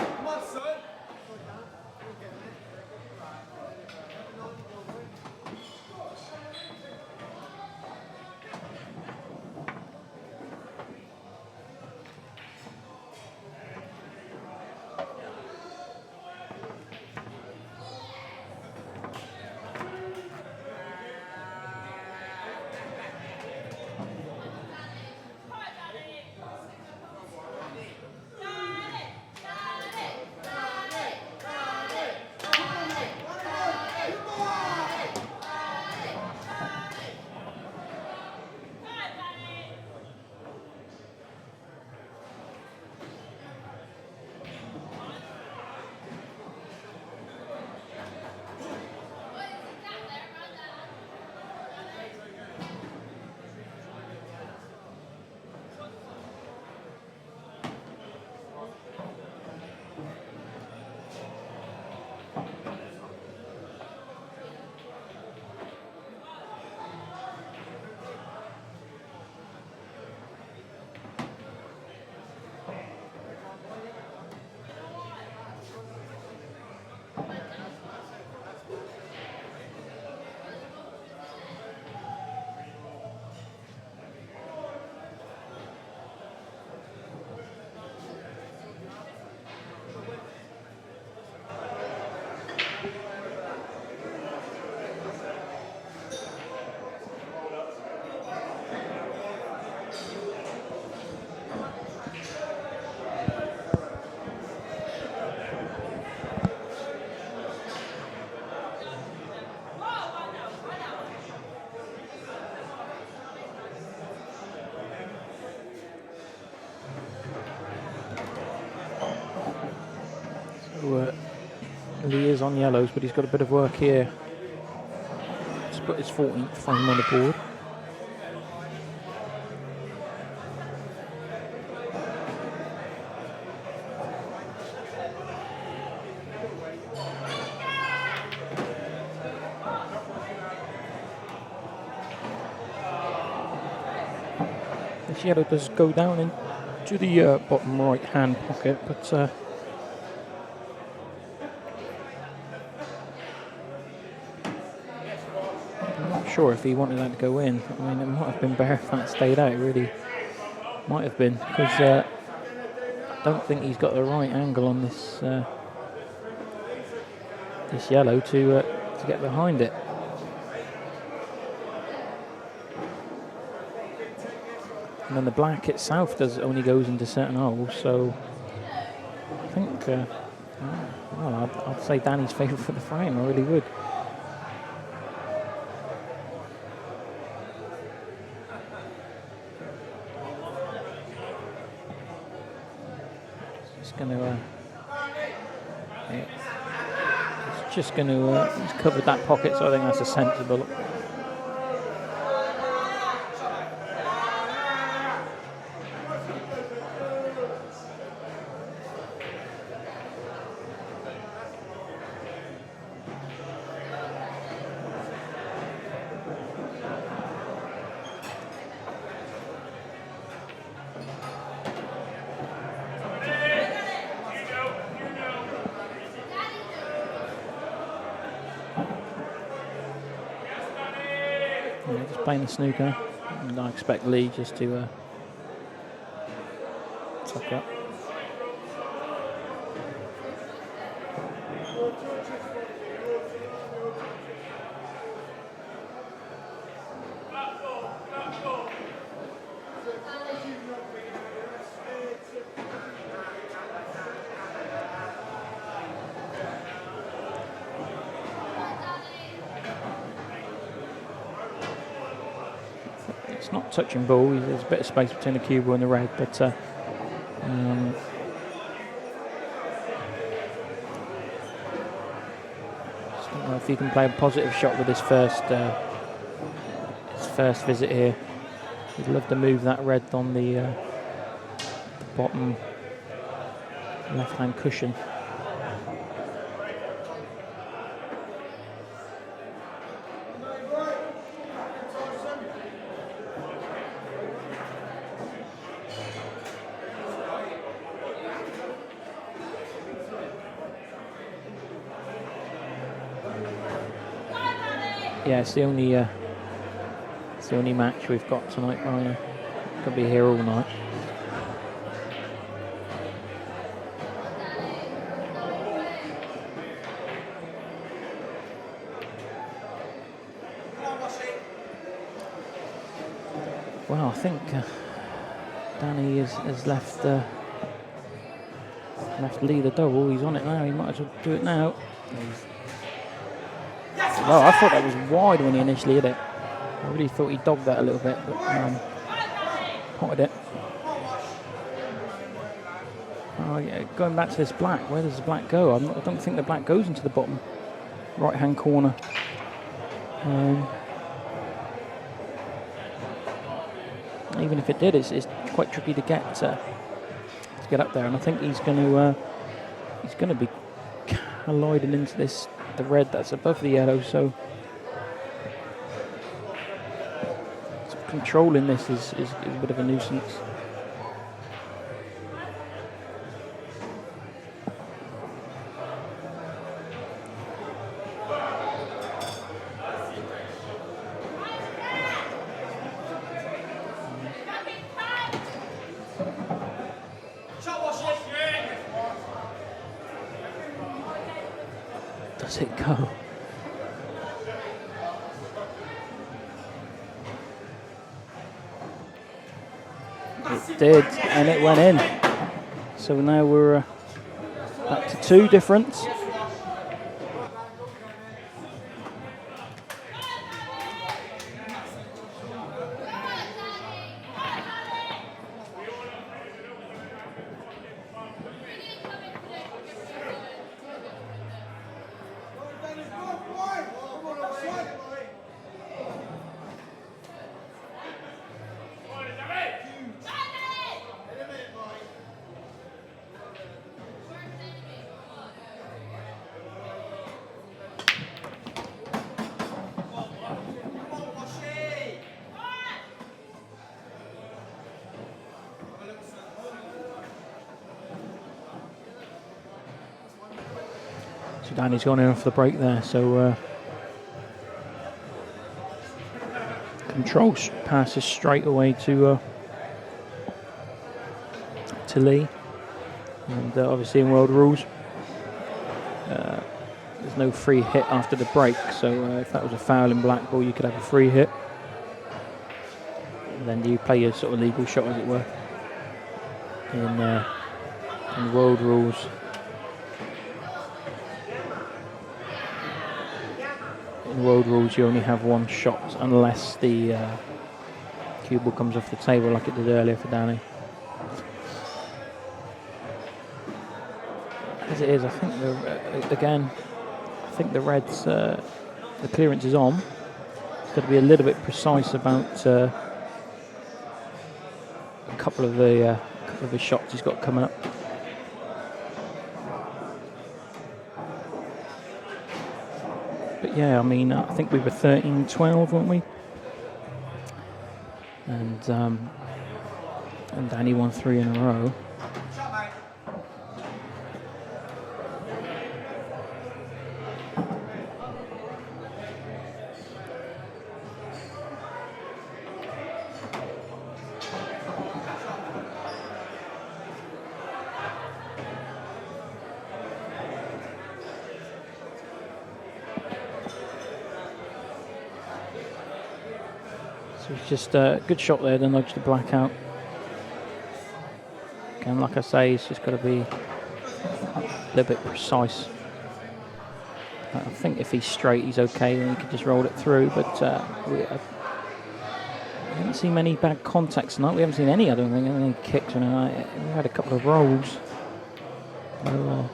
He is on yellows, but he's got a bit of work here to put his 14th frame on the board. This yellow does go down into the bottom right hand pocket, but sure if he wanted that to go in. I mean, it might have been better if that stayed out. It really might have been, because I don't think he's got the right angle on this this yellow to get behind it. And then the black itself only goes into certain holes, so I think, well, I'd say Danny's favourite for the frame, I really would. Just going to, it's just going to, he's covered that pocket, so I think that's a sensible. Just playing the snooker, and I expect Lee just to tuck up. It's not touching ball, there's a bit of space between the cue ball and the red, but if he can play a positive shot with his first visit here. He'd love to move that red on the bottom left-hand cushion. Yeah, it's the only match we've got tonight, Ryan. Could be here all night. Well, I think Danny has left Lee the double. He's on it now. He might as well do it now. Well, I thought that was wide when he initially hit it. I really thought he dogged that a little bit, but potted it. Oh yeah, going back to this black. Where does the black go? I don't think the black goes into the bottom right-hand corner. Even if it did, it's quite tricky to get up there, and I think he's going to be colliding into the red that's above the yellow, so controlling this is a bit of a nuisance. Does it go? It did, and it went in. So now we're back to 2 difference. Danny's gone in off the break there, so control passes straight away to Lee, and obviously in world rules there's no free hit after the break, so if that was a foul in black ball you could have a free hit. And then you play your sort of legal shot, as it were. In world rules. In world rules, you only have one shot unless the cue ball comes off the table, like it did earlier for Danny. As it is, I think I think the Reds, the clearance is on. It's got to be a little bit precise about a couple of the shots he's got coming up. But yeah, I mean, I think we were 13-12, weren't we? And Danny won 3 in a row. It's just a good shot there to nudge the black out. Again, like I say, it's just got to be a little bit precise. I think if he's straight, he's okay, then he can just roll it through. But we haven't seen many bad contacts tonight. We haven't seen any, I don't think, any kicks. We had a couple of rolls. A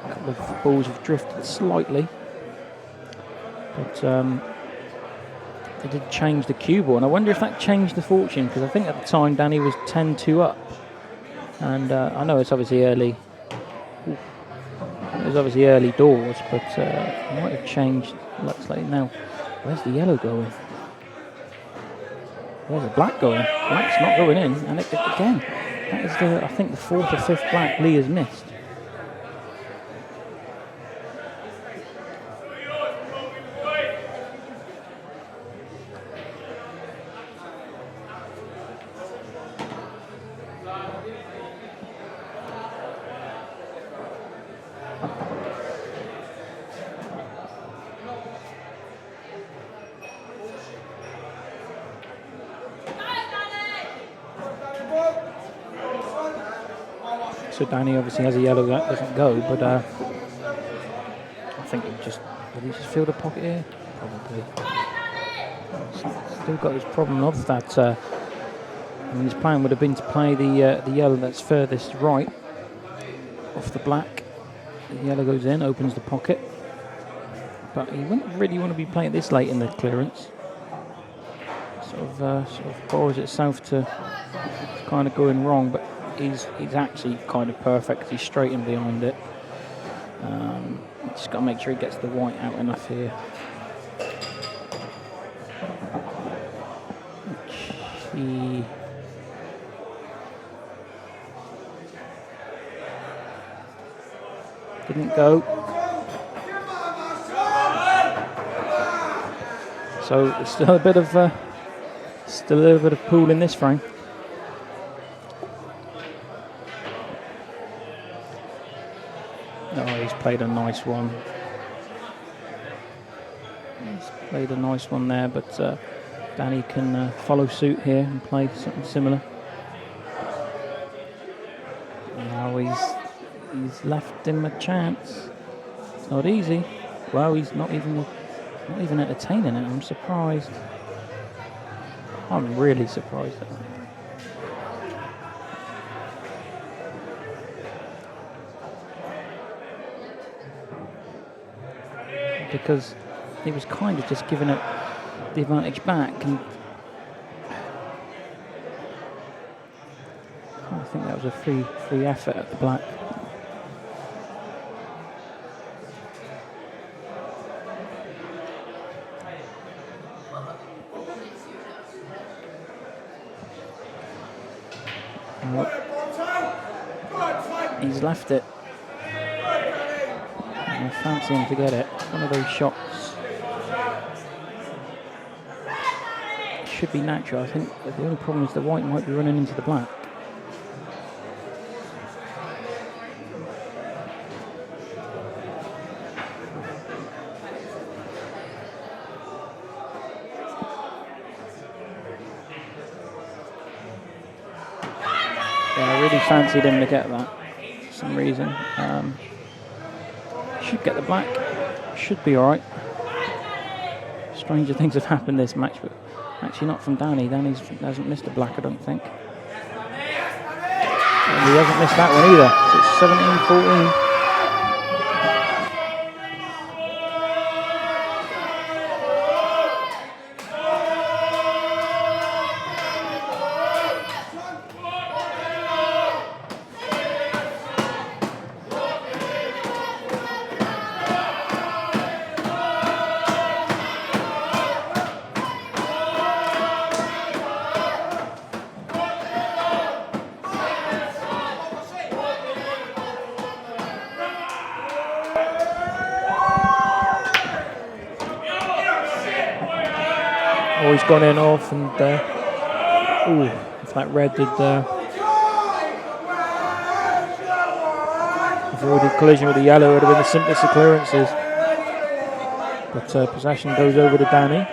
couple of balls have drifted slightly. But they did change the cue ball, and I wonder if that changed the fortune, because I think at the time Danny was 10-2 up, and I know it's obviously early. It was obviously early doors, but it might have changed. Looks like now. Where's the yellow going? There's the black going. Black's not going in, and again, that is I think the 4th or 5th black Lee has missed. So Danny obviously has a yellow, that doesn't go, but I think did he just feel the pocket here? Probably. Still got his problem of that. I mean, his plan would have been to play the yellow that's furthest right off the black. The yellow goes in, opens the pocket, but he wouldn't really want to be playing this late in the clearance. Sort of borrows itself to kind of going wrong, but he's actually kind of perfect because he's straight in behind it. Just got to make sure he gets the white out enough here. He didn't go. So there's still a little bit of pool in this frame. Oh, he's played a nice one. He's played a nice one there, but Danny can follow suit here and play something similar. Now he's left him a chance. It's not easy. Well, he's not even entertaining it. I'm surprised. I'm really surprised at that. Because he was kind of just giving it the advantage back, and I think that was a free effort at the black. He's left it. I fancy him to get it. One of those shots should be natural. I think the only problem is the white might be running into the black. Yeah, I really fancied him to get that for some reason. Should get the black. Should be all right. Stranger things have happened this match, but actually not from Danny. Danny hasn't missed a black, I don't think. And he hasn't missed that one either. So it's 17-14. Oh, he's gone in off, and if that red did avoided collision with the yellow, it would have been the simplest of clearances. But possession goes over to Danny.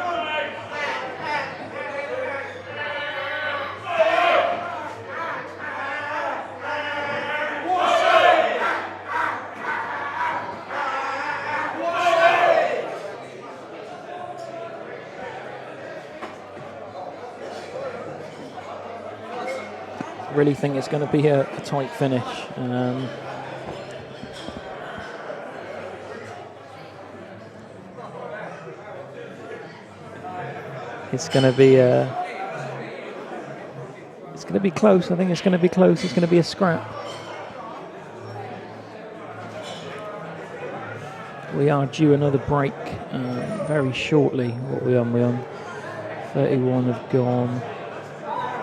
Really think it's going to be a tight finish. It's going to be close. I think it's going to be close. It's going to be a scrap. We are due another break very shortly. What are we on? We're on 31 have gone.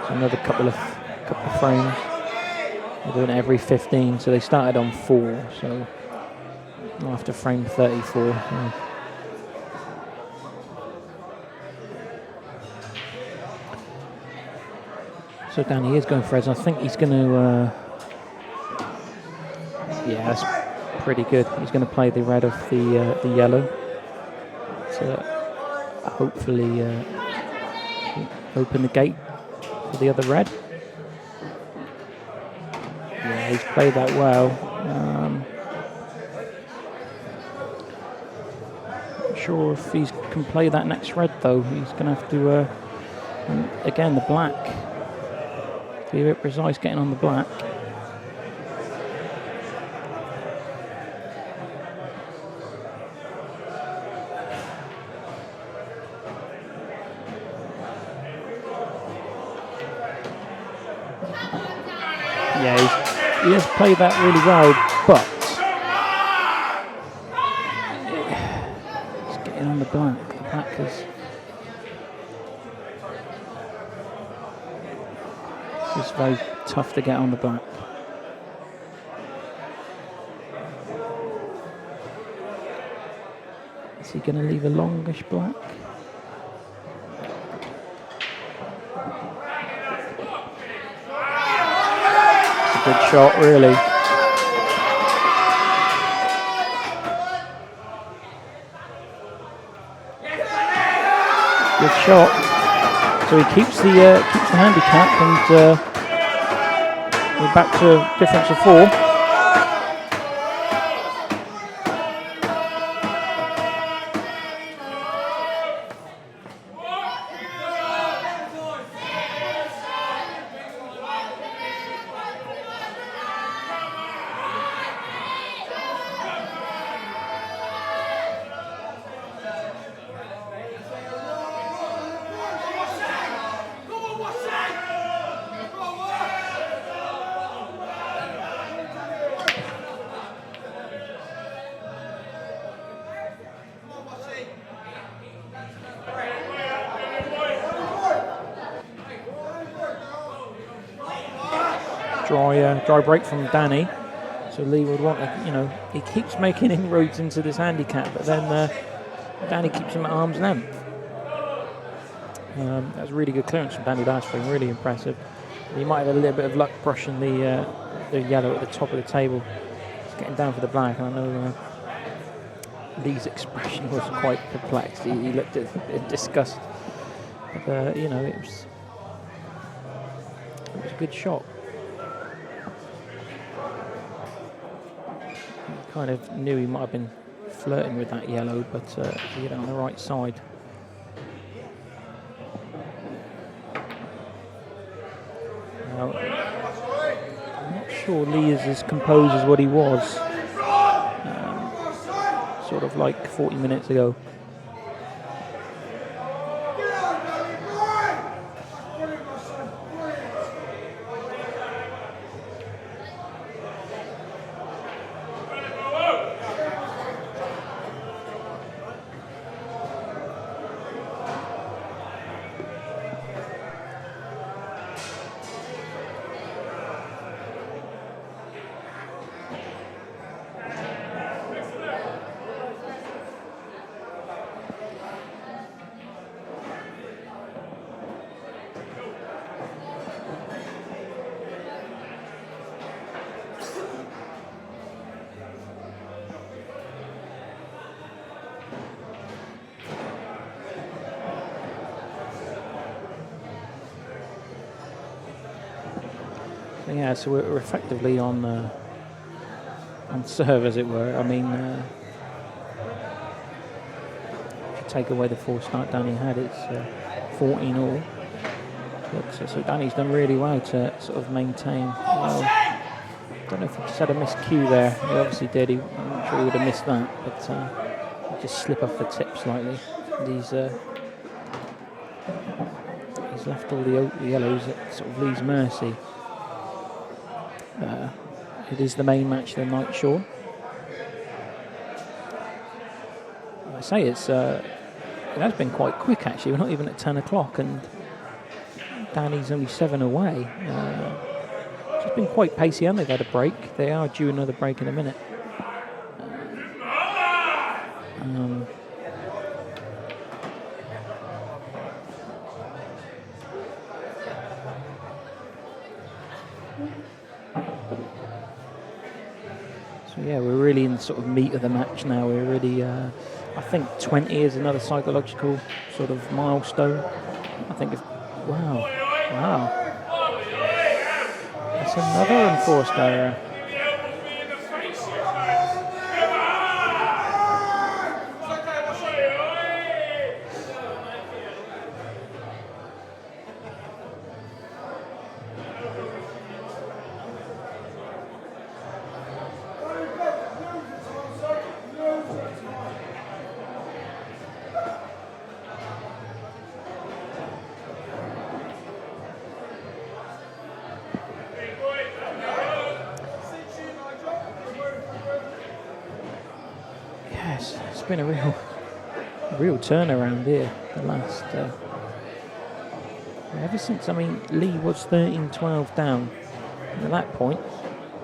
So another couple of frames. We're doing it every 15, so they started on 4, so after frame 34. So Danny is going for it. I think he's going to. Yeah, that's pretty good. He's going to play the red off the yellow. So hopefully open the gate for the other red. Yeah, he's played that well. Not sure if he can play that next red though. He's going to have to. Again, the black. Be a bit precise getting on the black. Yeah, he has played that really well, but he's getting on the black. The black is. It's very tough to get on the black. Is he going to leave a longish black? It's a good shot, really. Good shot. So he keeps the handicap, and we're back to a difference of 4. Dry break from Danny, so Lee would want to, he keeps making inroads into this handicap, but then Danny keeps him at arm's length. That's a really good clearance from Danny last frame, really impressive. He might have a little bit of luck brushing the yellow at the top of the table. He's getting down for the black, and I know Lee's expression was quite perplexed. He looked at it in disgust, but it was a good shot. kind of knew he might have been flirting with that yellow, but he had it on the right side. Now, I'm not sure Lee is as composed as what he was sort of like 40 minutes ago. Yeah, so we're effectively on serve, as it were. I mean, if you take away the false start Danny had, it's 14 all. But, so Danny's done really well to sort of maintain. Well, I don't know if he just had a missed cue there. He obviously did. I'm not sure he would have missed that, but he just slip off the tip slightly. And he's left all the yellows at sort of Lee's mercy. It is the main match of the night, Sean. I say it has been quite quick actually. We're not even at 10 o'clock and Danny's only 7 away. It's been quite pacey and they've had a break. They are due another break in a minute. So yeah, we're really in the sort of meat of the match now. We're really, I think 20 is another psychological sort of milestone. I think wow, that's another enforced error. It's been a real turnaround here. The last ever since, I mean, Lee was 13-12 down, and at that point,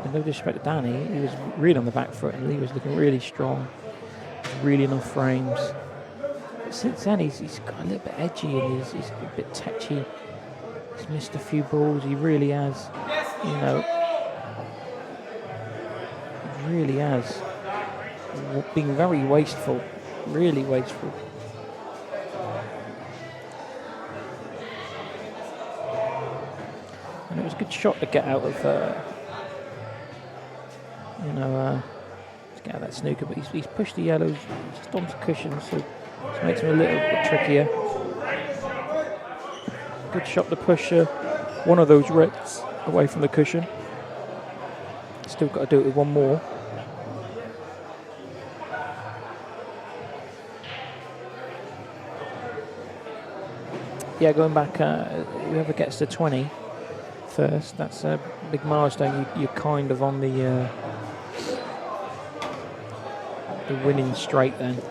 with no disrespect to Danny, he was really on the back foot, and Lee was looking really strong, really enough frames. But since then, he's got a little bit edgy and he's a bit tetchy. He's missed a few balls. He really has, you know, he really has. Being very wasteful, really wasteful. And it was a good shot to get out of, to get out of that snooker, but he's pushed the yellows just onto cushions, so it makes him a little bit trickier. Good shot to push one of those reds away from the cushion. Still got to do it with one more. Yeah, going back, whoever gets to 20 first, that's a big milestone. You're kind of on the winning straight then.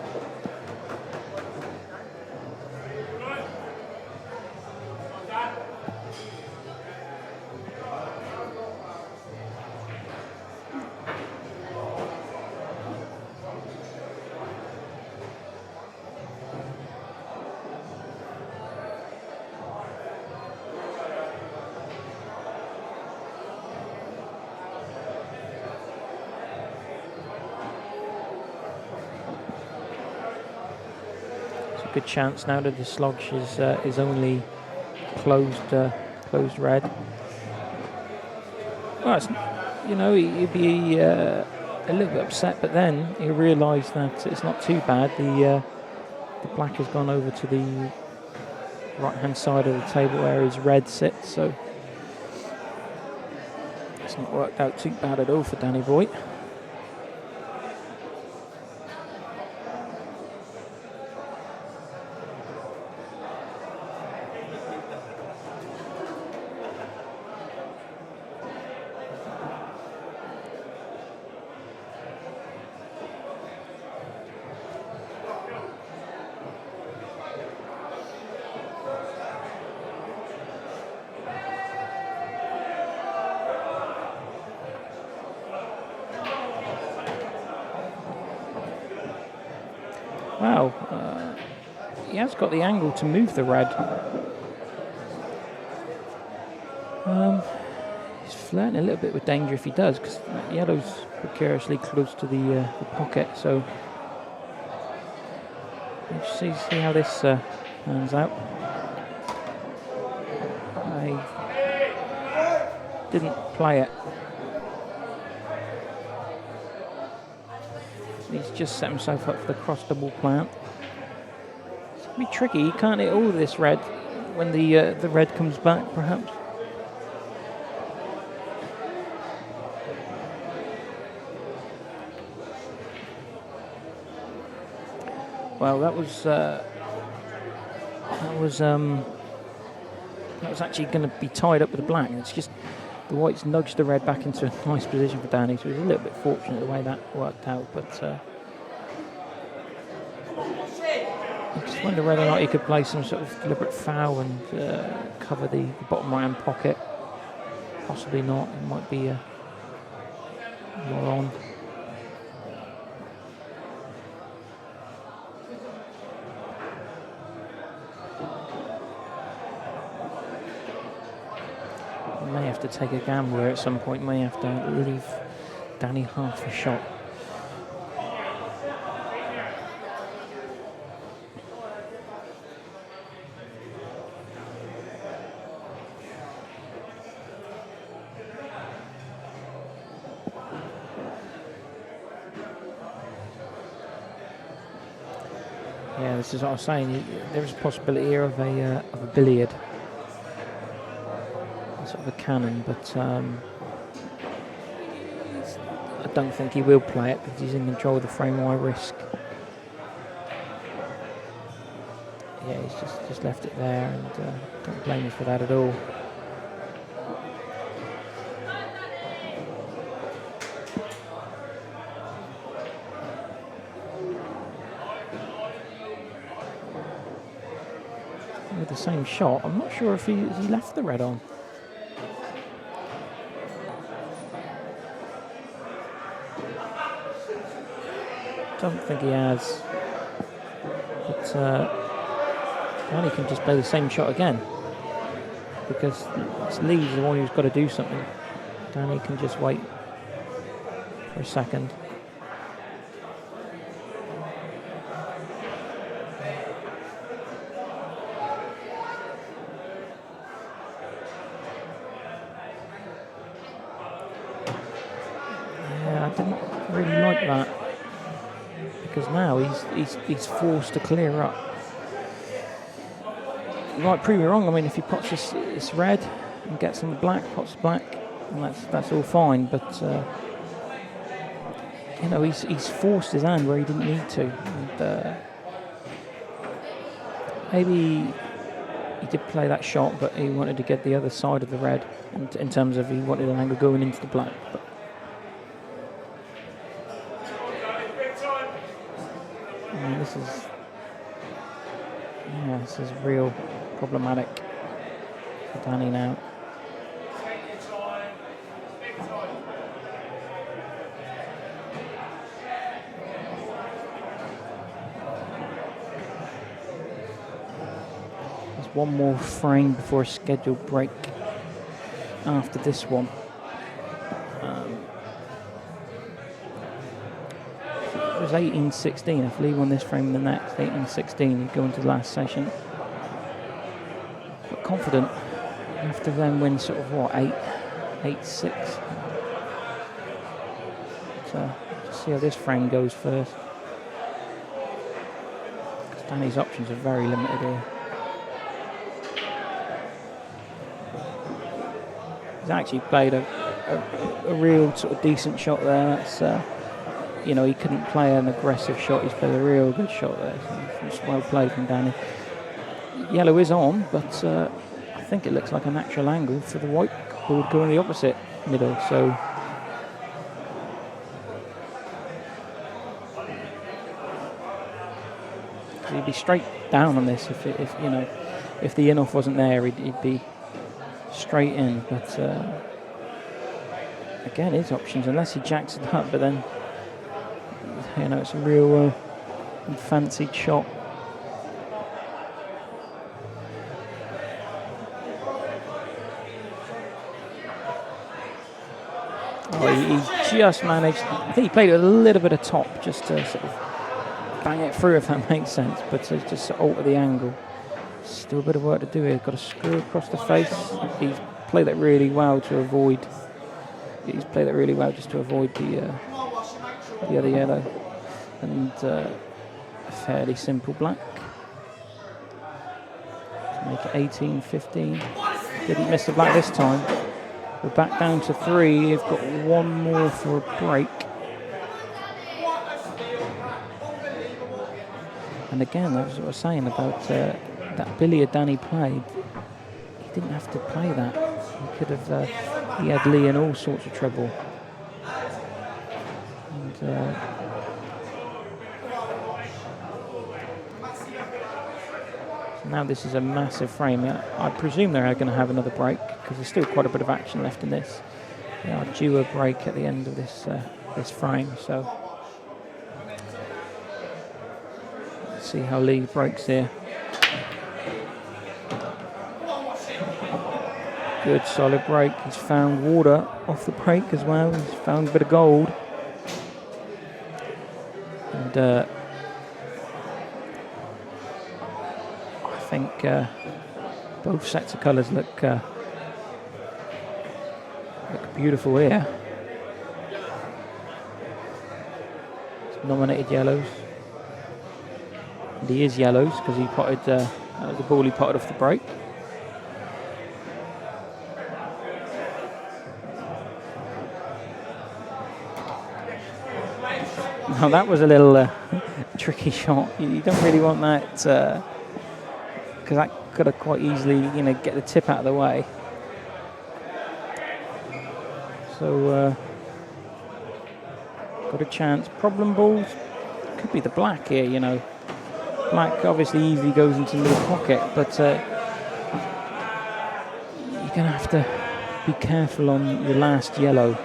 Good chance now that the sludge is only closed red. Well, it's, you know, he'd be a little bit upset, but then he realised that it's not too bad. The black has gone over to the right-hand side of the table where his red sits, so it's not worked out too bad at all for Danny Boy. Wow, he has got the angle to move the red. He's flirting a little bit with danger if he does, because yellow's precariously close to the pocket, so let's see how this pans out. I didn't play it. He's just set himself up for the cross double plant. It's going to be tricky. He can't hit all of this red when the red comes back, perhaps. Well, that was actually going to be tied up with the black. It's just the whites nudged the red back into a nice position for Danny, so he was a little bit fortunate the way that worked out. But I just wonder whether or not he could play some sort of deliberate foul and cover the bottom right-hand pocket. Possibly not. It might be more on. May have to take a gamble here at some point. May have to leave Danny half a shot. Yeah, this is what I was saying. There is a possibility here of a billiard. Sort of a cannon, but I don't think he will play it because he's in control of the frame. Why risk? Yeah, he's just left it there, and don't blame me for that at all. With the same shot, I'm not sure if he left the red on. Don't think he has, but Danny can just play the same shot again, because it's Lee's the one who's got to do something. Danny can just wait for a second. Yeah, I didn't really like that. Because now he's forced to clear up. You might prove me wrong. I mean, if he pots this red and gets on the black, pots black, and that's all fine. But you know, he's forced his hand where he didn't need to. And, maybe he did play that shot, but he wanted to get the other side of the red, in terms of he wanted an angle going into the black. But this is real problematic for Danny now. There's one more frame before a scheduled break after this one. It was 18-16. If Lee won this frame in the next, 18-16, he'd go into the last session. But confident after then win sort of what, 8-6. So see how this frame goes first. Because Danny's options are very limited here. He's actually played a real sort of decent shot there. That's, you know, he couldn't play an aggressive shot. He's played a real good shot there. So it's well played from Danny. Yellow is on, but I think it looks like a natural angle for the white, who would go in the opposite middle. So he'd be straight down on this if you know, if the in-off wasn't there, he'd be straight in. But again, his options, unless he jacks it up, but then, you know, it's a real fancied shot. Oh, he just managed, I think he played it a little bit of top just to sort of bang it through, if that makes sense, but to just alter the angle. Still a bit of work to do here. Got a screw across the face. He's played that really well to avoid. He's played that really well just to avoid the other yellow, and a fairly simple black. To make it 18-15. Didn't miss the black this time. We're back down to 3. They've got one more for a break. And again, that was what I was saying about that billiard Danny played. He didn't have to play that. He could have. He had Lee in all sorts of trouble. And so now this is a massive frame. I presume they're going to have another break because there's still quite a bit of action left in this. They are due a break at the end of this this frame. So let's see how Lee breaks here. Good solid break. He's found water off the break as well. He's found a bit of gold. And I think both sets of colours look beautiful here. It's nominated yellows. And he is yellows because he potted that was the ball he potted off the break. Now that was a little tricky shot. You don't really want that because that could have quite easily, you know, get the tip out of the way. So got a chance. Problem balls could be the black here. You know, black obviously easily goes into the middle pocket, but you're gonna have to be careful on your last yellow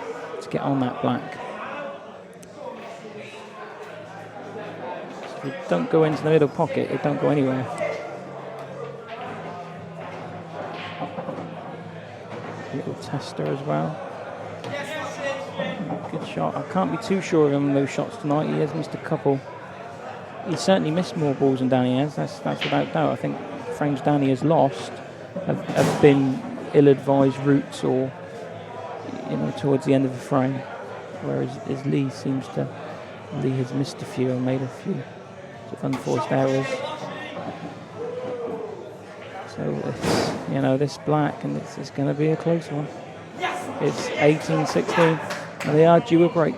to get on that black. If you don't go into the middle pocket, it don't go anywhere. Little tester as well. Good shot. I can't be too sure of him on those shots tonight. He has missed a couple. He's certainly missed more balls than Danny has. That's without doubt. I think frames Danny has lost have been ill-advised routes or, you know, towards the end of the frame, whereas Lee seems to. Lee has missed a few and made a few sort of unforced errors. So it's, you know, this black, and it's going to be a close one. It's 18-16, and they are due a break.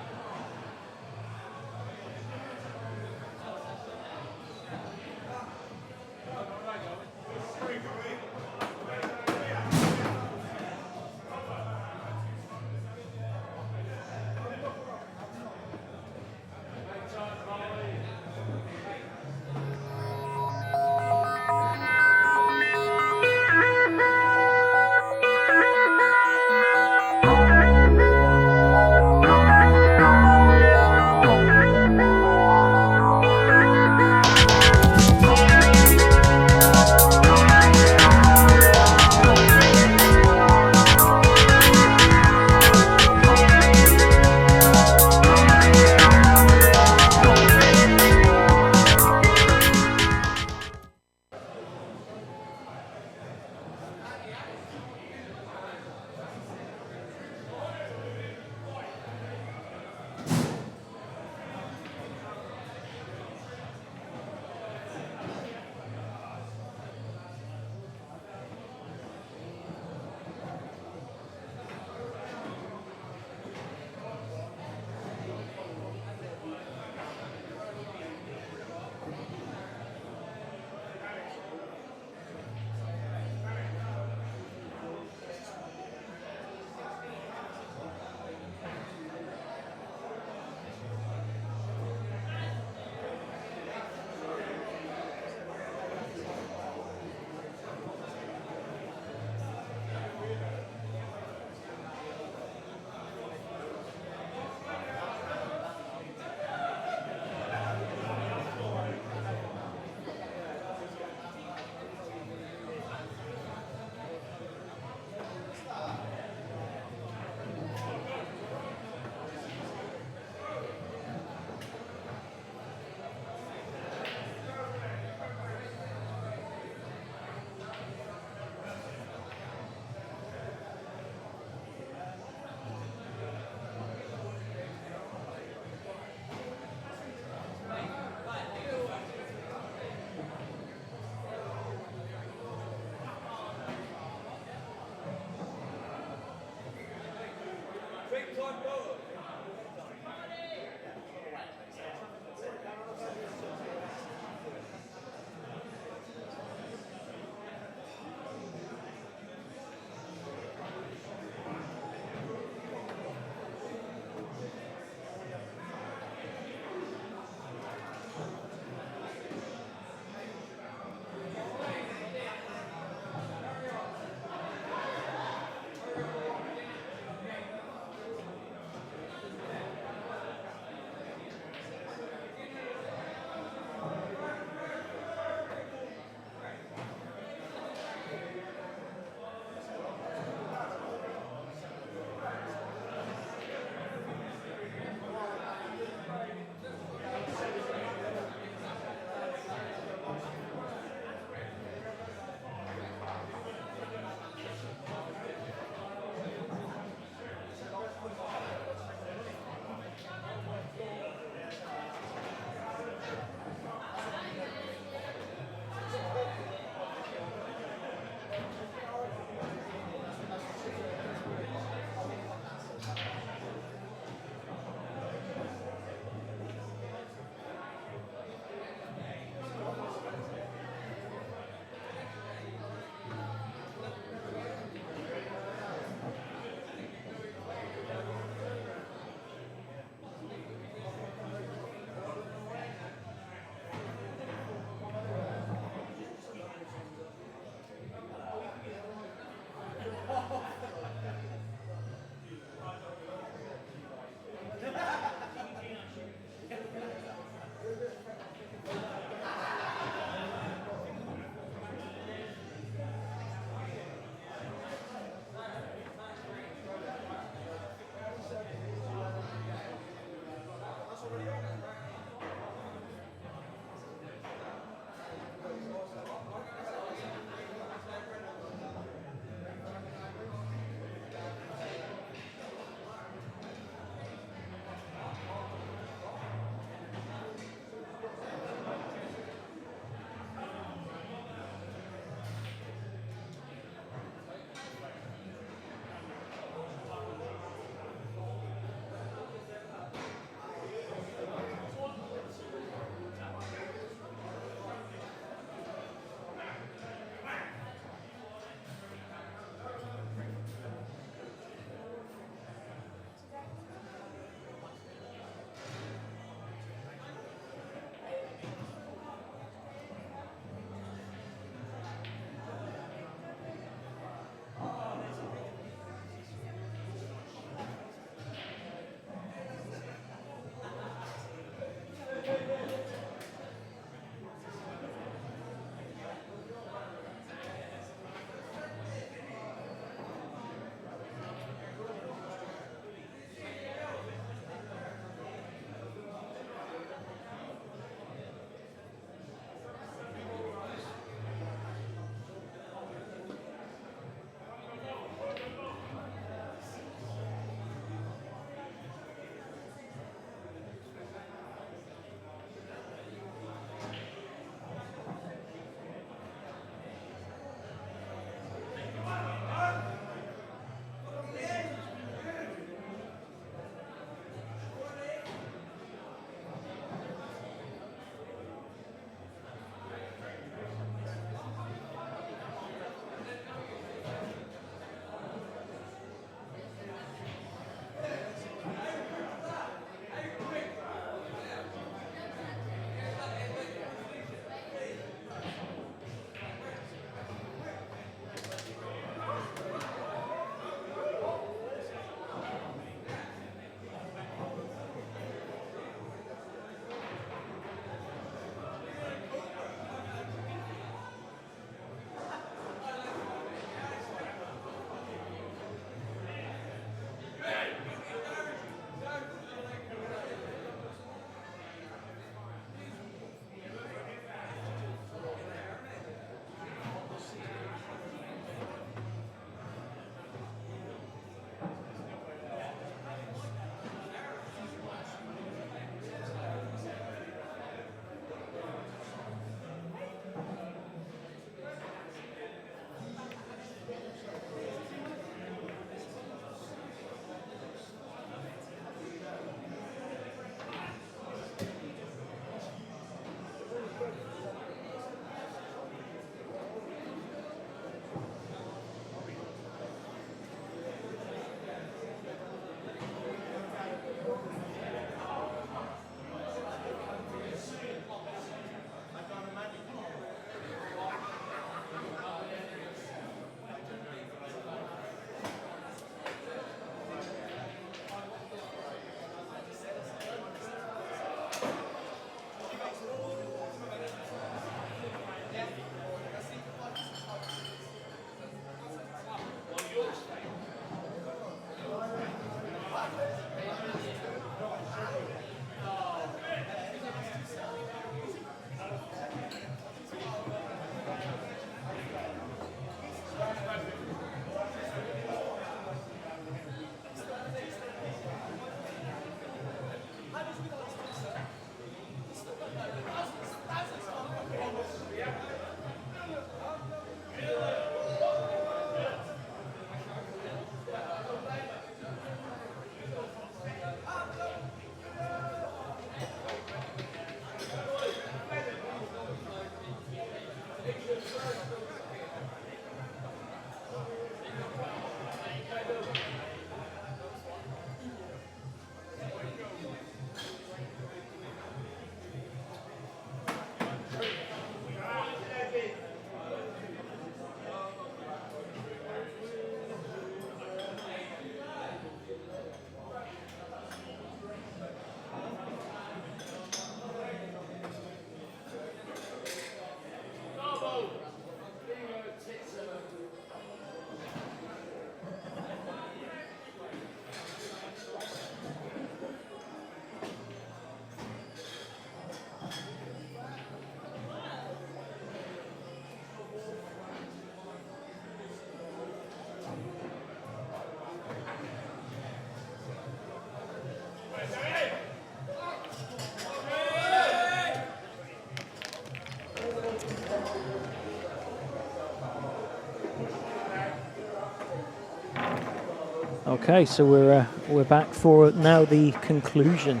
Okay, so we're back for now the conclusion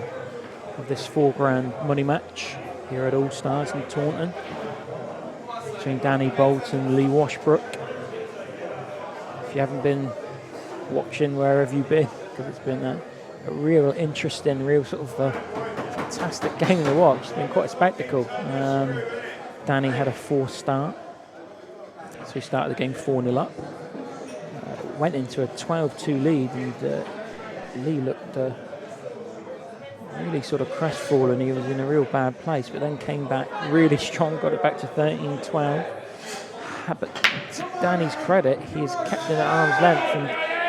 of this £4 money match here at Allstars in Taunton between Danny Bolt and Lee Washbrook. If you haven't been watching, where have you been? Because it's been a real interesting, real sort of fantastic game to watch. It's been quite a spectacle. Danny had a 4 start, so he started the game 4-0 up. Went into a 12-2 lead, and Lee looked really sort of crestfallen. He was in a real bad place, but then came back really strong, got it back to 13-12. But to Danny's credit, he's kept it at arm's length, and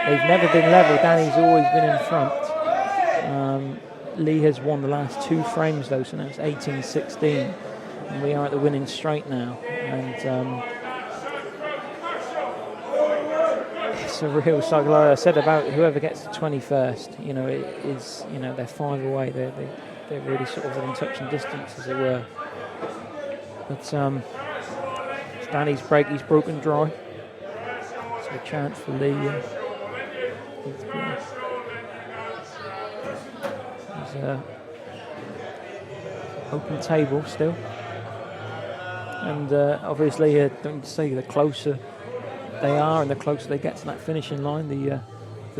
they've never been level. Danny's always been in front. Lee has won the last 2 frames though, so now it's 18-16, and we are at the winning straight now. And it's a real cycle. Like I said about whoever gets to 21st, you know, it is, you know, they're 5 away. They're really sort of within touching distance, as it were. But Danny's break, he's broken dry. So a chance for Lee. He's open table still. And obviously, don't you say, the closer they are and the closer they get to that finishing line, the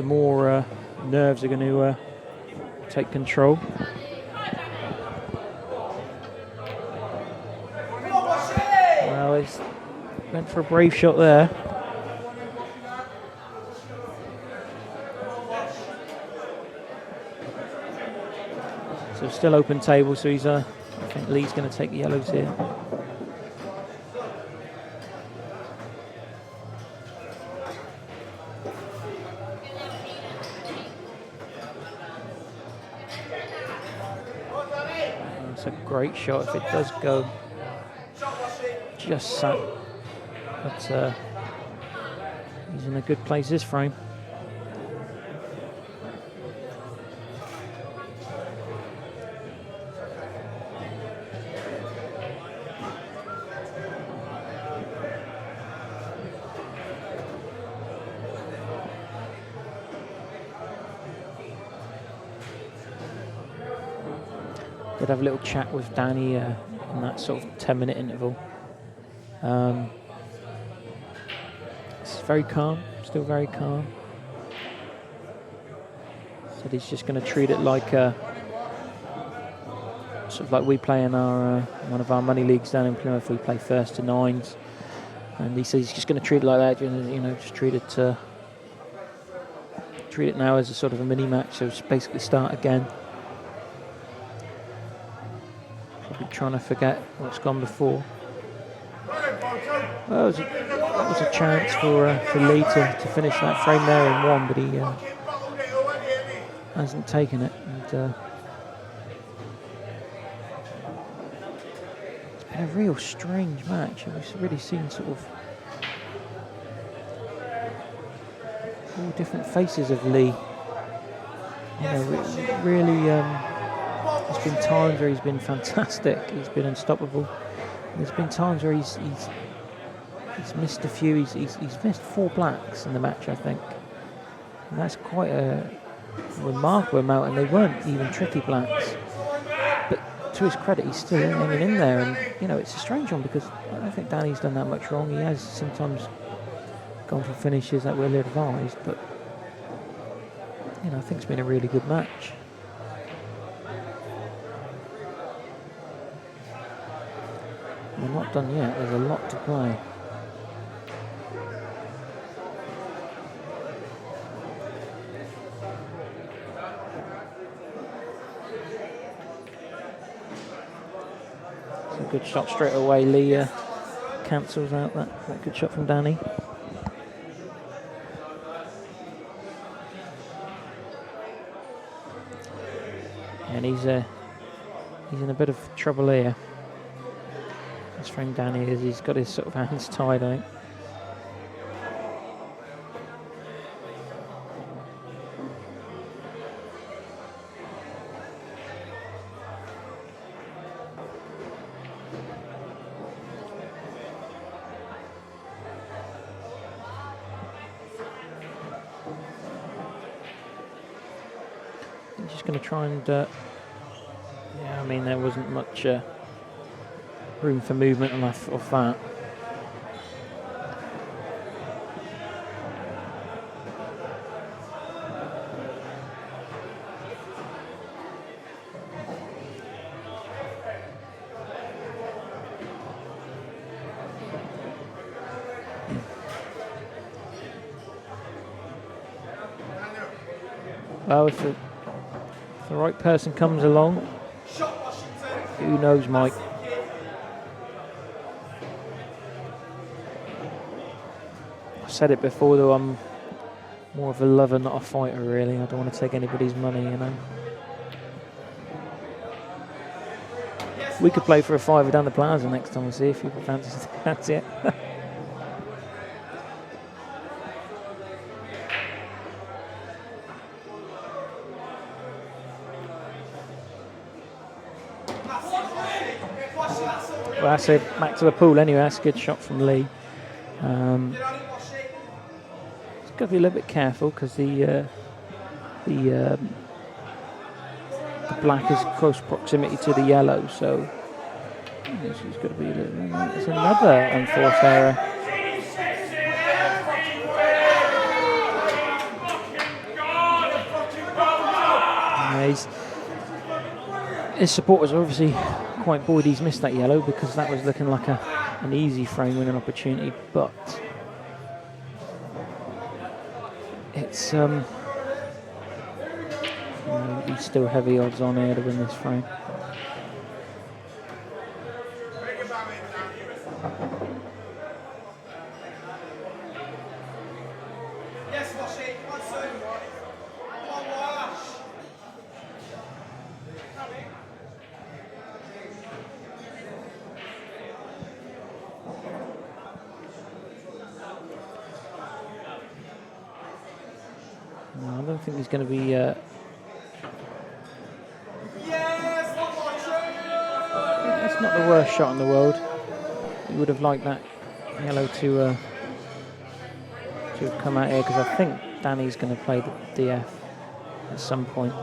more nerves are going to take control. Well, he's went for a brave shot there. So still open table, so he's I think Lee's going to take the yellows here. It's a great shot if it does go. Just sat. But he's in a good place this frame. Did have a little chat with Danny in that sort of 10-minute interval. It's very calm, still very calm. Said he's just going to treat it like sort of like we play in our one of our money leagues down in Plymouth. We play first to 9s, and he says he's just going to treat it like that. You know, just treat it now as a sort of a mini match. So just basically start again. Probably trying to forget what's gone before. Well, that was a chance for Lee to finish that frame there in 1, but he hasn't taken it. And it's been a real strange match. We've really seen sort of all different faces of Lee. You know, really, there's been times where he's been fantastic. He's been unstoppable. There's been times where he's missed a few. He's missed 4 blacks in the match, I think. And that's quite a remarkable amount, and they weren't even tricky blacks. But to his credit, he's still hanging in there. And you know, it's a strange one because I don't think Danny's done that much wrong. He has sometimes gone for finishes that were ill-advised, but you know, I think it's been a really good match. We're not done yet. There's a lot to play. It's a good shot straight away. Lee cancels out that good shot from Danny. And he's in a bit of trouble here. His friend Danny is, he's got his sort of hands tied, I think. He's just going to try and... yeah, I mean, there wasn't much room for movement enough of that. Well, if the right person comes along, who knows, Mike? I've said it before, though, I'm more of a lover, not a fighter, really. I don't want to take anybody's money, you know. We could play for a fiver down the plaza next time, we'll see if people fancy it. Well, that's it. Back to the pool anyway. That's a good shot from Lee. Just got to be a little bit careful because the black is close proximity to the yellow, so she's got to be a little. There's another unforced error. His supporters are obviously quite buoyed he's missed that yellow because that was looking like an easy frame winning opportunity, but it's he's still heavy odds on here to win this frame. I don't think he's going to be. That's not the worst shot in the world. He would have liked that yellow to have come out here because I think Danny's going to play the DF at some point.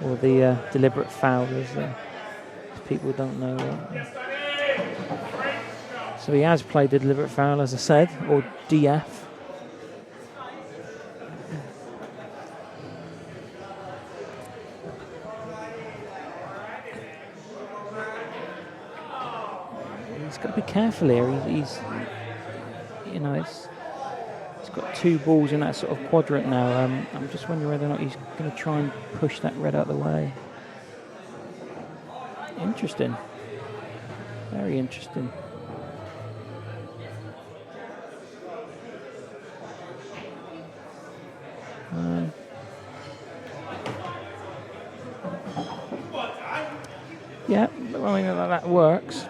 Or the deliberate foul, as people don't know. So he has played the deliberate foul, as I said, or DF. He's got to be careful here. He's you know, he's got two balls in that sort of quadrant now. I'm just wondering whether or not he's going to try and push that red out of the way. Interesting. Very interesting. Yeah, I mean, that works.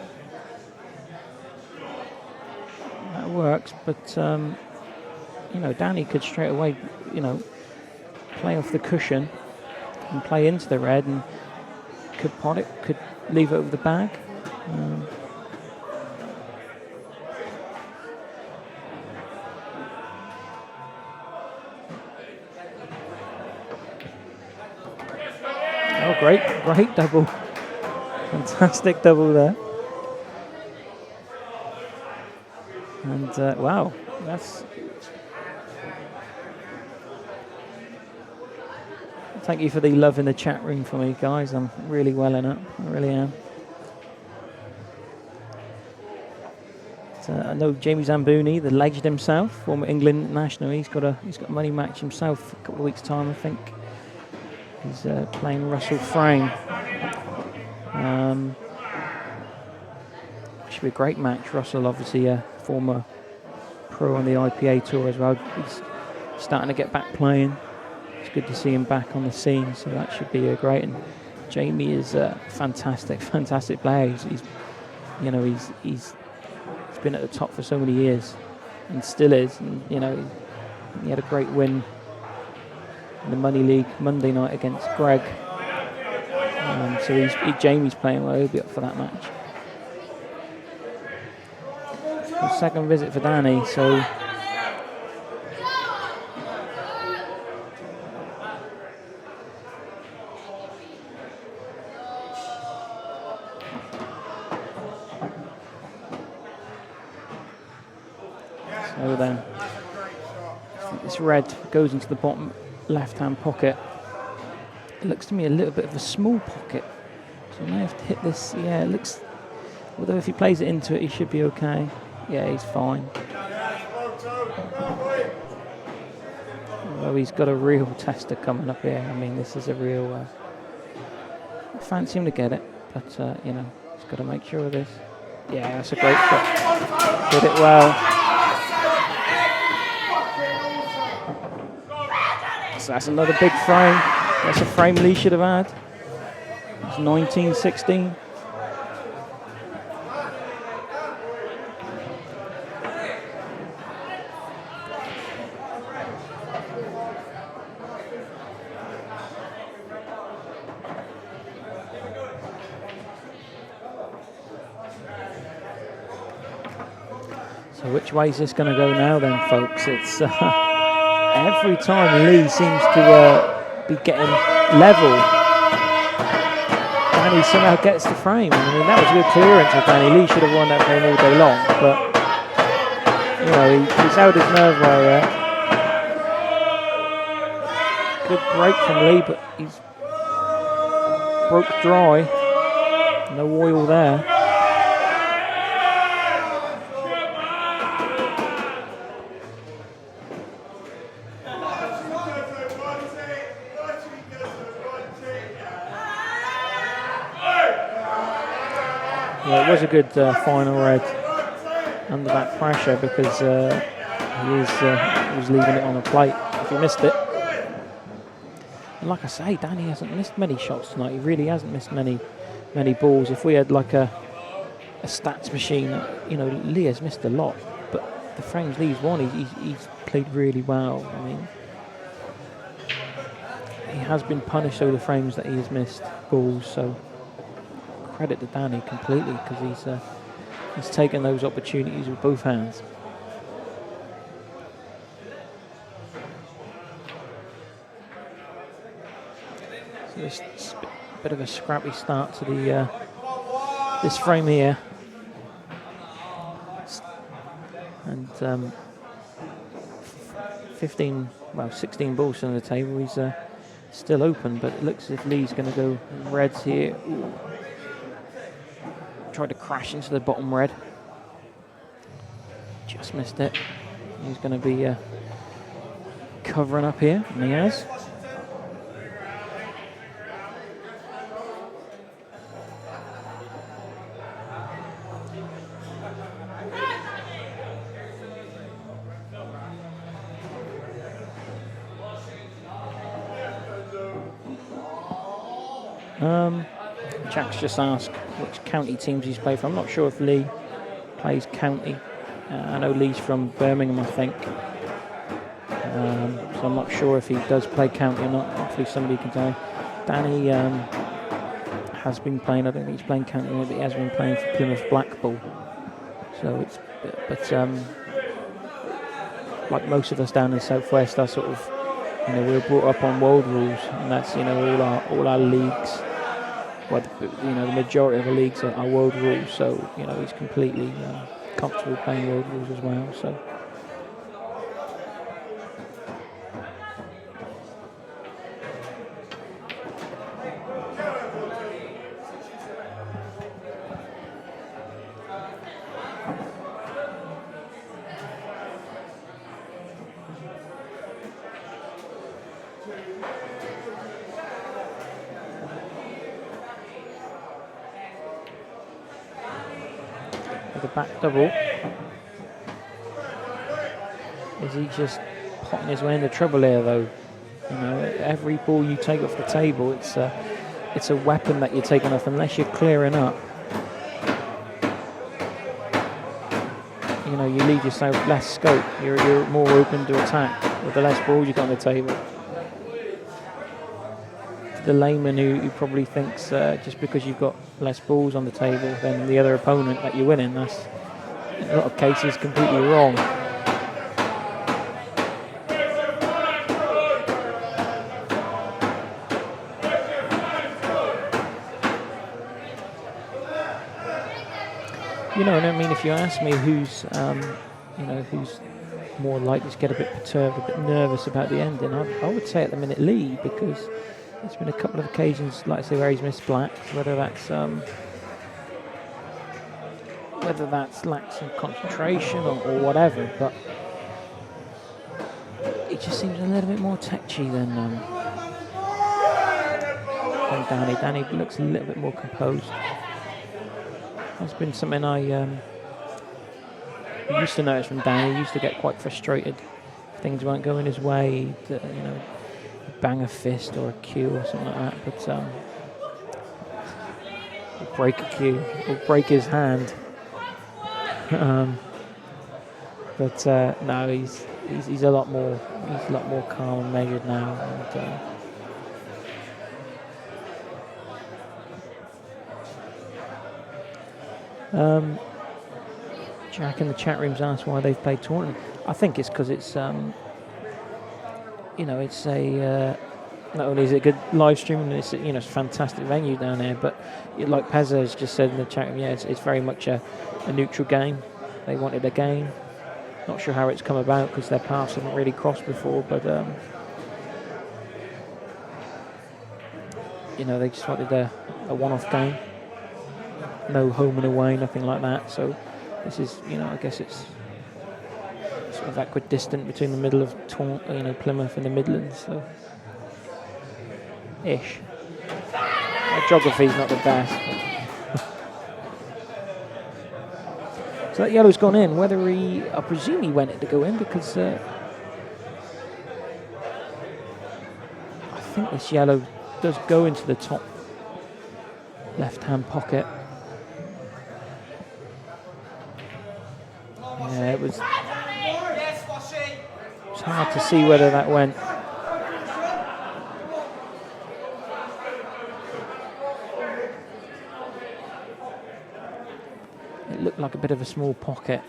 That works, but you know, Danny could straight away, you know, play off the cushion and play into the red, and could pot it, could leave it over the bag. Oh, great double. Fantastic double there. And wow, that's... Thank you for the love in the chat room for me, guys. I'm really welling up. I really am. I know Jamie Zamboni, the legend himself, former England national. He's got a money match himself a couple of weeks' time, I think. He's playing Russell Frame. Should be a great match. Russell, obviously a former pro on the IPA tour as well. He's starting to get back playing. It's good to see him back on the scene, so that should be great. And Jamie is a fantastic player. He's you know, he's been at the top for so many years, and still is. And you know, he had a great win in the Money League Monday night against Greg. So Jamie's playing well. He'll be up for that match. second visit for Danny, so then this red goes into the bottom left-hand pocket. It looks to me a little bit of a small pocket, so I may have to hit this. Yeah, it looks, although if he plays it into it, he should be okay. Yeah, he's fine. Although he's got a real tester coming up here. I mean, this is a real... I fancy him to get it, but, you know, he's got to make sure of this. Yeah, that's a great shot. Did it well. So that's another big frame. That's a frame Lee should have had. It's 19-16. So which way is this going to go now then, folks? It's... every time Lee seems to be getting level, Danny somehow gets the frame. I mean, that was a good clearance of Danny. Lee should have won that frame all day long, but you know, he's held his nerve well there. Good break from Lee, but he's broke dry. No oil there. It was a good final red under that pressure because he was leaving it on the plate if he missed it. And like I say, Danny hasn't missed many shots tonight. He really hasn't missed many balls. If we had like a stats machine, you know, Lee has missed a lot, but the frames Lee's won, he's played really well. I mean, he has been punished over the frames that he has missed balls, so credit to Danny completely because he's taken those opportunities with both hands. So this bit of a scrappy start to the this frame here, and 16 balls on the table. He's still open, but it looks as if Lee's going to go reds here. Ooh. Tried to crash into the bottom red. Just missed it. He's going to be covering up here, and he has. Jack's just asked which county teams he's played for. I'm not sure if Lee plays county. I know Lee's from Birmingham, I think. So I'm not sure if he does play county or not. Hopefully somebody can tell me. Danny has been playing, I don't think he's playing county, but he has been playing for Plymouth Blackpool. So it's, but like most of us down in the Southwest, are sort of, you know, we were brought up on world rules, and that's, you know, all our leagues. Well, you know, the majority of the leagues are world rules, so you know he's completely comfortable playing world rules as well. So. The back double. Is he just potting his way into trouble here, though? You know, every ball you take off the table, it's a weapon that you're taking off unless you're clearing up. You know, you leave yourself less scope. You're more open to attack with the less balls you got on the table. The layman who probably thinks just because you've got less balls on the table than the other opponent that you're winning, in a lot of cases completely wrong. You know, and I mean, if you ask me who's, you know, who's more likely to get a bit perturbed, a bit nervous about the ending, I would say at the minute Lee, because there's been a couple of occasions, like I say, where he's missed blacks, whether that's lax in concentration or whatever, but it just seems a little bit more touchy than Danny. Danny looks a little bit more composed. That's been something I used to notice from Danny. He used to get quite frustrated if things weren't going his way. You know, bang a fist or a cue or something like that. But he'll break a cue, or break his hand. But no, he's a lot more calm and measured now. And, Jack in the chat room's asked why they've played Taunton. I think it's because it's you know, it's a not only is it a good live stream and it's, you know, it's a fantastic venue down there, but like Pez has just said in the chat room, yeah, it's very much a neutral game. They wanted a game. Not sure how it's come about because their paths haven't really crossed before, but you know, they just wanted a one-off game. No home and away, nothing like that. So this is, you know, I guess it's sort of equidistant between the middle of Taunton, you know, Plymouth and the Midlands. So ish. My geography's not the best. So that yellow's gone in. Whether I presume he went it to go in because I think this yellow does go into the top left-hand pocket. Yeah, it was hard to see whether that went. It looked like a bit of a small pocket.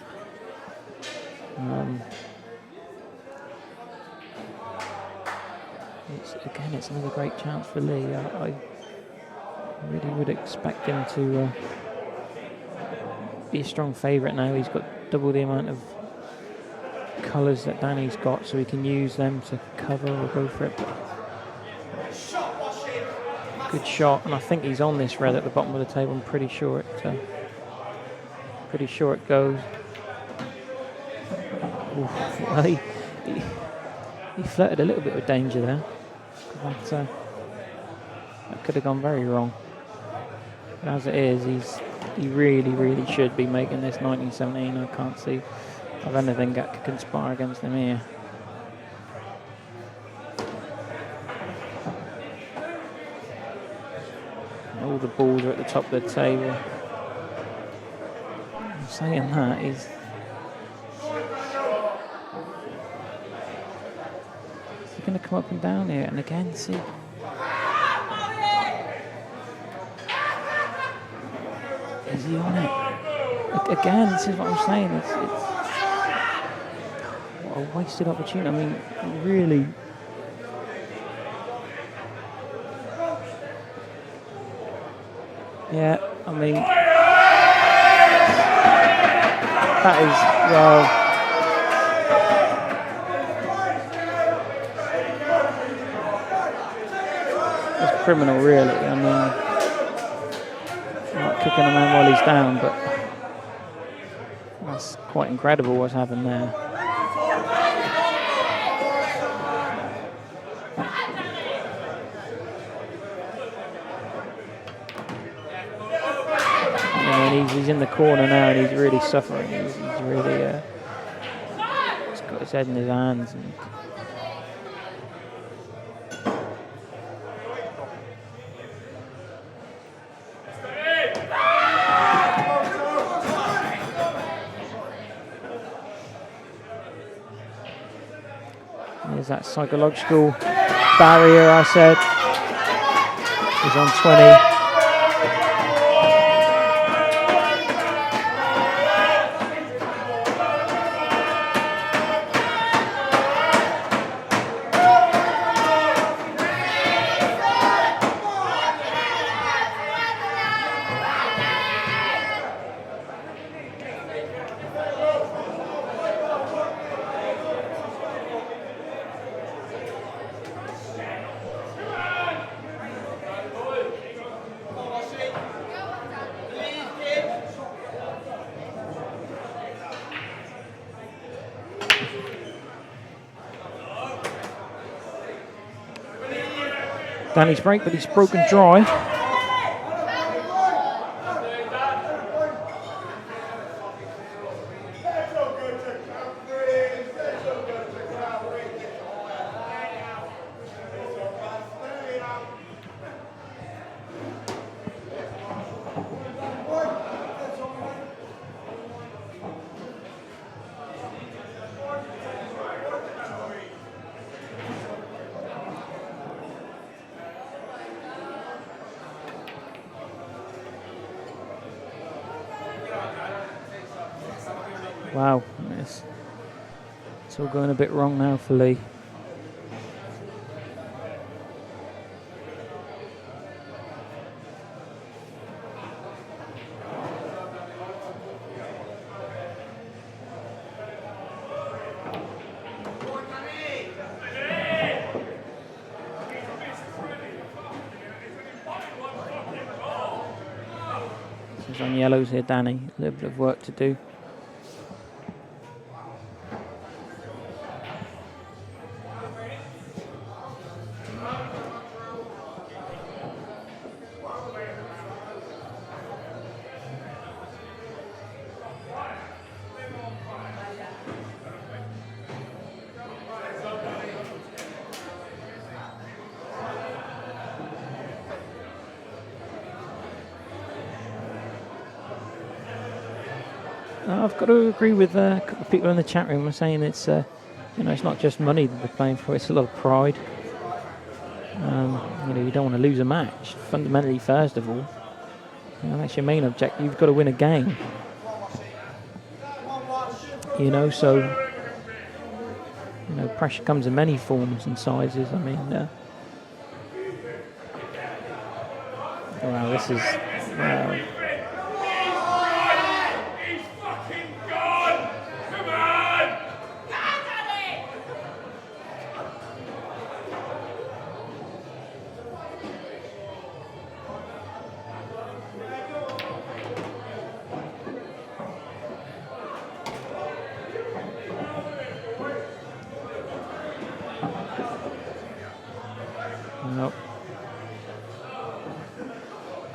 It's another great chance for Lee. I really would expect him to be a strong favourite now. He's got double the amount of colours that Danny's got, so he can use them to cover or go for it. But good shot, and I think he's on this red at the bottom of the table. I'm pretty sure it goes. Oof, well, he flirted a little bit with danger there. That could have gone very wrong. But as it is, he really should be making this 1917. I can't see of anything that could conspire against him here. All the balls are at the top of the table. I'm saying that is going to come up and down here, and again, see. Is he on it? Again, this is what I'm saying. It's what a wasted opportunity. I mean, really. Yeah, I mean, that is, well. Criminal, really. I mean, not kicking a man while he's down, but that's quite incredible what's happened there. And he's in the corner now, and he's really suffering. He's really he's got his head in his hands. And there's that psychological barrier I said. He's on 20. Danny's break, but he's broken dry. Wow, it's all going a bit wrong now for Lee. He's on yellows here, Danny. A little bit of work to do. I've got to agree with a couple of people in the chat room. Are saying it's, it's not just money that they're playing for; it's a lot of pride. You don't want to lose a match. Fundamentally, first of all, that's your main objective. You've got to win a game. So pressure comes in many forms and sizes. I mean, wow, this is. Nope.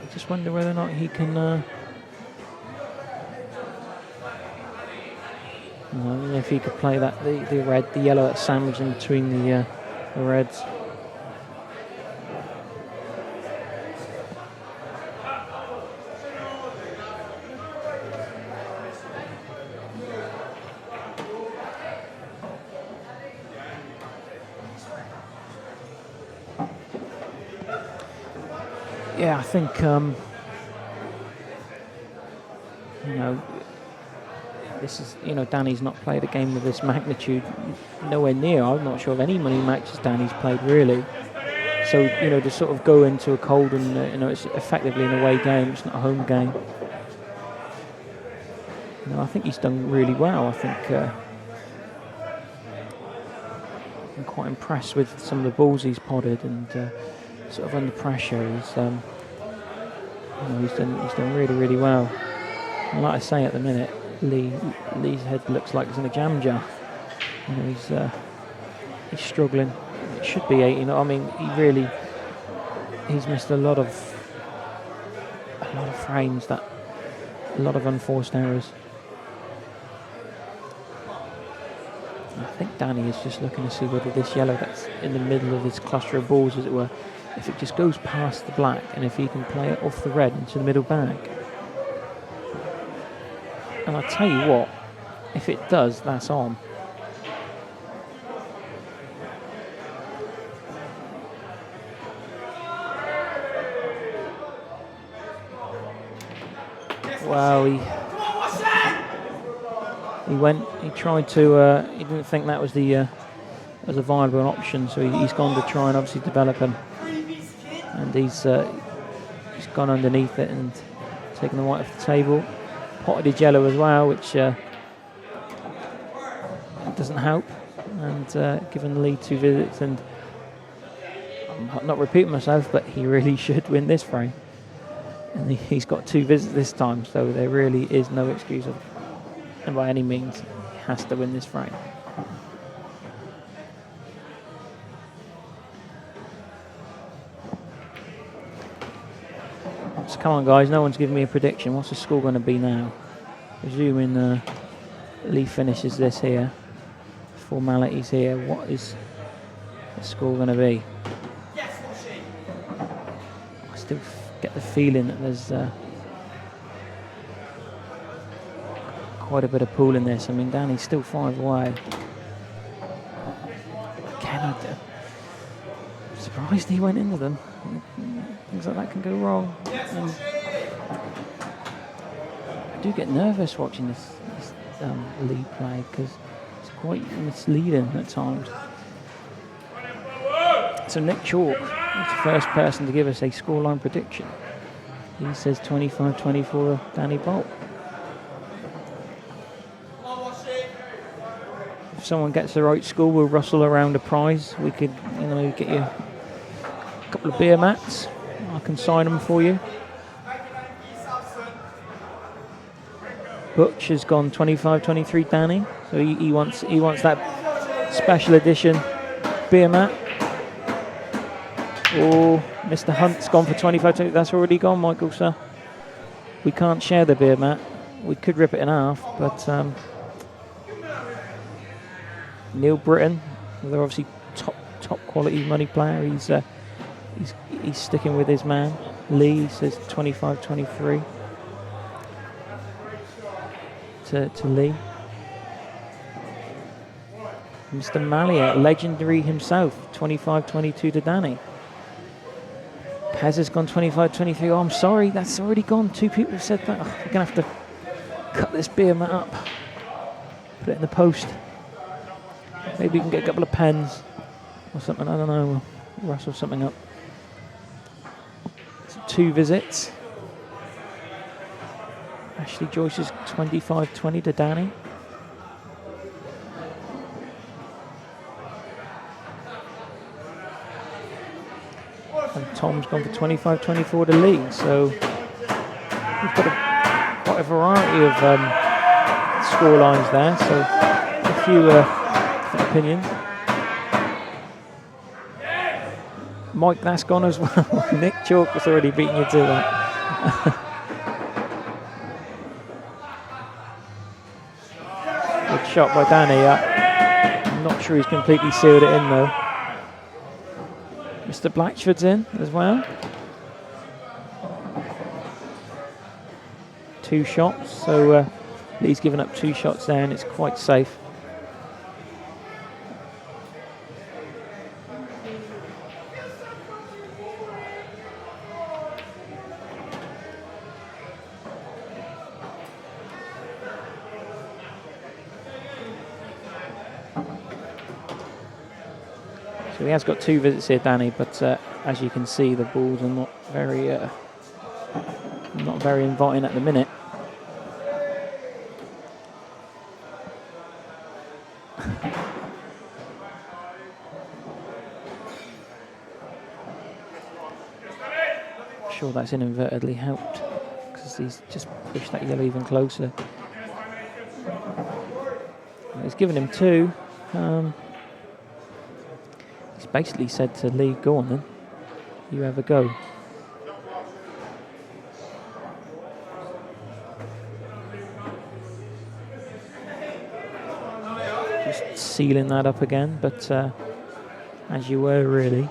I just wonder whether or not he can. If he could play that the yellow that's sandwiched in between the reds. Yeah, I think, this is, Danny's not played a game of this magnitude, nowhere near. I'm not sure of any money matches Danny's played, really. So, to sort of go into a cold and, it's effectively an away game, it's not a home game. I think he's done really well. I think I'm quite impressed with some of the balls he's potted and sort of under pressure. He's done really, really well. And like I say, at the minute, Lee's head looks like it's in a jam jar. He's struggling. It should be 8. I mean, he's missed a lot of frames, a lot of unforced errors. I think Danny is just looking to see whether this yellow that's in the middle of this cluster of balls, as it were, if it just goes past the black and if he can play it off the red into the middle bag. And I tell you what, if it does, that's on. Wow, he tried to, he didn't think that was as a viable option, so he's gone to try and obviously develop him. And he's gone underneath it and taken the white off the table. Potted his yellow as well, which doesn't help. And given the lead 2 visits, and I'm not repeating myself, but he really should win this frame. And he's got 2 visits this time, so there really is no excuse of, and by any means, he has to win this frame. Come on, guys. No one's giving me a prediction. What's the score going to be now? Presuming Lee finishes this here. Formalities here. What is the score going to be? I still get the feeling that there's quite a bit of pool in this. I mean, Danny's still 5 away. Again, I'm surprised he went into them. Things like that can go wrong. And I do get nervous watching this lead play because it's quite misleading at times. So Nick Chalk is the first person to give us a scoreline prediction. He says 25-24 Danny Bolt. If someone gets the right score, we'll rustle around a prize. We could, get you a couple of beer mats. I can sign them for you. Butch has gone 25-23 Danny, so he wants that special edition beer mat. Oh, Mr. Hunt's gone for 25-20. That's already gone, Michael, sir. We can't share the beer mat. We could rip it in half, but Neil Britton, they're obviously top quality money player. He's sticking with his man. Lee says 25-23 to Lee. Mr. Mallier, legendary himself, 25-22 to Danny. Pez has gone 25-23. Oh, I'm sorry, that's already gone. 2 people have said that. Oh, we're going to have to cut this beer mat up. Put it in the post. Maybe we can get a couple of pens or something. I don't know. We'll rustle something up. So 2 visits. Ashley Joyce is 25-20 to Danny. And Tom's gone for 25-24 to Lee. So we've got quite a variety of score lines there. So a few different opinions. Mike, that's gone as well. Nick Chalk has already beaten you to that. Good shot by Danny. I'm not sure he's completely sealed it in though. Mr. Blatchford's in as well. 2 shots, so Lee's given up 2 shots there and it's quite safe. So he has got 2 visits here, Danny, but as you can see, the balls are not very inviting at the minute. I'm sure that's inadvertently helped because he's just pushed that yellow even closer. He's given him 2. He's basically said to Lee, go on then, you have a go. Just sealing that up again, but as you were really.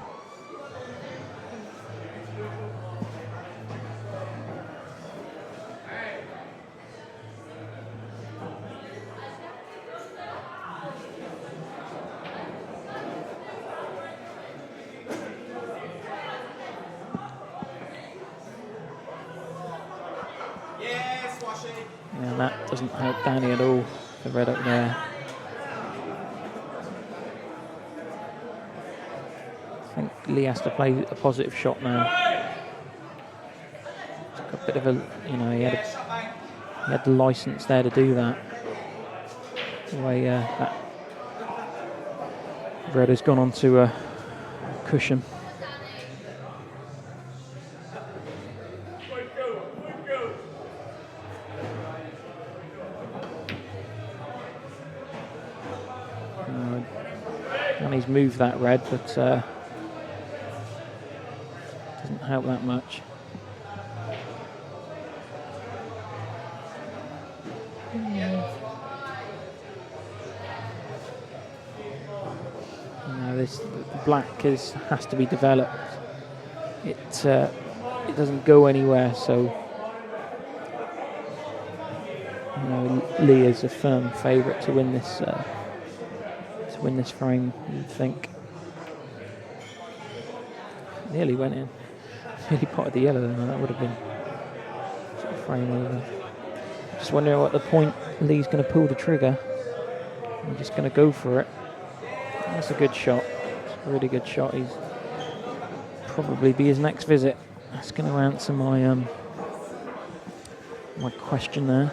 Yeah, and that doesn't help Danny at all, the red up there. I think Lee has to play a positive shot now. Took a bit of a, he had the license there to do that. The way that red has gone onto a cushion. And he's moved that red, but doesn't help that much. this black has to be developed. It doesn't go anywhere, so Lee is a firm favourite to win this frame, you'd think. Nearly went in. Nearly potted the yellow, then that would have been sort of frame over. Just wondering what the point Lee's going to pull the trigger. I'm just going to go for it. That's a good shot. It's a really good shot. He's probably be his next visit. That's going to answer my my question there.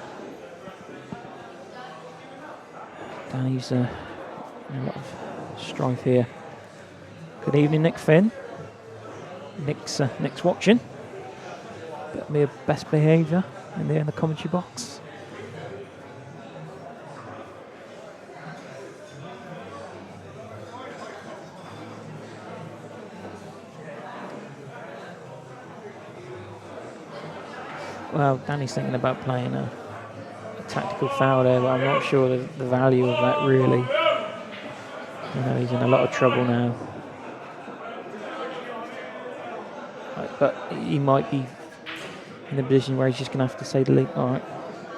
Danny's in a lot of strife here. Good evening, Nick Finn. Nick's watching. Bit me a best behaviour in there in the commentary box. Well, Danny's thinking about playing a tactical foul there, but I'm not sure the value of that really. He's in a lot of trouble now. But he might be in a position where he's just going to have to say to Lee, all right,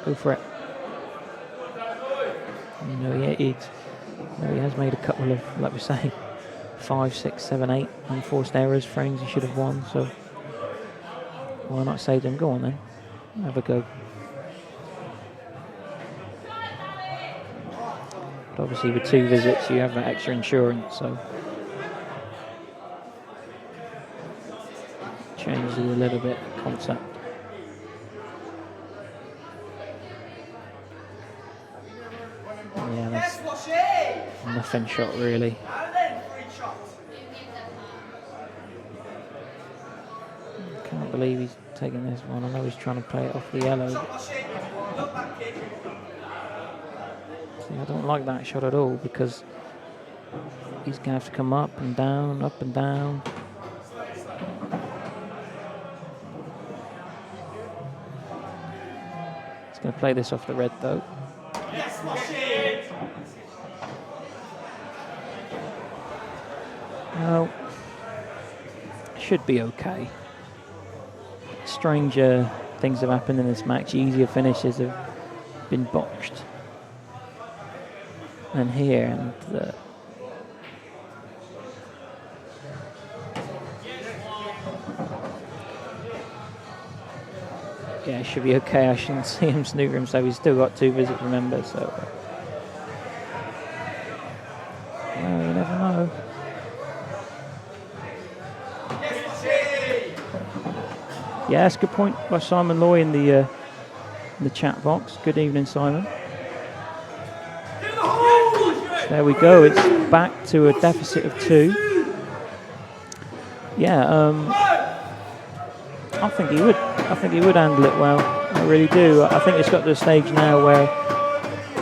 go for it. He has made a couple of, like we're saying, 5, 6, 7, 8 unforced errors, frames he should have won, so why not say to him, go on then, have a go. But obviously with 2 visits you have that extra insurance, so changes it a little bit, the concept. Yeah, that's nothing shot really. Can't believe he's taking this one. I know he's trying to play it off the yellow. See, I don't like that shot at all because he's going to have to come up and down, up and down. He's going to play this off the red though. Well, should be okay. Stranger things have happened in this match. Easier finishes have been botched than here, and yeah, it should be okay. I shouldn't see him snooker himself. He's still got 2 visits, remember, so well, you never know. Yeah, that's a good point by Simon Loy in the chat box. Good evening, Simon. So there we go. It's back to a deficit of 2. Yeah, I think he would. I think he would handle it well. I really do. I think it's got to a stage now where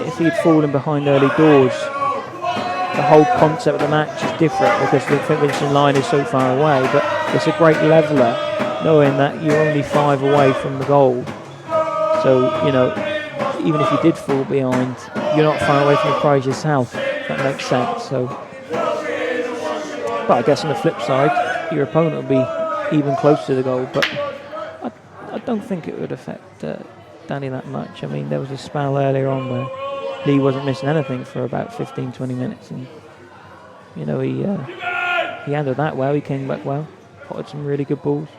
if he'd fallen behind early doors, the whole concept of the match is different because the finishing line is so far away. But it's a great leveller, knowing that you're only 5 away from the goal. So, even if you did fall behind, you're not far away from the prize yourself, if that makes sense. So, but I guess on the flip side, your opponent will be even closer to the goal. But I don't think it would affect Danny that much. I mean, there was a spell earlier on where Lee wasn't missing anything for about 15-20 minutes. And, he handled that well. He came back well. Potted some really good balls.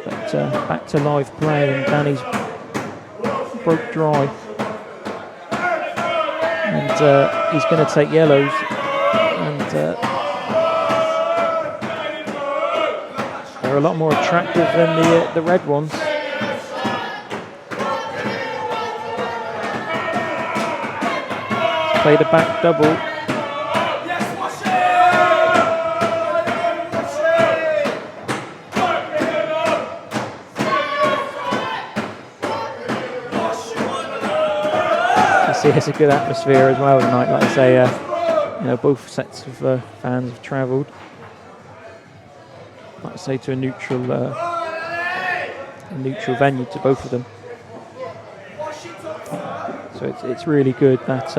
But back to live play, and Danny's broke dry. And he's going to take yellows. And they're a lot more attractive than the red ones. Played a back double. It's a good atmosphere as well tonight. Like I say, both sets of fans have travelled. Like I say, to a neutral venue to both of them. So it's really good that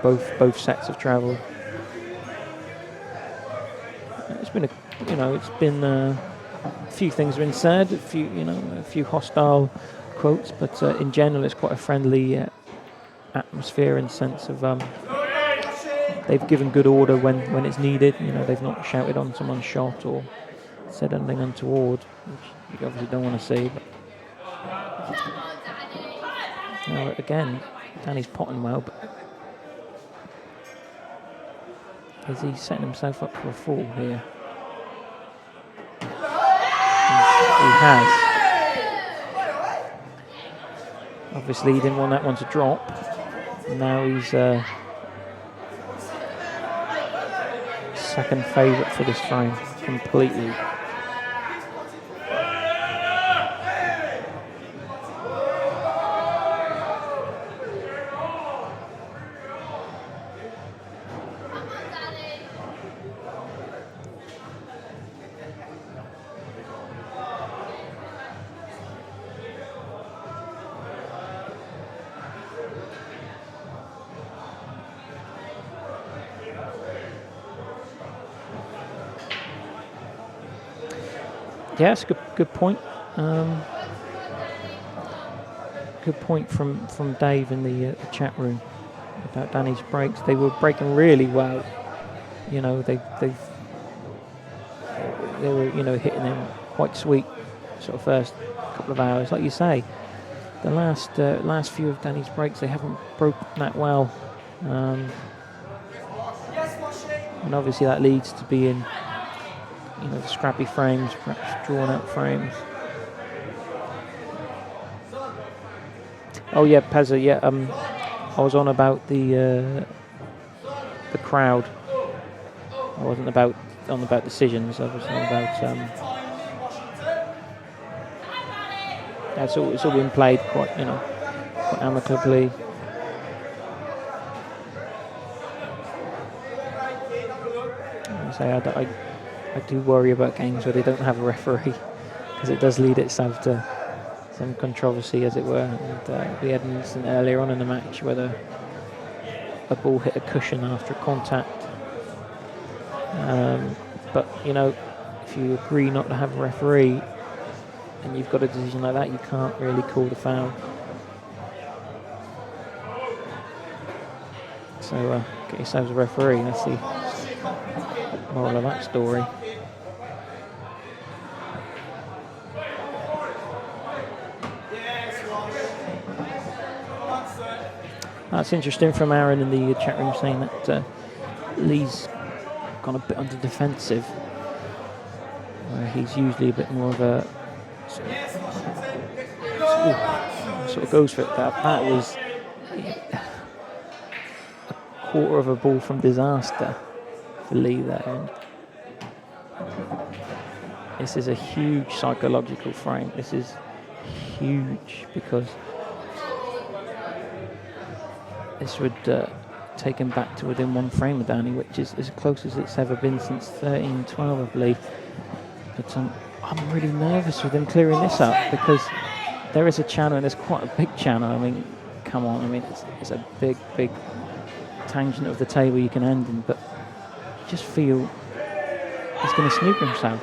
both sets have travelled. it's been a few things have been said, a few hostile quotes, but in general, it's quite a friendly atmosphere in the sense of they've given good order when it's needed. They've not shouted on someone's shot or said anything untoward, which you obviously don't want to see. But now again, Danny's potting well, but is he setting himself up for a fall here? He has. Obviously, he didn't want that one to drop. Now he's second favourite for this frame, completely. Yeah, it's a good point. Good point from Dave in the chat room about Danny's breaks. They were breaking really well. They were hitting them quite sweet sort of first couple of hours. Like you say, the last few of Danny's breaks, they haven't broken that well. And obviously that leads to being the scrappy frames, perhaps drawn out frames. Oh yeah, Pezza, yeah, I was on about the crowd. I wasn't on about decisions, I was on about it's all been played quite amicably. I do worry about games where they don't have a referee, because it does lead itself to some controversy, as it were. And we had an incident earlier on in the match where a ball hit a cushion after contact. But if you agree not to have a referee and you've got a decision like that, you can't really call the foul. So get yourselves a referee. That's the moral of that story. That's interesting from Aaron in the chat room, saying that Lee's gone a bit on the defensive, where he's usually a bit more of a sort of goes for it. That was a quarter of a ball from disaster for Lee there. And this is a huge psychological frame. This is huge, because this would take him back to within one frame of Danny, which is as close as it's ever been since 13-12, I believe. But I'm really nervous with him clearing this up, because there is a channel, and it's quite a big channel. I mean, come on, I mean, it's a big tangent of the table you can end in, but I just feel he's going to snoop himself.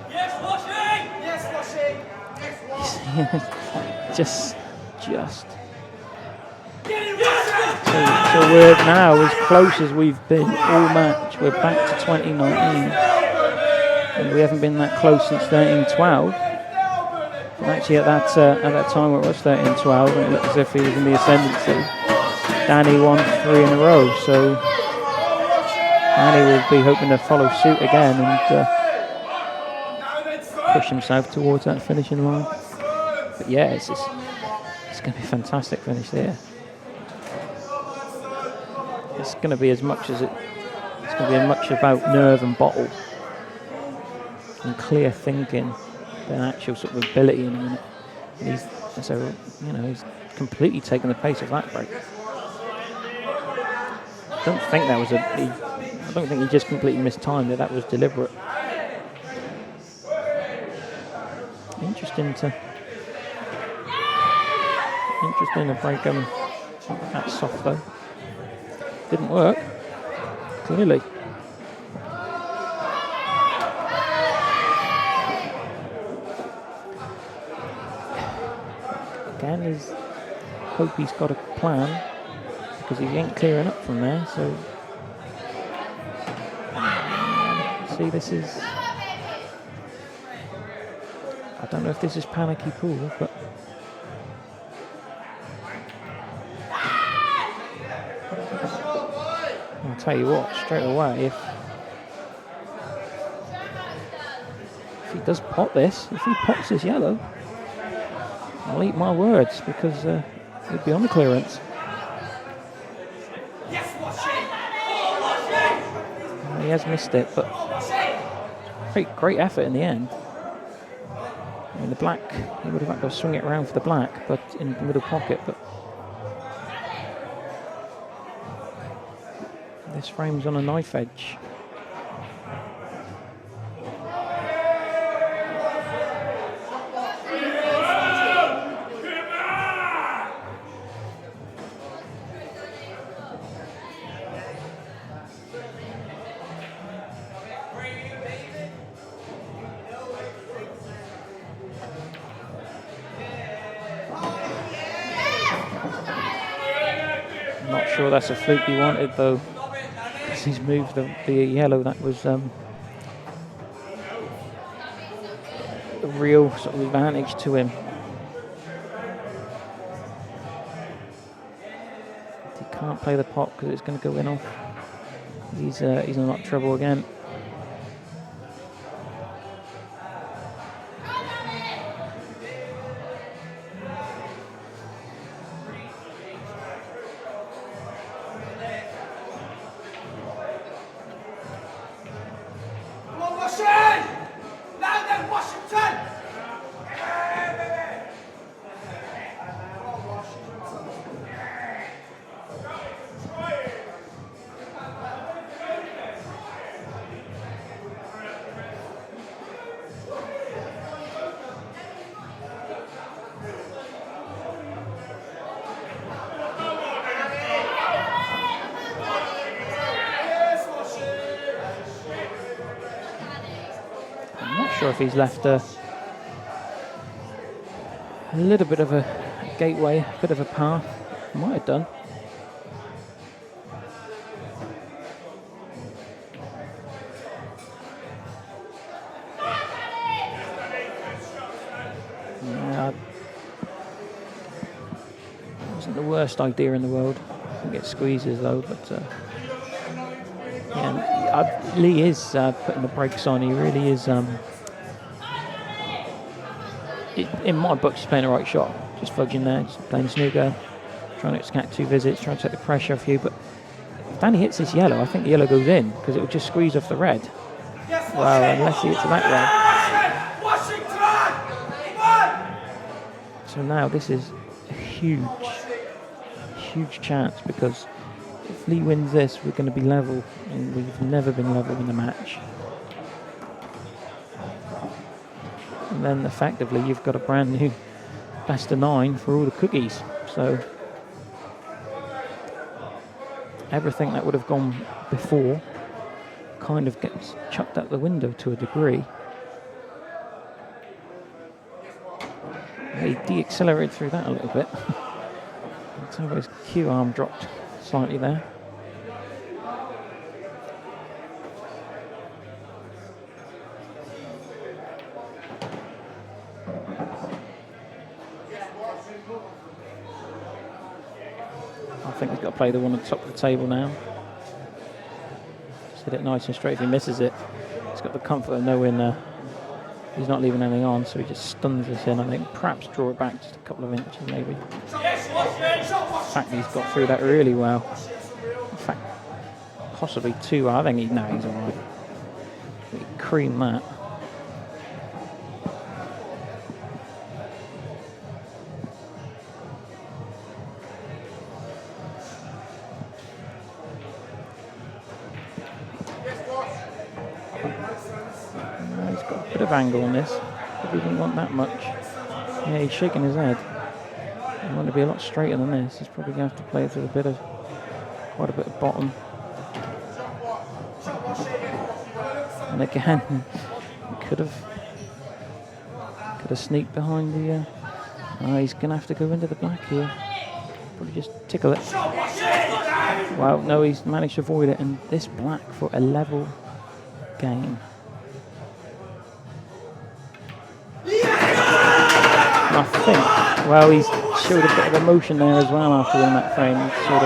Yes, washing! Yes, washing! Yes, washing! Just. So we're now as close as we've been all match. We're back to 2019, and we haven't been that close since 13-12. And actually, at that time where it was 13-12, and it looked as if he was in the ascendancy. Danny won 3 in a row, so Danny will be hoping to follow suit again and push himself towards that finishing line. But yeah, it's going to be a fantastic finish there. It's going to be as much as it's going to be as much about nerve and bottle and clear thinking than actual sort of ability in a minute. And he's completely taken the pace of that break. I don't think that was I don't think he just completely mistimed it. That was deliberate. Interesting to break him that soft though. Didn't work. clearly. Again, hope he's got a plan, because he ain't clearing up from there, so... See, this is... I don't know if this is panicky pool, but... I'll tell you what, straight away, if he does pot this, if he pots this yellow, I'll eat my words, because he'd be on the clearance. He has missed it, but great effort in the end. I mean, the black, he would have had to swing it around for the black, but in the middle pocket, but this frame's on a knife edge. Not sure that's a fluke he wanted though, because he's moved the yellow. That was a real sort of advantage to him. He can't play the pot because it's going to go in off. He's in a lot of trouble again. Sure if he's left a little bit of a gateway, a bit of a path. Might have done. Yeah, wasn't the worst idea in the world. I think it squeezes though, but yeah, Lee is putting the brakes on. He really is. In my book, he's playing the right shot. Just fudging there, just playing snooker, trying to extract 2 visits, trying to take the pressure off you. But if Danny hits this yellow, I think the yellow goes in because it would just squeeze off the red. Well, unless he hits that red. So now this is a huge chance, because if Lee wins this, we're going to be level, and we've never been level in the match. And then effectively you've got a brand new best of 9 for all the cookies. So everything that would have gone before kind of gets chucked out the window to a degree. He de-accelerated through that a little bit. So his cue arm dropped slightly there. I think he's got to play the one at the top of the table now. Just hit it nice and straight. If he misses it, he's got the comfort of knowing he's not leaving anything on, so he just stuns this in. I think perhaps draw it back just a couple of inches maybe. In fact, he's got through that really well. In fact, possibly 2. I think he's all right. He creamed that. He's got a bit of angle on this. Probably didn't want that much. Yeah, he's shaking his head. I want to be a lot straighter than this. He's probably going to have to play it with quite a bit of bottom. And again, could have sneaked behind the. He's going to have to go into the black here. Probably just tickle it. Well, no, he's managed to avoid it, and this black for a level game. I think, well, he's showed a bit of emotion there as well after winning that frame. He showed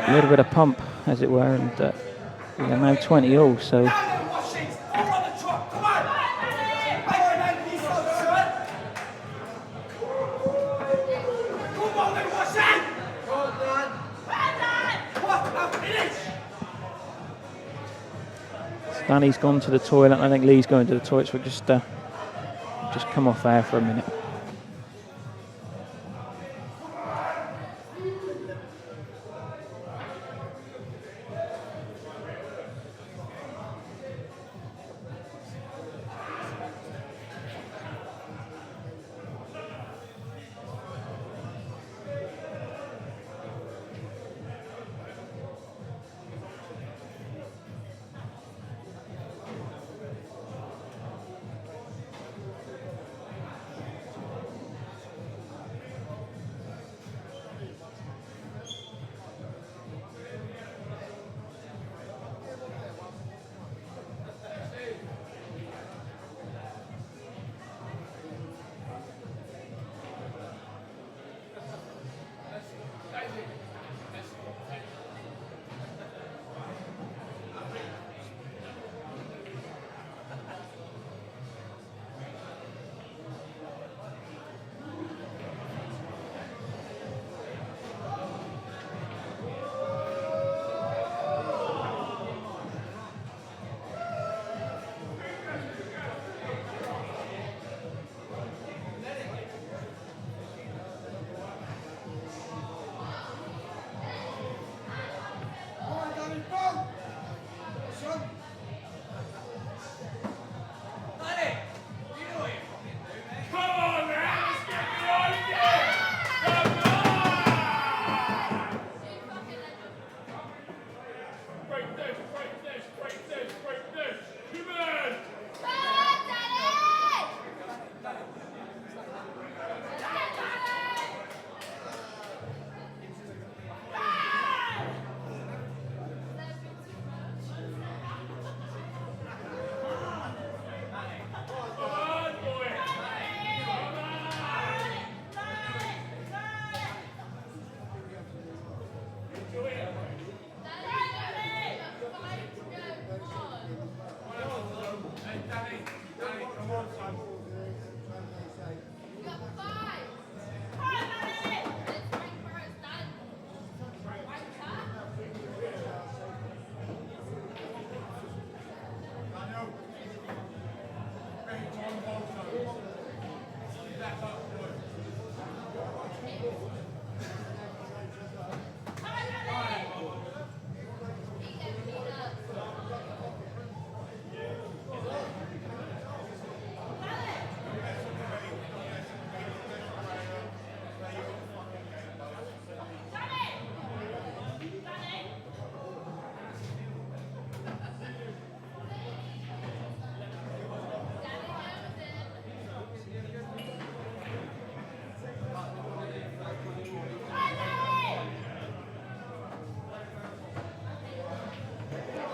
a little bit of pump, as it were, and they're now 20-all, so. Danny's gone to the toilet, and I think Lee's going to the toilet, so we'll just come off there for a minute.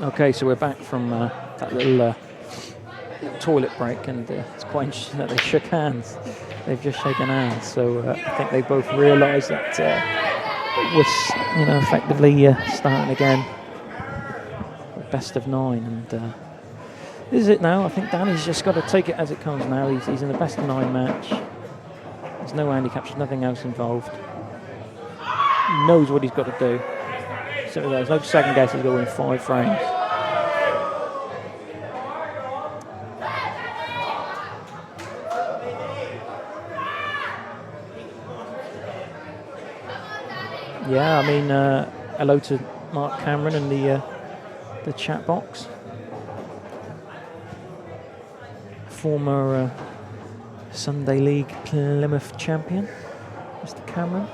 Okay, so we're back from that little toilet break, and it's quite interesting that they shook hands. They've just shaken hands, so I think they both realised that it was, effectively starting again, best of 9, and this is it now. I think Danny's just got to take it as it comes now. He's in the best of 9 match. There's no handicaps, there's nothing else involved. He knows what he's got to do. So there's no second guess, he's got to win 5 frames. Yeah, I mean, hello to Mark Cameron in the chat box. Former Sunday League Plymouth champion, Mr. Cameron.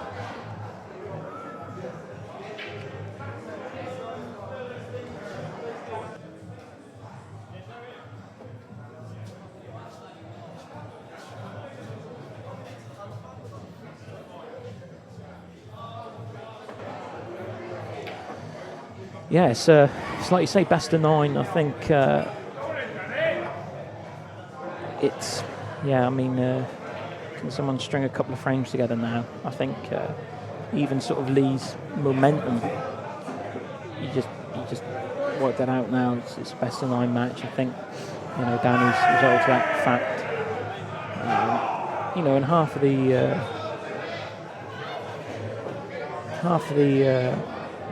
yeah, it's like you say, best of 9. I think it's, yeah, I mean, can someone string a couple of frames together now? I think even sort of Lee's momentum, you just work that out now. It's a best of 9 match. I think, you know, Danny's result to that fact. You know, and half of the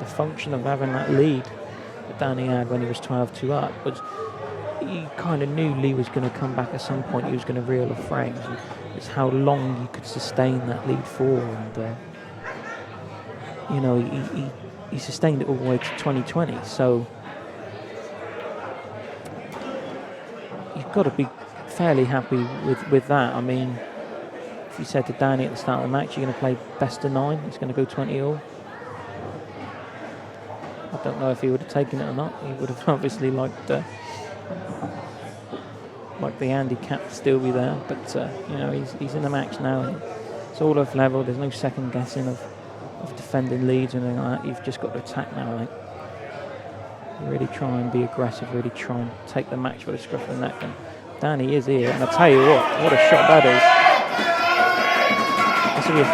function of having that lead that Danny had when he was 12-2 up was you kind of knew Lee was going to come back at some point. He was going to reel the frames. It's how long you could sustain that lead for, and you know, he sustained it all the way to 2020. So you've got to be fairly happy with that. I mean, if you said to Danny at the start of the match, you're going to play best of 9, it's going to go 20-all. I don't know if he would have taken it or not. He would have obviously liked the handicap to still be there, but you know, he's in the match now. And it's all off level. There's no second guessing of defending leads or anything like that. You've just got to attack now, I think. Really try and be aggressive. Really try and take the match with a scruff of the neck. And Danny is here, and I tell you what a shot that is. This will be a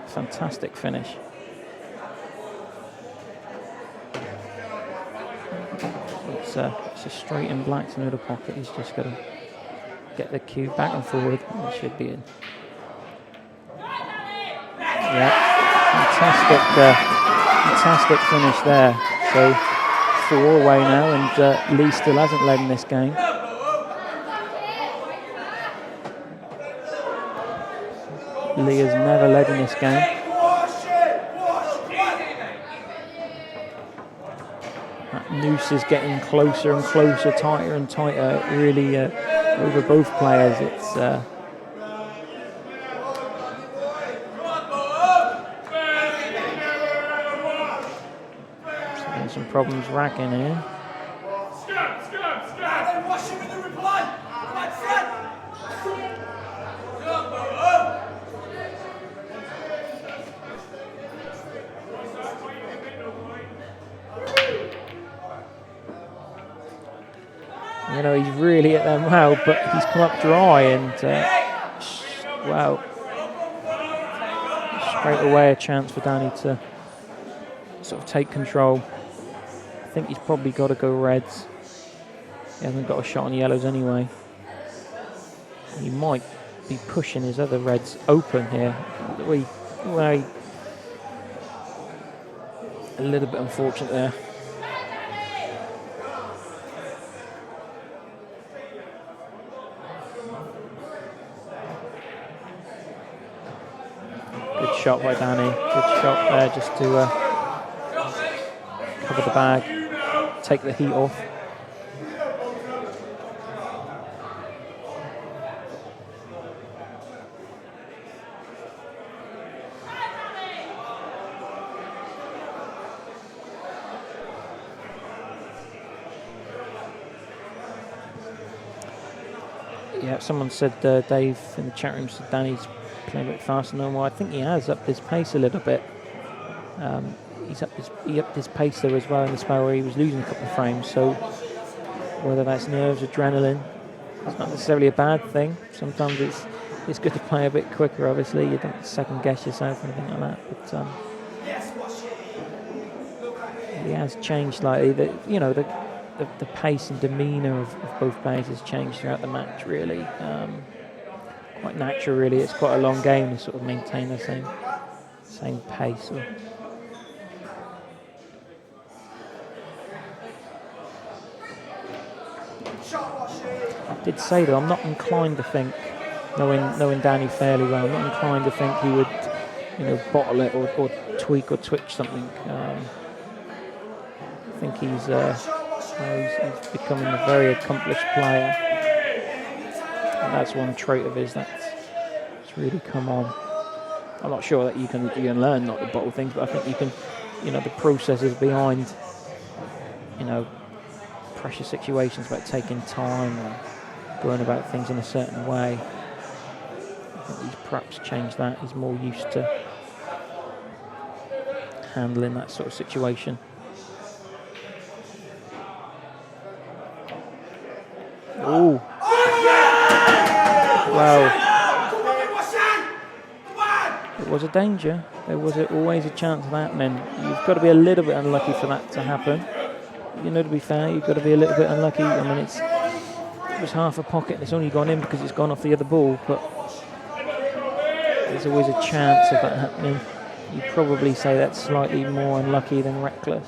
fantastic finish. It's a straight in black to the middle pocket. He's just got to get the cue back and forward. It should be in. Yeah, fantastic finish there. So 4 away now, and Lee still hasn't led in this game. Lee has never led in this game. That noose is getting closer and closer, tighter and tighter, really over both players. It's some problems racking here. You know, he's really hit them well, but he's come up dry, and wow, straight away a chance for Danny to sort of take control. I think he's probably got to go reds. He hasn't got a shot on yellows anyway. He might be pushing his other reds open here. A little bit unfortunate there. Good shot by Danny. Good shot there just to cover the bag, take the heat off. Yeah, someone said, Dave in the chat room said Danny's playing a bit faster than normal. I think he has upped his pace a little bit. He upped his pace there as well in the spell where he was losing a couple of frames. So whether that's nerves, adrenaline, it's not necessarily a bad thing. Sometimes it's good to play a bit quicker. Obviously, you don't second guess yourself or anything like that. But he has changed slightly. The pace and demeanour of both players has changed throughout the match. Really, quite natural. Really, it's quite a long game to sort of maintain the same pace. I did say though, I'm not inclined to think, knowing Danny fairly well, I'm not inclined to think he would, bottle it or tweak or twitch something. I think he's becoming a very accomplished player, and that's one trait of his that's really come on. I'm not sure that you can learn not to bottle things, but I think you can, the processes behind, pressure situations about taking time or going about things in a certain way. I think he's perhaps changed that. He's more used to handling that sort of situation. Oh. Wow. It was a danger. There was always a chance of that happening. You've got to be a little bit unlucky for that to happen. You know, to be fair, you've got to be a little bit unlucky. I mean, it was half a pocket and it's only gone in because it's gone off the other ball, but there's always a chance of that happening. You'd probably say that's slightly more unlucky than reckless.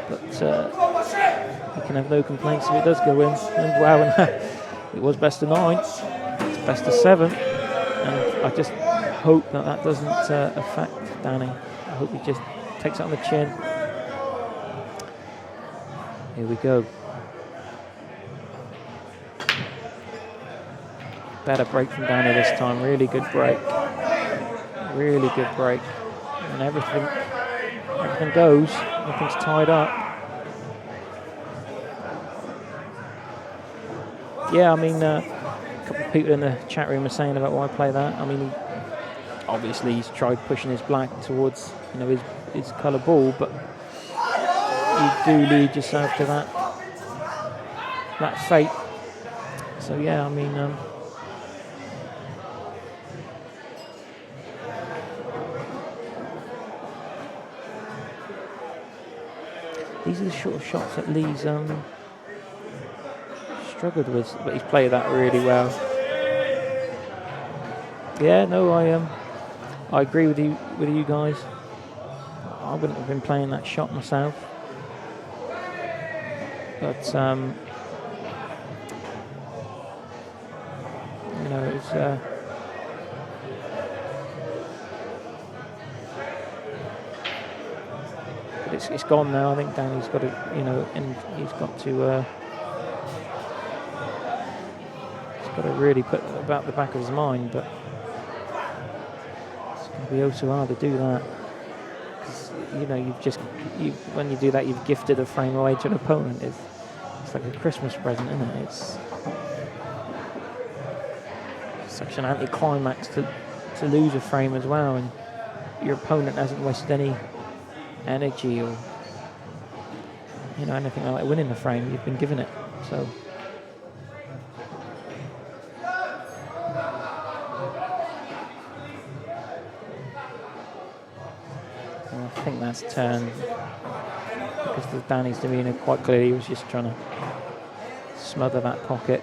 But you can have no complaints if it does go in. And wow, it was best of 9. It's best of 7. And I just hope that doesn't affect Danny. I hope he just takes it on the chin. Here we go. Better break from Danny this time. Really good break. Really good break. And everything goes. Everything's tied up. Yeah, I mean, a couple of people in the chat room are saying about why play that. I mean, obviously he's tried pushing his black towards, you know, his colour ball, but you do lead yourself to that fate. So yeah, I mean, these are the sort of shots that Lee's struggled with, but he's played that really well. Yeah, no, I agree with you guys. I wouldn't have been playing that shot myself, but you know, it's but it's gone now. I think Danny's got to, you know, and he's got to really put about the back of his mind, but it's going to be oh so hard to do that. Because, you know, when you do that, you've gifted a frame away to an opponent. It's like a Christmas present, isn't it? It's such an anticlimax to lose a frame as well, and your opponent hasn't wasted any energy or, you know, anything like winning the frame. You've been given it, so. I think that's turned because the Danny's demeanour quite clearly was just trying to smother that pocket.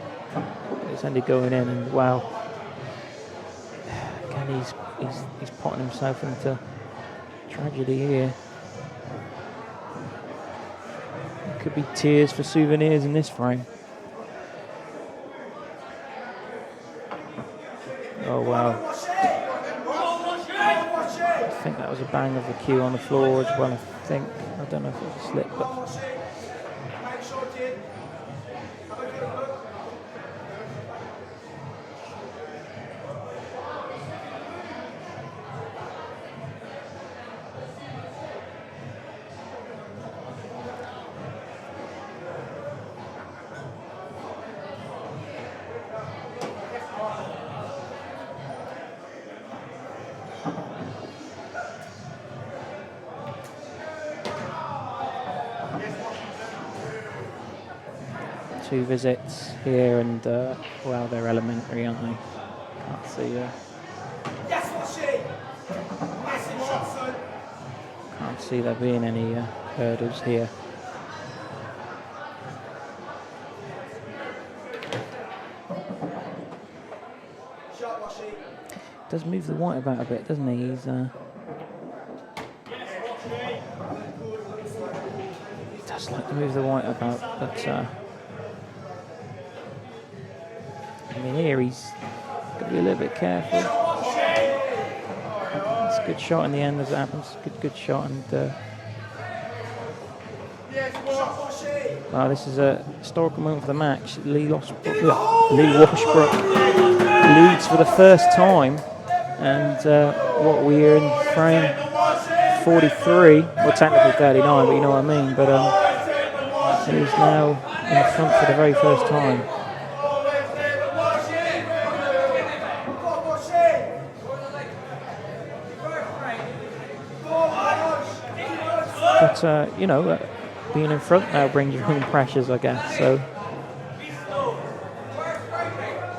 It's ended going in, and wow, again he's potting himself into tragedy here. It could be tears for souvenirs in this frame. Oh wow. I think that was a bang of the cue on the floor as well, I don't know if it was a slip, but two visits here, and well, they're elementary, aren't they? Can't see. Can't see there being any hurdles here. Does move the white about a bit, doesn't he? He's does like to move the white about, but I mean, here he's got to be a little bit careful. It's a good shot in the end as it happens. Good shot, and wow, this is a historical moment for the match. Lee Washbrook leads for the first time, and what we're in frame 43, well technically 39, but you know what I mean. But he's now in front for the very first time. But, you know, being in front now brings your own pressures, I guess. So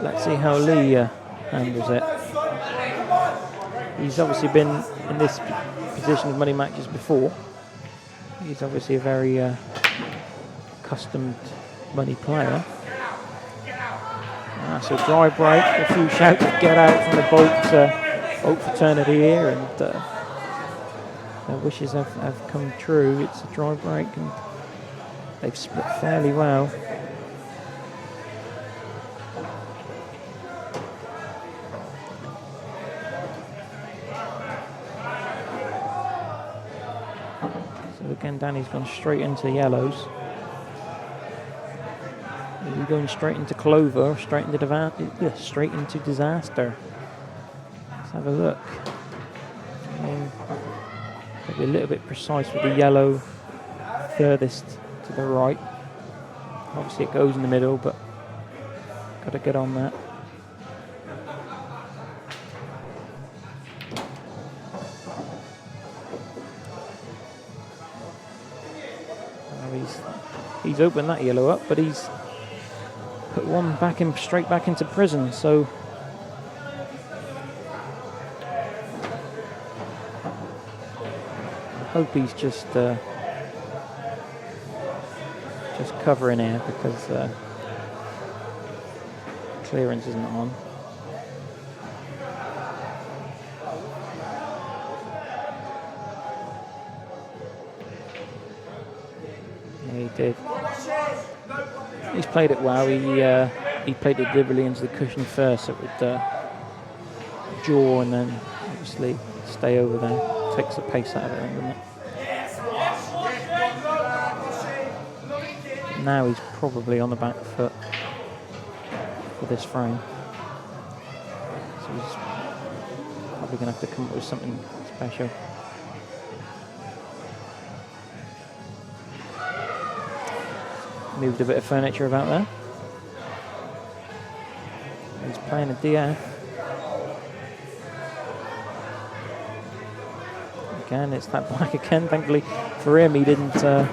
let's see how Lee handles it. He's obviously been in this position of money matches before. He's obviously a very accustomed money player. So dry break, a few shouts of get out from the Bolt fraternity here, and their wishes have come true. It's a dry break, and they've split fairly well. So again, Danny's gone straight into yellows. Are we going straight into clover or straight into disaster? Let's have a look. Maybe a little bit precise with the yellow furthest to the right. Obviously it goes in the middle, but got to get on that. He's opened that yellow up, but he's put one straight back into prison, so I hope he's just covering here because clearance isn't on. Yeah, he did. He's played it well. He played it deliberately into the cushion first, so it would jaw and then obviously stay over there. Takes the pace out of it, doesn't it? Now he's probably on the back foot for this frame. So he's probably going to have to come up with something special. Moved a bit of furniture about there. He's playing a DF. Again, it's that black again. Thankfully for him, he didn't pot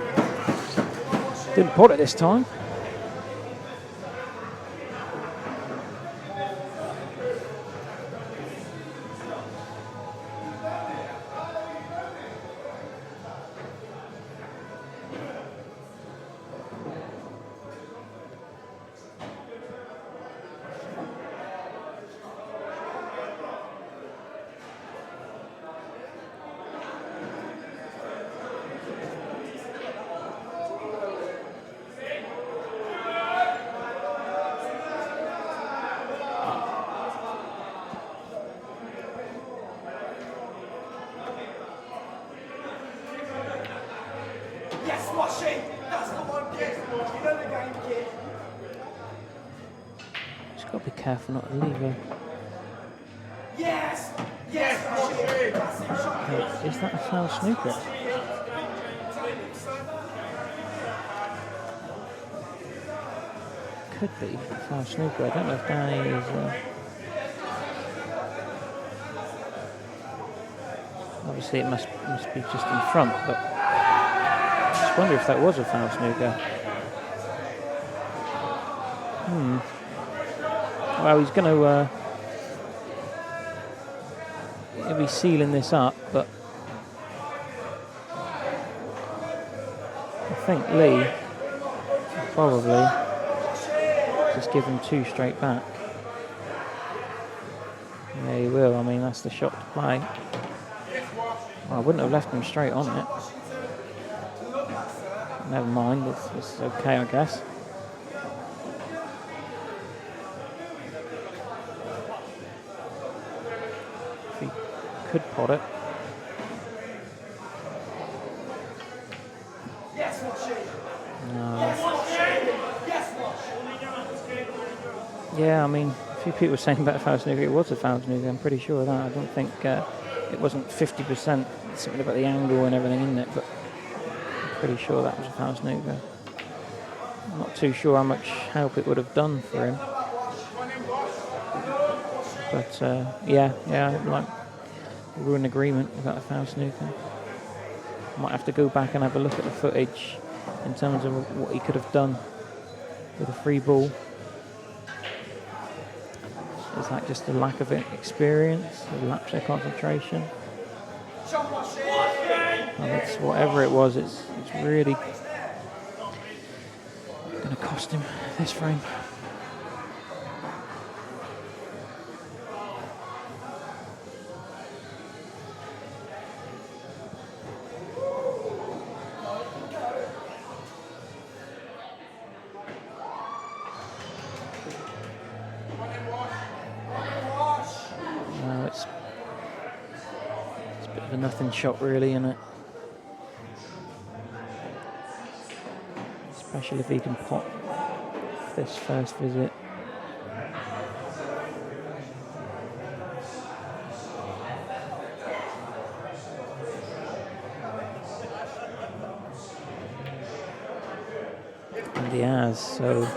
it this time. Just got to be careful not to leave her. Yes! Yes! Hey, is that a foul snooker? Could be a foul snooker. I don't know if Danny is. Obviously, it must be just in front, but I just wonder if that was a foul snooker. Well, he's going to he'll be sealing this up, but I think Lee will probably just give him two straight back. Yeah, he will. I mean, that's the shot to play. Well, I wouldn't have left him straight on it. Never mind, it's okay, I guess. If he could pot it. No. Yeah, I mean, a few people were saying about a foul snooker. It was a foul snooker, I'm pretty sure of that. I don't think it wasn't 50%, something about the angle and everything in it, but I'm pretty sure that was a foul snooker. I'm not too sure how much help it would have done for him. But yeah, like, we're in agreement about the foul snooker. Might have to go back and have a look at the footage in terms of what he could have done with a free ball. Is that just a lack of experience, a lapse of concentration? And it's whatever it was, it's really going to cost him this frame. It's a bit of a nothing shot really, isn't it? Especially if he can pot this first visit. And he has, so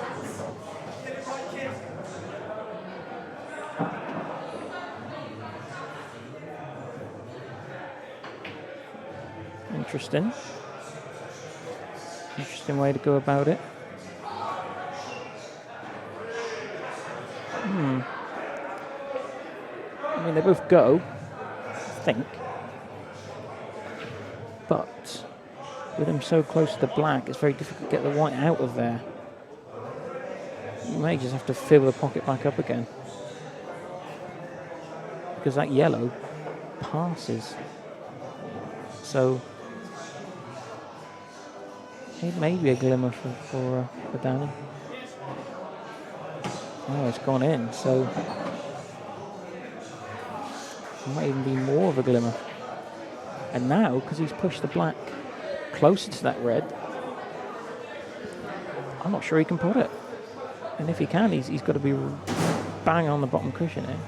interesting. Interesting way to go about it. I mean, they both go, I think. But with him so close to the black, it's very difficult to get the white out of there. You may just have to fill the pocket back up again, because that yellow passes. So it may be a glimmer for Danny. Oh, it's gone in, so it might even be more of a glimmer. And now, because he's pushed the black closer to that red, I'm not sure he can put it. And if he can, he's got to be bang on the bottom cushion here.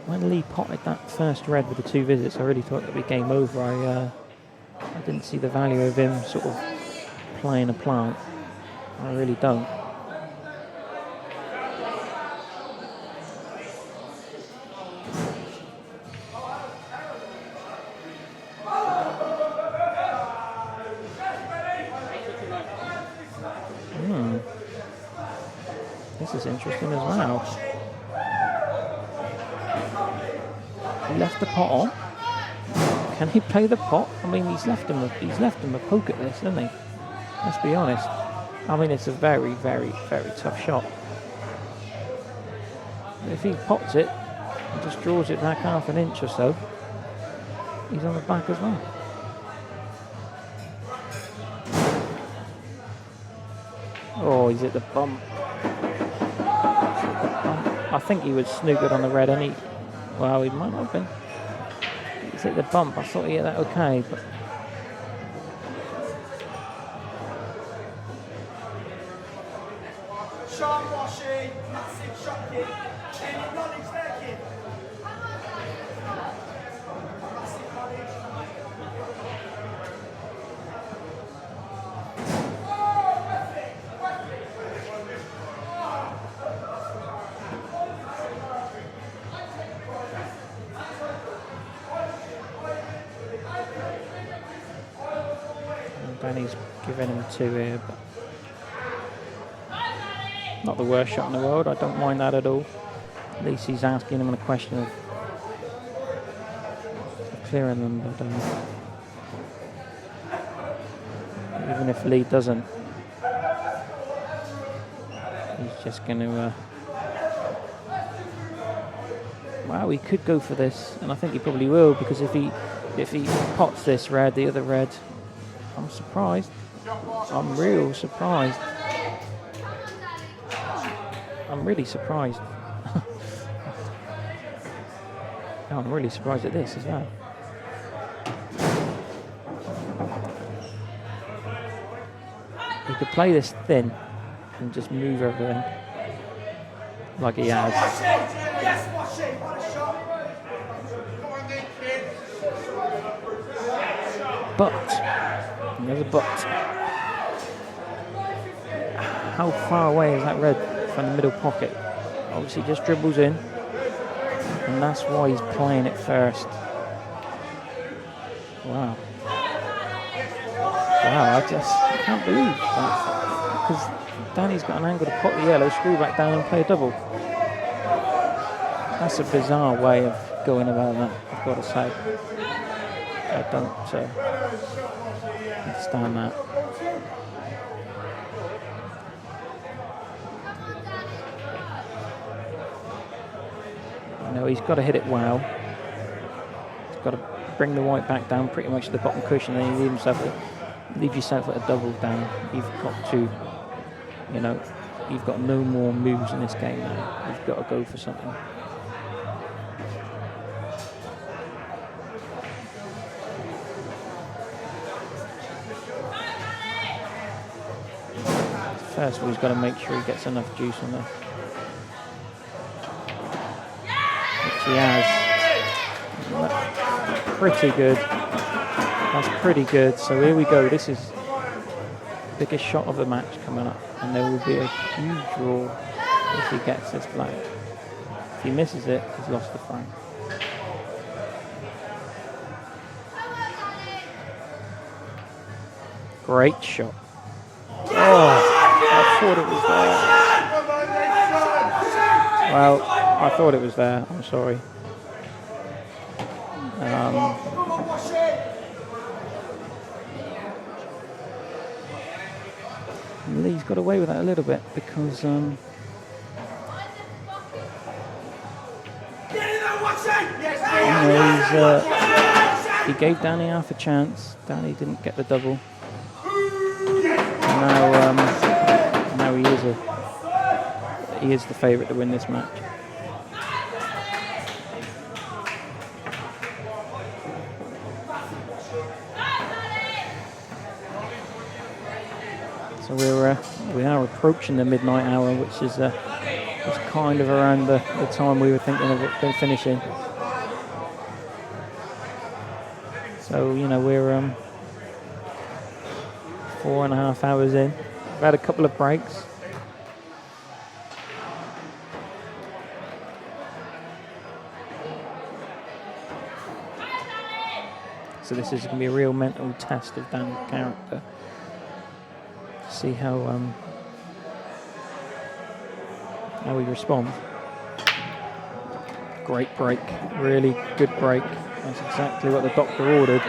When Lee potted that first red with the 2 visits, I really thought it would be game over. I didn't see the value of him sort of playing a plant. I really don't. This is interesting as well. He left the pot on. Can he play the pot? I mean, he's left him a poke at this, hasn't he? Let's be honest. I mean, it's a very, very, very tough shot. If he pots it and just draws it back half an inch or so, he's on the back as well. Oh, he's at the bump. I think he would snoop it on the red, and he, well, he might not have been. He's hit the bump. I thought he hit that okay, but Danny's giving him 2 here, but not the worst shot in the world. I don't mind that at all. At least he's asking him a question of clearing them, but even if Lee doesn't, he's just going to wow, he could go for this, and I think he probably will, because if he pots this red, the other red, I'm surprised. I'm real surprised. I'm really surprised. I'm really surprised at this as well. He could play this thin and just move everything like he has. But, there's a but. how far away is that red from the middle pocket? Obviously just dribbles in, and that's why he's playing it first. Wow. Wow, I can't believe that. Because Danny's got an angle to pot the yellow, screw back down and play a double. That's a bizarre way of going about that, I've got to say. I don't understand that. No, he's got to hit it well. He's got to bring the white back down pretty much to the bottom cushion, and you leave yourself at a double down. You've got to, you know, you've got no more moves in this game now. You've got to go for something. First of all, he's got to make sure he gets enough juice on there. Which he has. Pretty good. That's pretty good. So here we go. This is the biggest shot of the match coming up. And there will be a huge roar if he gets this black. If he misses it, he's lost the frame. Great shot. Oh, I thought it was there. Well, I thought it was there. I'm sorry. Lee's got away with that a little bit because he gave Danny half a chance. Danny didn't get the double. And now he is the favourite to win this match. So we are approaching the midnight hour, which is kind of around the time we were thinking of it finishing. So, you know, we're 4.5 hours in. We've had a couple of breaks. So this is going to be a real mental test of Dan's character. See how he responds. Great break, really good break. That's exactly what the doctor ordered.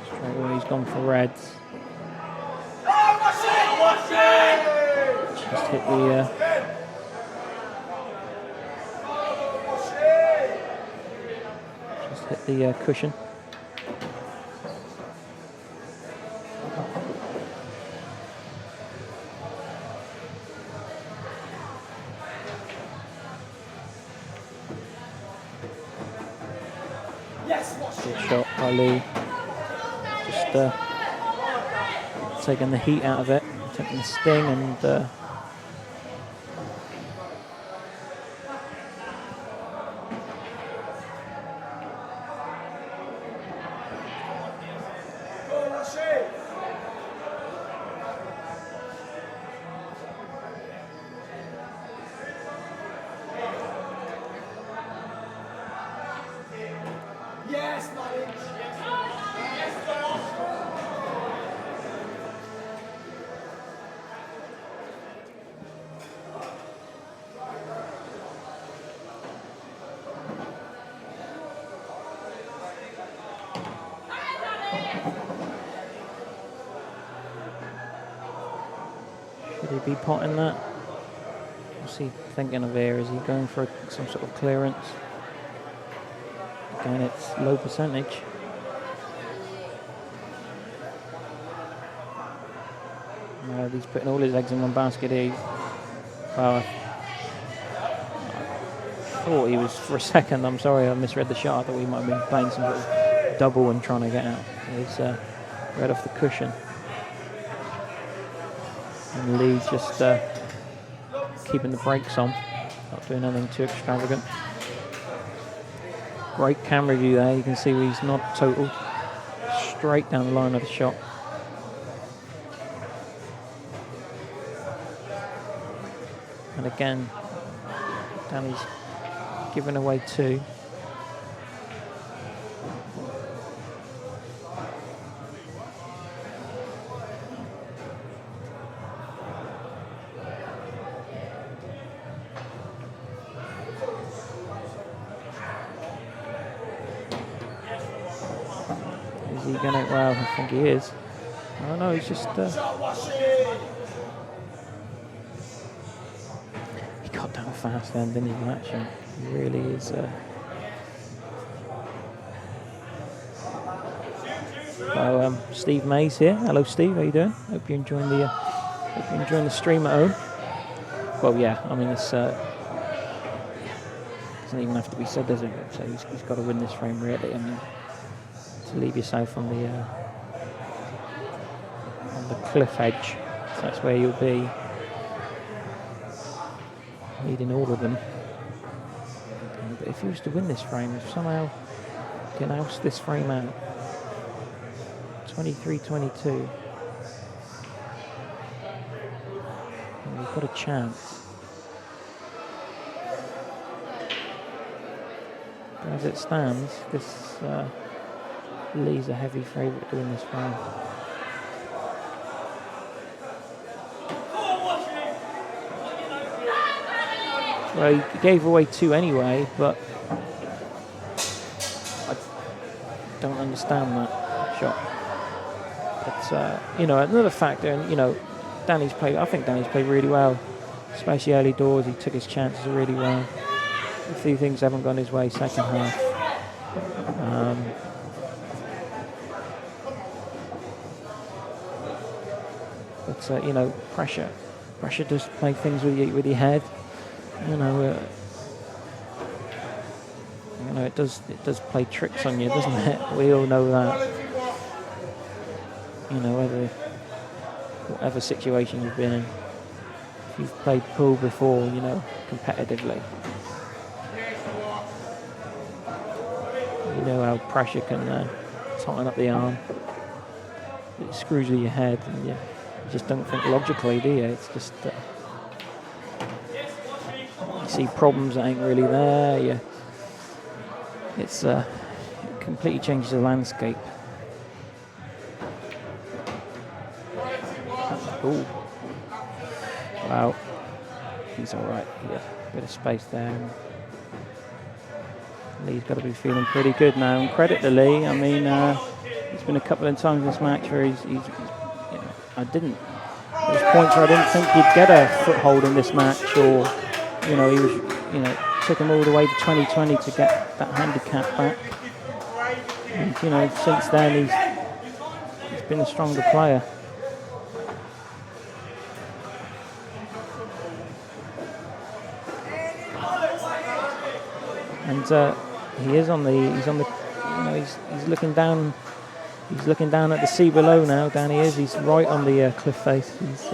Straight away he's gone for reds. Just hit the cushion. Good shot by Lee. Just taking the heat out of it, taking the sting, and should he be potting that? What's he thinking of here? Is he going for some sort of clearance? Again, it's low percentage. He's putting all his eggs in one basket here. Well, I thought he was, for a second, I'm sorry, I misread the shot. I thought he might have been playing some sort of double and trying to get out. He's right off the cushion. And Lee just keeping the brakes on, not doing anything too extravagant. Great camera view there. You can see he's not total. Straight down the line of the shot. And again, Danny's given away 2. Is he gonna? Well, I think he is. Oh no, he's just. He got down fast then, didn't he? Matching. He really is. So Steve Mays here. Hello, Steve. How you doing? Hope you're enjoying the. Hope you're enjoying the stream at home. Well, yeah. I mean, it's. Doesn't even have to be said, does it? So he's got to win this frame, really. I mean, to leave yourself on the cliff edge. So that's where you'll be. Leading all of them. But if he was to win this frame, if somehow he can oust this frame out, 23-22, we've got a chance. But as it stands, this Lee's a heavy favourite to win this frame. Well, he gave away 2 anyway, but I don't understand that shot. But, you know, another factor, and, you know, I think Danny's played really well, especially early doors. He took his chances really well. A few things haven't gone his way second half. But, you know, pressure does play things with your head. You know, it does play tricks on you, doesn't it? We all know that. You know, whatever situation you've been in, if you've played pool before, you know, competitively, you know how pressure can tighten up the arm. It screws with your head, and you just don't think logically, do you? It's just. See problems that ain't really there. Yeah, it completely changes the landscape. Ooh, wow, he's all right. Yeah, bit of space there. Lee's got to be feeling pretty good now. And credit to Lee. I mean, there's been a couple of times in this match where he's you know, there's points where I didn't think he'd get a foothold in this match, or. You know, he was, you know, took him all the way to 2020 to get that handicap back. And, you know, since then he's been a stronger player. And he's on the, you know, he's looking down at the sea below now. Danny is. He's right on the cliff face. He's.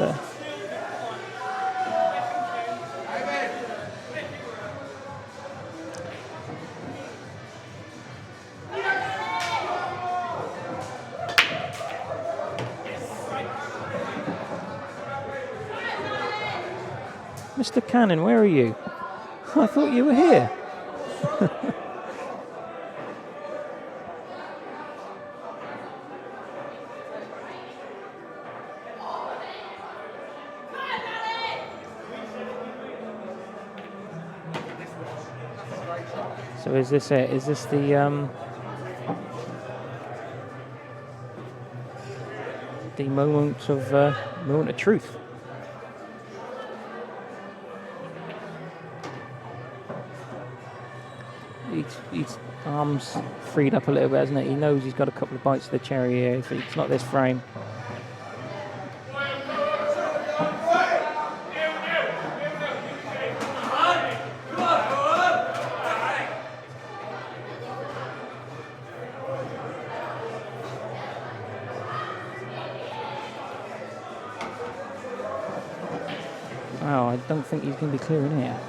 Mr. Cannon, where are you? I thought you were here. So is this it? Is this the moment of truth? His arms freed up a little bit, hasn't it? He knows he's got a couple of bites of the cherry here. If it's not this frame. Wow, I don't think he's going to be clearing here.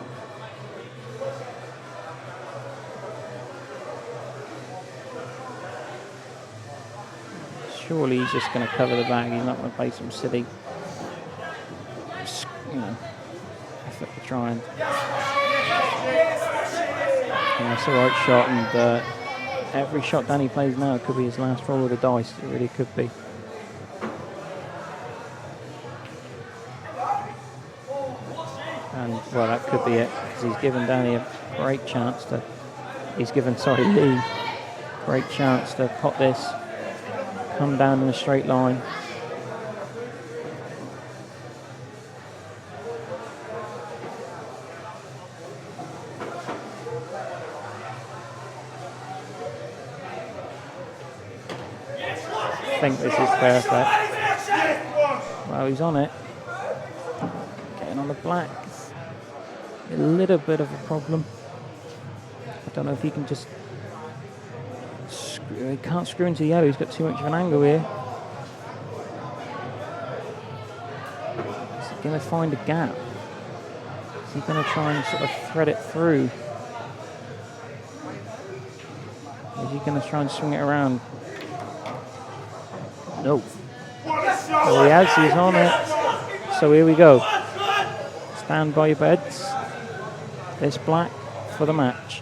Surely he's just going to cover the bag. He's not going to play some silly, effort to try and. Yeah, it's the right shot, and every shot Danny plays now could be his last roll of the dice. It really could be. And well, that could be it, because he's given Danny a great chance to. He's given, Lee, great chance to pot this, come down in a straight line. I think this is perfect. Well, he's on it. Getting on the black. A little bit of a problem. I don't know if he can just screw. He can't screw into the yellow. He's got too much of an angle here. Is he going to find a gap? Is he going to try and sort of thread it through? Is he going to try and swing it around? No. Oh, he has. He's on it. So here we go. Stand by your beds. This black for the match.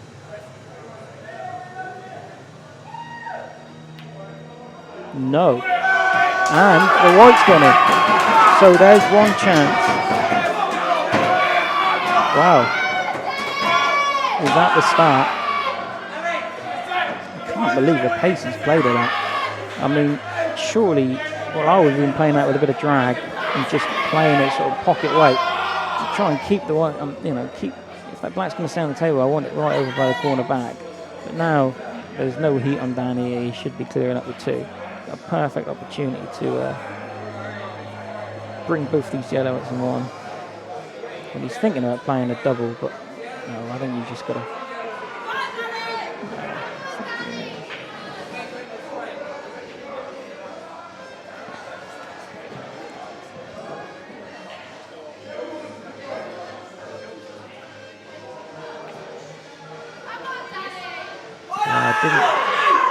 No. And the white's gone in. So there's one chance. Wow. Is that the start? I can't believe the pace he's played at that. I mean, surely, well, I would have been playing that with a bit of drag and just playing it sort of pocket weight to try and keep the white, keep. If that black's going to stay on the table, I want it right over by the corner bag. But now there's no heat on Danny. He should be clearing up the two. A perfect opportunity to bring both these yellows in one. And he's thinking about playing a double, but no, I think you just got to.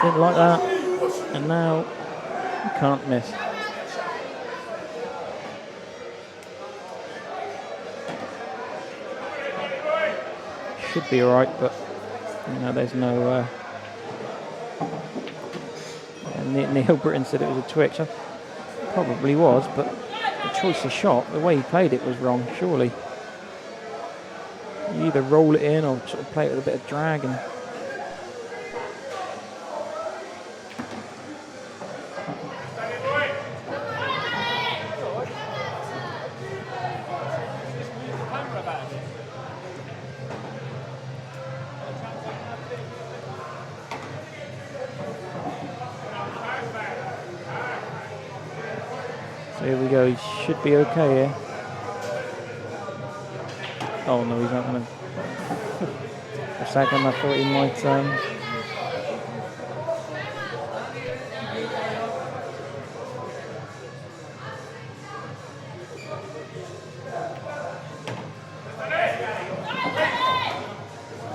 Didn't like that, and now you can't miss. Should be all right, but there's no. Neil Britton said it was a twitch. Probably was, but the choice of shot, the way he played it was wrong. Surely, you either roll it in or sort of play it with a bit of drag and. So here we go, he should be okay here. Oh no, he's not going to. For a second I thought he might.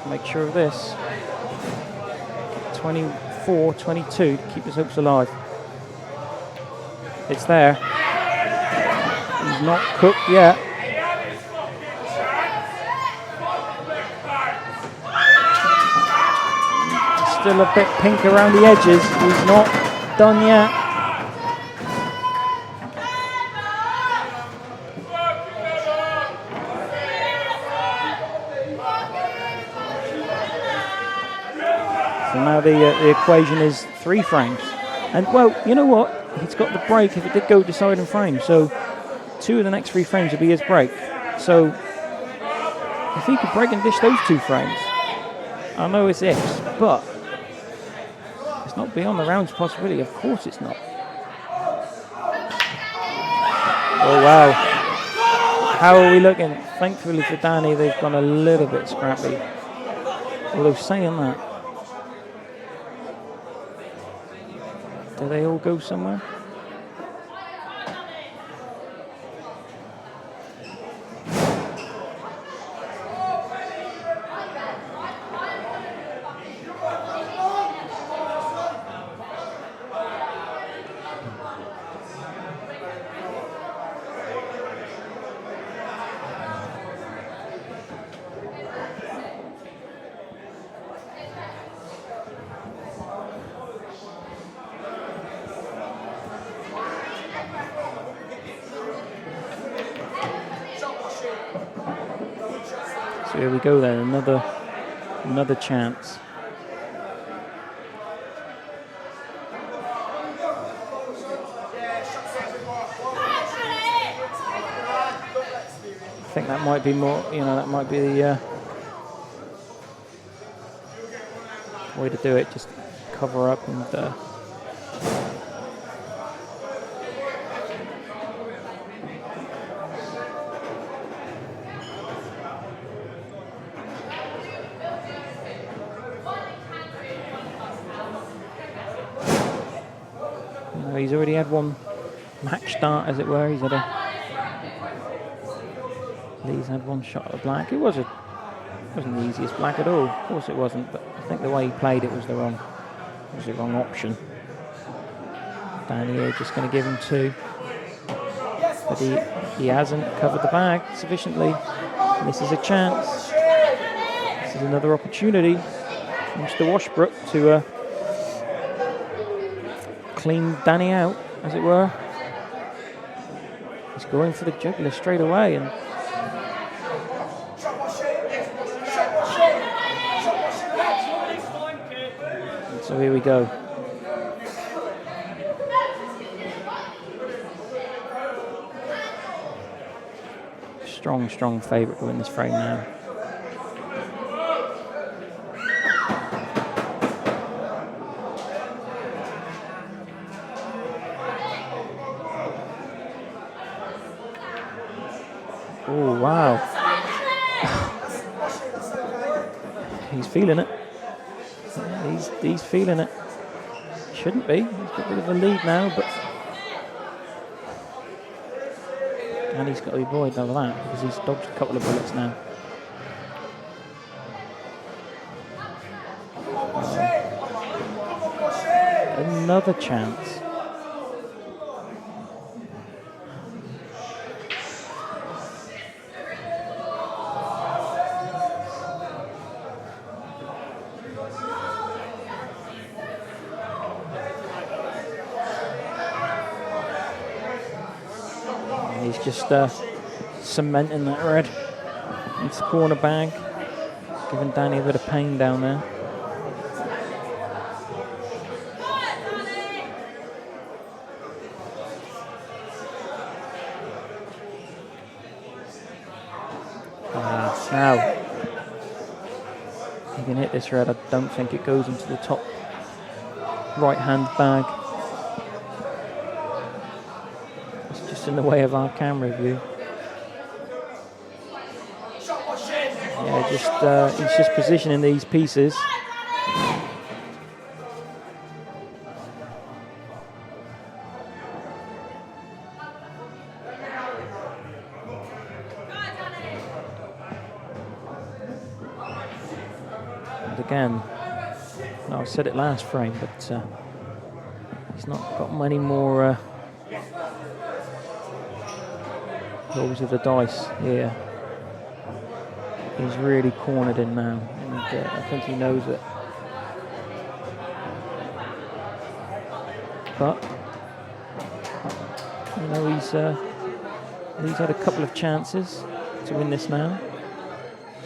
Make sure of this. 24-22 to keep his hopes alive. It's there. He's not cooked yet. Still a bit pink around the edges. He's not done yet. So now the equation is 3 frames. And well, you know what? He's got the break if it did go deciding frame. So 2 of the next 3 frames would be his break. So if he could break and dish those 2 frames, I know it's ifs, but it's not beyond the round's possibility. Of course it's not. Oh wow. How are we looking? Thankfully for Danny, they've gone a little bit scrappy. Although saying that, do they all go somewhere? here we go then, another chance. I think that might be more, that might be the way to do it, just cover up and he's already had one match start, as it were. Lee's had one shot at the black. It wasn't the easiest black at all. Of course it wasn't, but I think the way he played it was the wrong option. Danny here just going to give him 2. But he hasn't covered the bag sufficiently. And this is a chance. This is another opportunity for Mr. Washbrook to clean Danny out, as it were. He's going for the jugular straight away, and so here we go. Strong favourite to win this frame now. Oh, wow. He's feeling it. He's feeling it. Shouldn't be. He's got a bit of a lead now, but and he's got to be buoyed over that because he's dodged a couple of bullets now. Another chance. He's just cementing that red into the corner bag, giving Danny a bit of pain down there. Now, he can hit this red. I don't think it goes into the top right-hand bag. In the way of our camera view. Yeah, he's just positioning these pieces. And again, I said it last frame, but he's not got many more rolls of the dice here. He's really cornered in now, and I think he knows it. But he's had a couple of chances to win this now,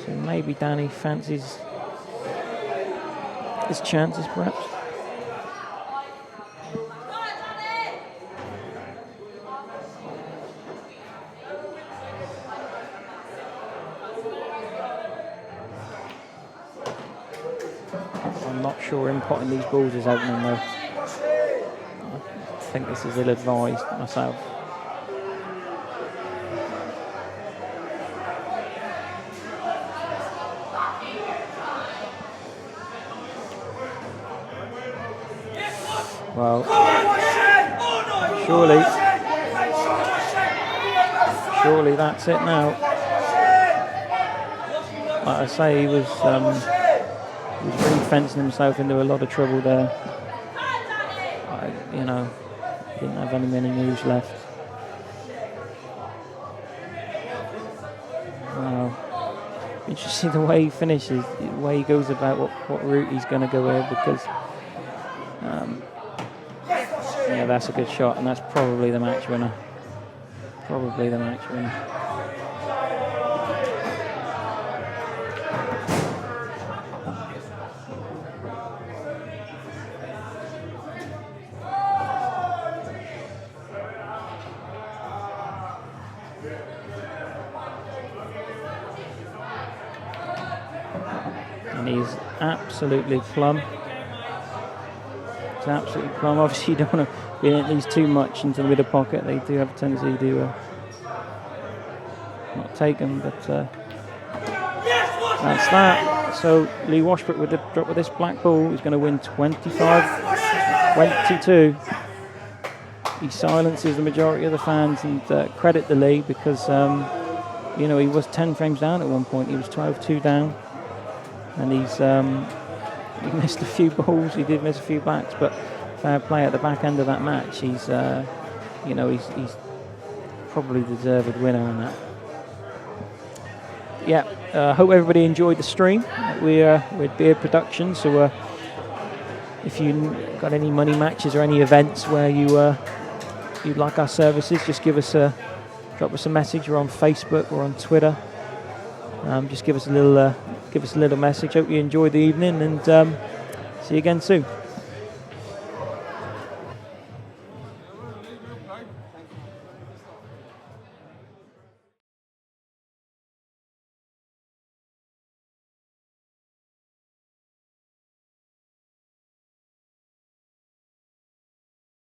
so maybe Danny fancies his chances, perhaps. I'm not sure him potting these balls is opening though. I think this is ill-advised myself. Well, surely that's it now. Like I say, he was really fencing himself into a lot of trouble there. Didn't have many moves left. Wow. Interesting the way he finishes, the way he goes about what route he's going to go here, because yeah, that's a good shot, and that's probably the match winner. Probably the match winner. and he's absolutely plumb. It's absolutely plumb. Obviously, you don't want to be in these too much into the middle pocket. They do have a tendency to not take them, but that's that. So Lee Washbrook with the drop with this black ball is going to win 25-22. He silences the majority of the fans, and credit the Lee because you know, he was 10 frames down at one point. He was 12-2 down, and he missed a few balls. He did miss a few backs, but fair play at the back end of that match. He's you know, he's probably the deserved winner on that. Yeah, hope everybody enjoyed the stream. We're Beard Productions, so if you got any money matches or any events where you'd like our services, just drop us a message. We're on Facebook, we're on Twitter. Just give us a little message. Hope you enjoyed the evening, and see you again soon.